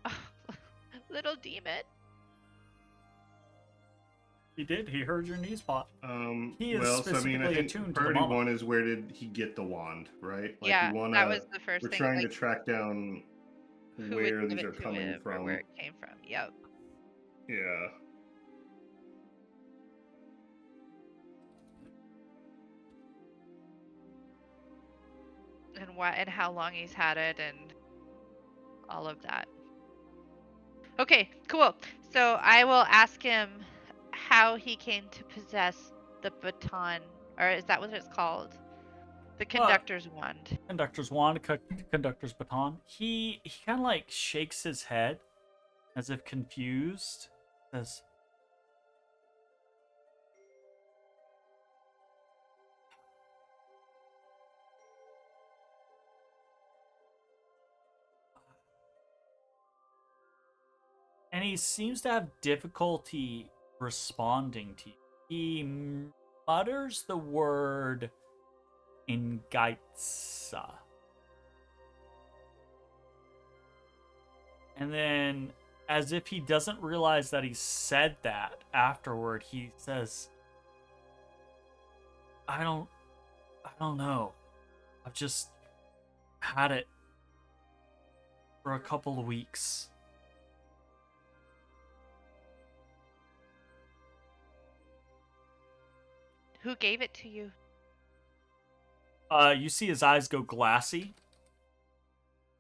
Oh, little demon. He did. He heard your knee spot. He is well, so I mean, I think attuned priority to the one is where did he get the wand, right? Like, yeah, that was the first we're thing. We're trying to track down where these are coming from. Or where it came from. Yep. Yeah. And how long he's had it and all of that. Okay, cool. So I will ask him how he came to possess the baton, or is that what it's called? The conductor's wand. Conductor's wand, conductor's baton. He kind of like shakes his head as if confused. Says, and he seems to have difficulty responding to you. He mutters the word Ingaitsa. And then as if he doesn't realize that he said that afterward, he says, I don't know. I've just had it for a couple of weeks. Who gave it to you? You see his eyes go glassy.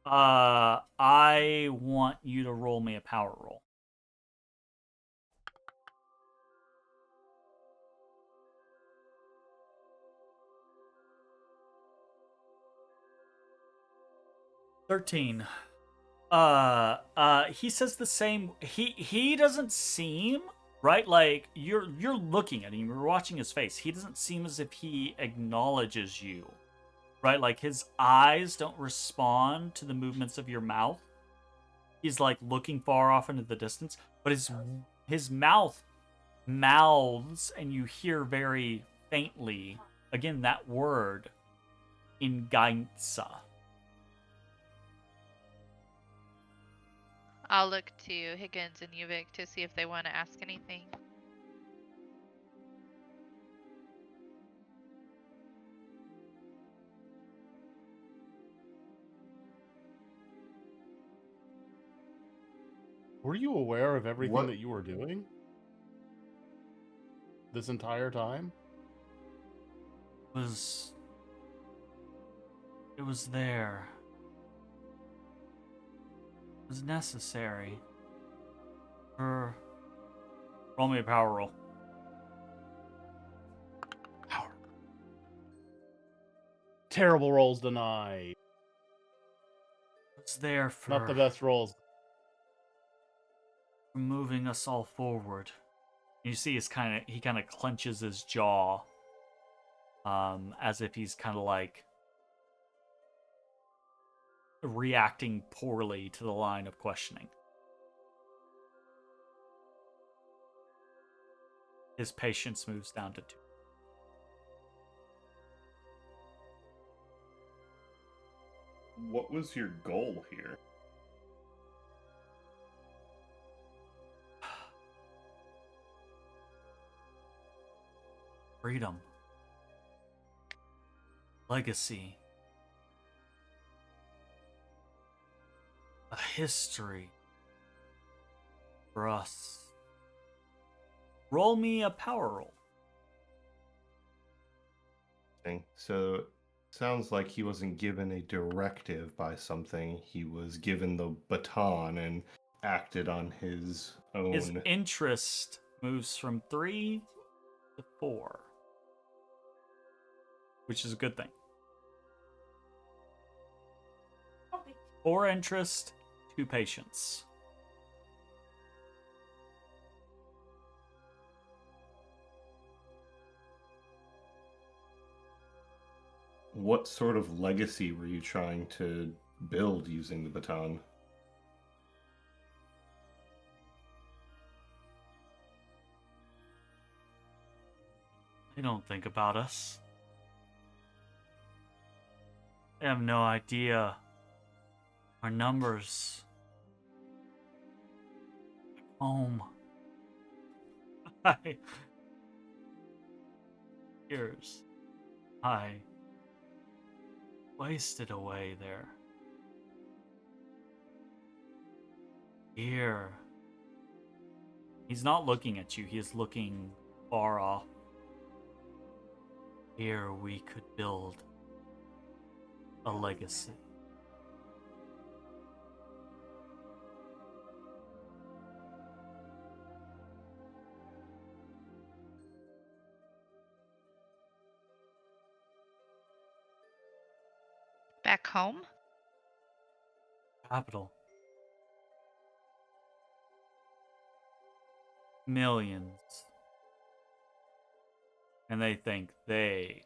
I want you to roll me a power roll. $13. He says the same. He doesn't seem right. Like you're looking at him. You're watching his face. He doesn't seem as if he acknowledges you. Right, like his eyes don't respond to the movements of your mouth. He's like looking far off into the distance, but his mouth mouths, and you hear very faintly again that word in Gainsa. I'll look to Higgins and Uvik to see if they want to ask anything. Were you aware of everything What? that you were doing this entire time? It was there. It was necessary. Roll me a power roll. Power. Terrible rolls denied. It was there for Not the best rolls. moving us all forward. You see he kind of clenches his jaw, as if he's kind of like reacting poorly to the line of questioning. His patience moves down to 2. What was your goal here? Freedom. Legacy. A history. For us. Roll me a power roll. So, sounds like he wasn't given a directive by something. He was given the baton and acted on his own. His interest moves from 3 to 4. Which is a good thing. 4 interest, 2 patience. What sort of legacy were you trying to build using the baton? They don't think about us. They have no idea our numbers. Home. Hi. Years. I wasted away there. Here. He's not looking at you, he is looking far off. Here we could build a legacy. Back home? Capital. Millions. And they think they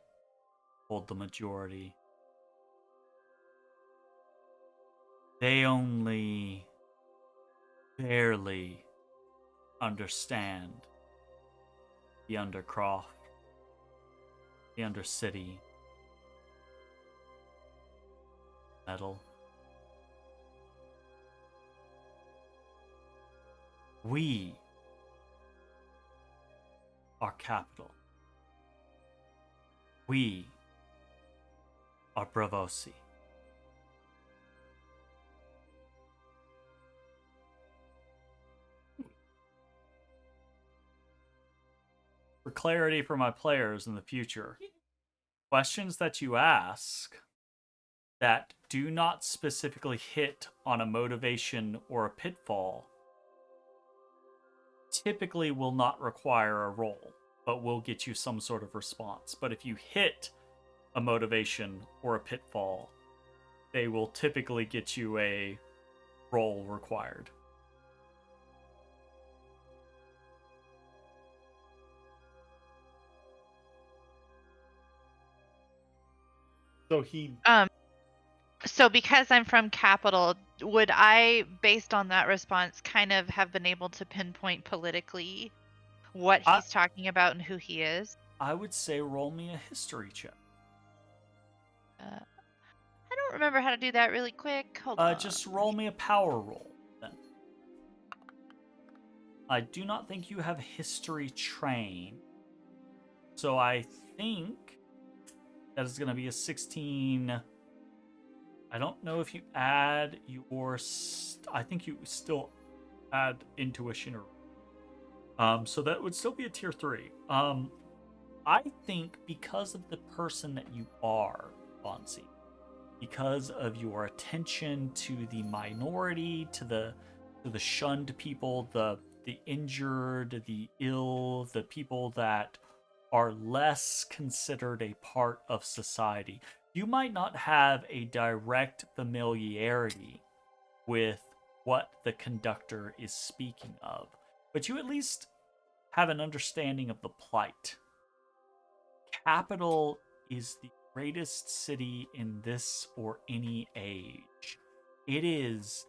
hold the majority. They only barely understand the Undercroft, the Undercity, metal. We are capital. We are Bravosi. For clarity for my players in the future, questions that you ask that do not specifically hit on a motivation or a pitfall typically will not require a roll, but will get you some sort of response. But if you hit a motivation or a pitfall, they will typically get you a roll required. So because I'm from Capital, would I, based on that response, kind of have been able to pinpoint politically what he's talking about and who he is? I would say roll me a history check. I don't remember how to do that really quick. Hold on. Just roll me a power roll, then. I do not think you have history trained. So I think that is going to be a 16. I don't know if you add your... I think you still add intuition or... so that would still be a tier 3. I think because of the person that you are, Bansii, because of your attention to the minority, to the shunned people, the injured, the ill, the people that are less considered a part of society, you might not have a direct familiarity with what the conductor is speaking of, but you at least have an understanding of the plight. Capital is the greatest city in this or any age. It is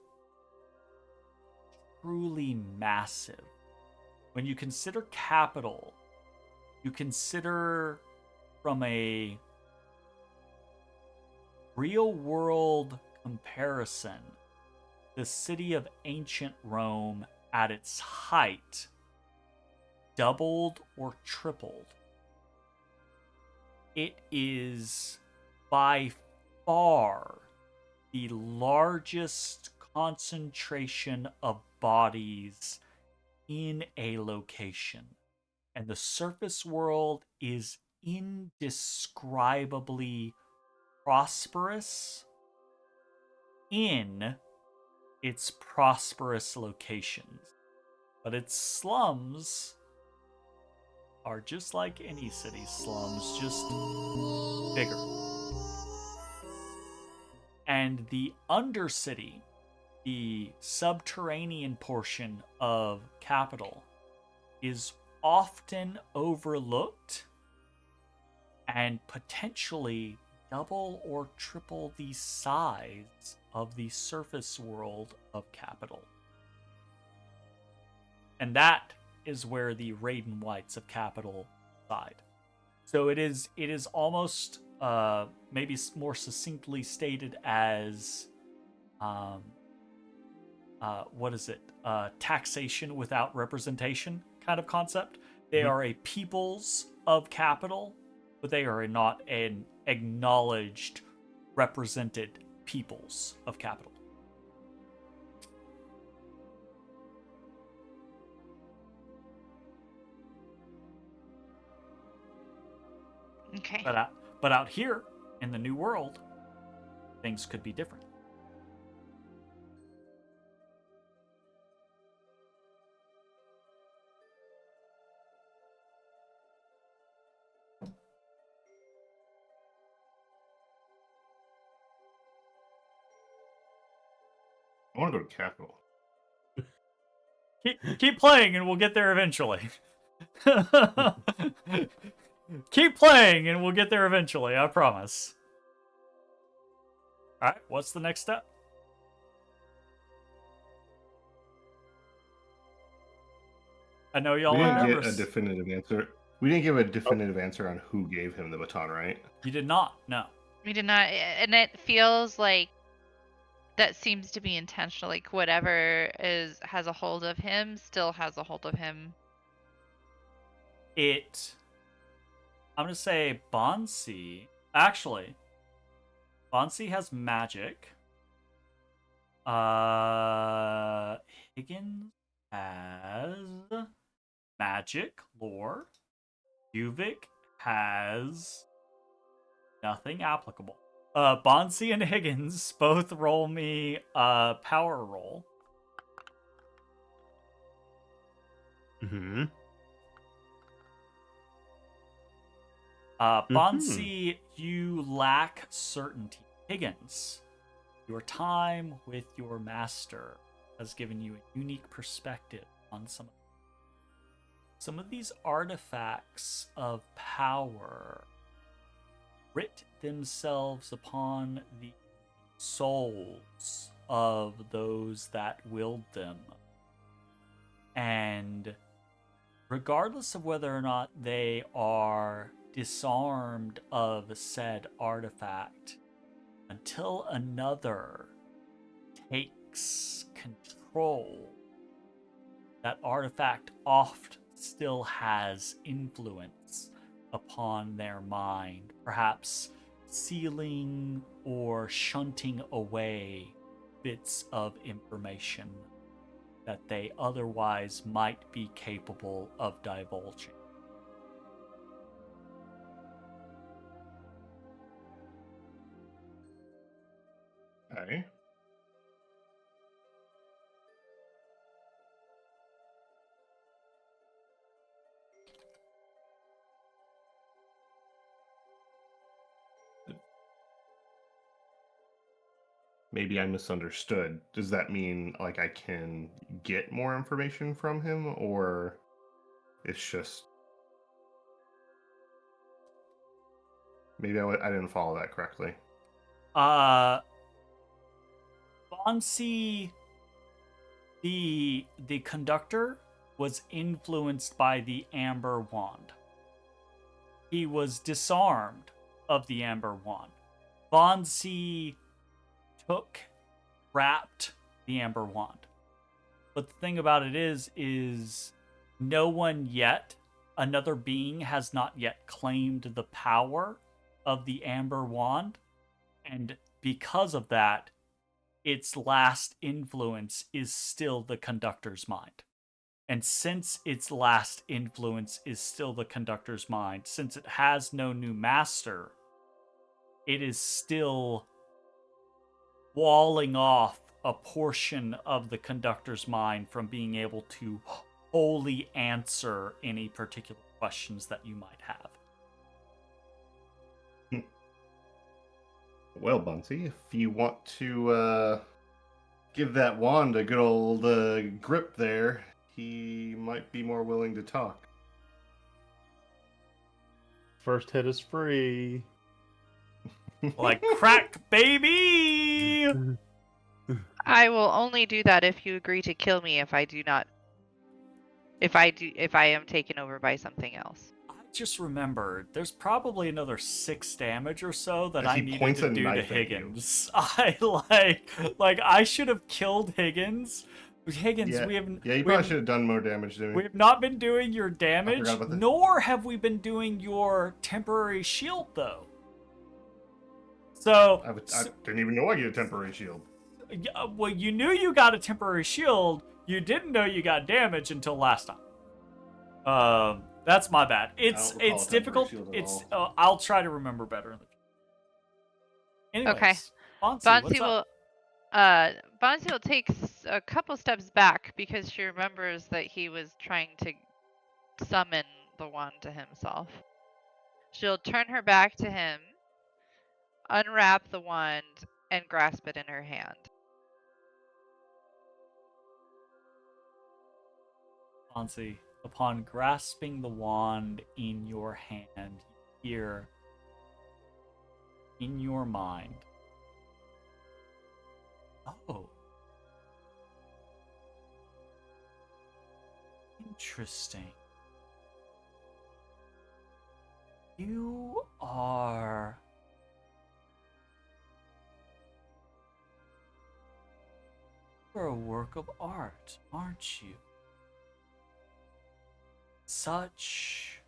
truly massive. When you consider capital, you consider from a real world comparison the city of ancient Rome at its height doubled or tripled. It is by far the largest concentration of bodies in a location. And the surface world is indescribably prosperous in its prosperous locations. But its slums are just like any city's slums, just bigger. And the Undercity, the subterranean portion of Capital, is often overlooked and potentially double or triple the size of the surface world of Capital. And that is where the Raiden Whites of Capital side. So it is almost maybe more succinctly stated as what is it? Taxation without representation kind of concept. They are a peoples of Capital, but they are not an acknowledged, represented peoples of Capital. Okay. But out here in the new world, things could be different. I want to go to Capital. Keep playing and we'll get there eventually. Keep playing and we'll get there eventually, I promise. Alright, what's the next step? I know y'all are nervous. We didn't get a definitive answer. We didn't give a definitive answer on who gave him the baton, right? You did not, no. We did not, and it feels like that seems to be intentional. Like whatever has a hold of him still has a hold of him. I'm gonna say Bansii. Actually, Bansii has magic. Higgins has magic lore. Uvik has nothing applicable. Bansii and Higgins both roll me a power roll. Mm-hmm. Bansii, you lack certainty. Higgins, your time with your master has given you a unique perspective on some of these artifacts of power writ themselves upon the souls of those that wield them. And regardless of whether or not they are disarmed of said artifact, until another takes control, that artifact oft still has influence upon their mind, perhaps sealing or shunting away bits of information that they otherwise might be capable of divulging. Okay. Maybe I misunderstood. Does that mean like I can get more information from him, or it's just maybe I didn't follow that correctly? Bansii, the conductor, was influenced by the Amber Wand. He was disarmed of the Amber Wand. Bansii wrapped the Amber Wand. But the thing about it is no one yet, another being has not yet claimed the power of the Amber Wand. And because of that, its last influence is still the conductor's mind. And since its last influence is still the conductor's mind, since it has no new master, it is still walling off a portion of the conductor's mind from being able to wholly answer any particular questions that you might have. Well, Bunsey, if you want to give that wand a good old grip there, he might be more willing to talk. First hit is free. Like crack, baby! I will only do that if you agree to kill me if I am taken over by something else. I just remembered there's probably another 6 damage or so that As I he needed points to a do to knife at you. Higgins. I like I should have killed Higgins. Higgins, Yeah, we haven't. yeah, you probably should have done more damage to me. We have not been doing your damage, about that. nor have we been doing your temporary shield, though. So, I didn't even know I get a temporary shield. well, you knew you got a temporary shield. You didn't know you got damage until last time. That's my bad. It's difficult. I'll try to remember better in the future. Anyways, Okay. Bansii will take a couple steps back because she remembers that he was trying to summon the wand to himself. She'll turn her back to him, unwrap the wand, and grasp it in her hand. Bansii, upon grasping the wand in your hand, you hear in your mind, oh, interesting. You are You're a work of art, aren't you? Such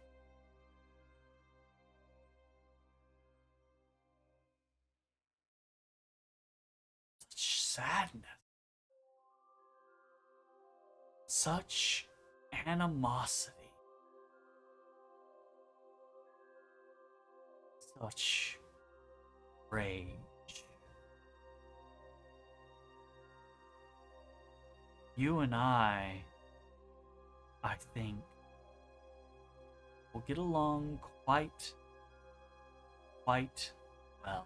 sadness. Such animosity. Such rage. You and I think, will get along quite well.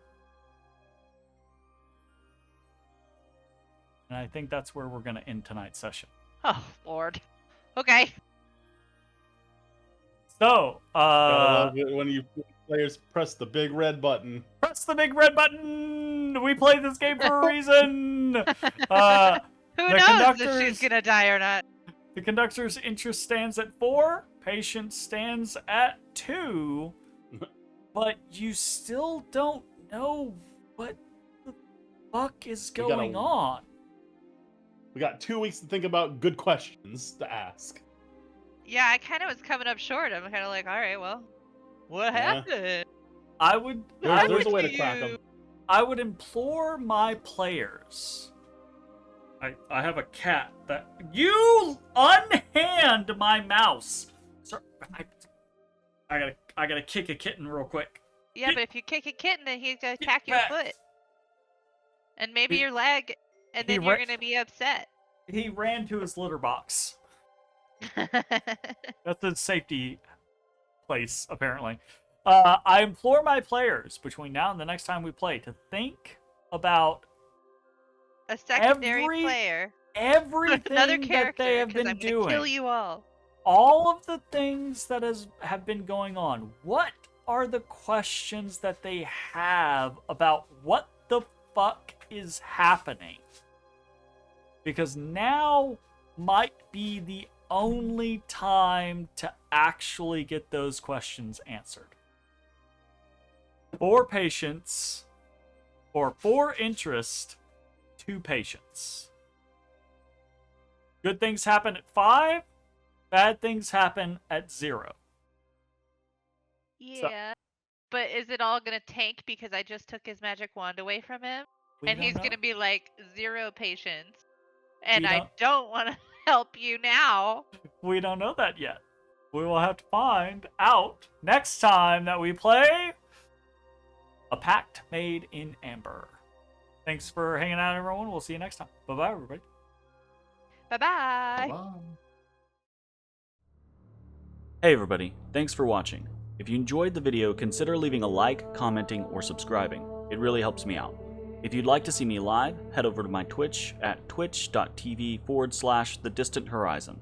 And I think that's where we're going to end tonight's session. Oh, Lord. Okay. So, I love it when you players press the big red button. Press the big red button! We play this game for a reason! Who knows if she's gonna die or not? The conductor's interest stands at 4, patience stands at 2, but you still don't know what the fuck is going on. We got 2 weeks to think about good questions to ask. Yeah, I kind of was coming up short. I'm kind of like, all right, well, what happened? There's a way to crack them. I would implore my players. I have a cat that you unhand my mouse. Sir, I gotta kick a kitten real quick. Yeah, but if you kick a kitten, then he's gonna attack your foot, and maybe your leg, and then you're gonna be upset. He ran to his litter box. That's a safety place, apparently. I implore my players between now and the next time we play to think about a secondary player, everything another that they have been I'm doing. Kill you all of the things that have been going on. What are the questions that they have about what the fuck is happening? Because now might be the only time to actually get those questions answered. 4 patience, or 4 interest, 2 patience. Good things happen at 5, bad things happen at 0. Yeah, but is it all gonna tank because I just took his magic wand away from him? And he's gonna be like 0 patience. And I don't want to help you now. We don't know that yet. We will have to find out next time that we play A Pact Made in Amber. Thanks for hanging out, everyone. We'll see you next time. Bye-bye, everybody. Bye-bye. Bye. Hey, everybody. Thanks for watching. If you enjoyed the video, consider leaving a like, commenting, or subscribing. It really helps me out. If you'd like to see me live, head over to my Twitch at twitch.tv/thedistanthorizon.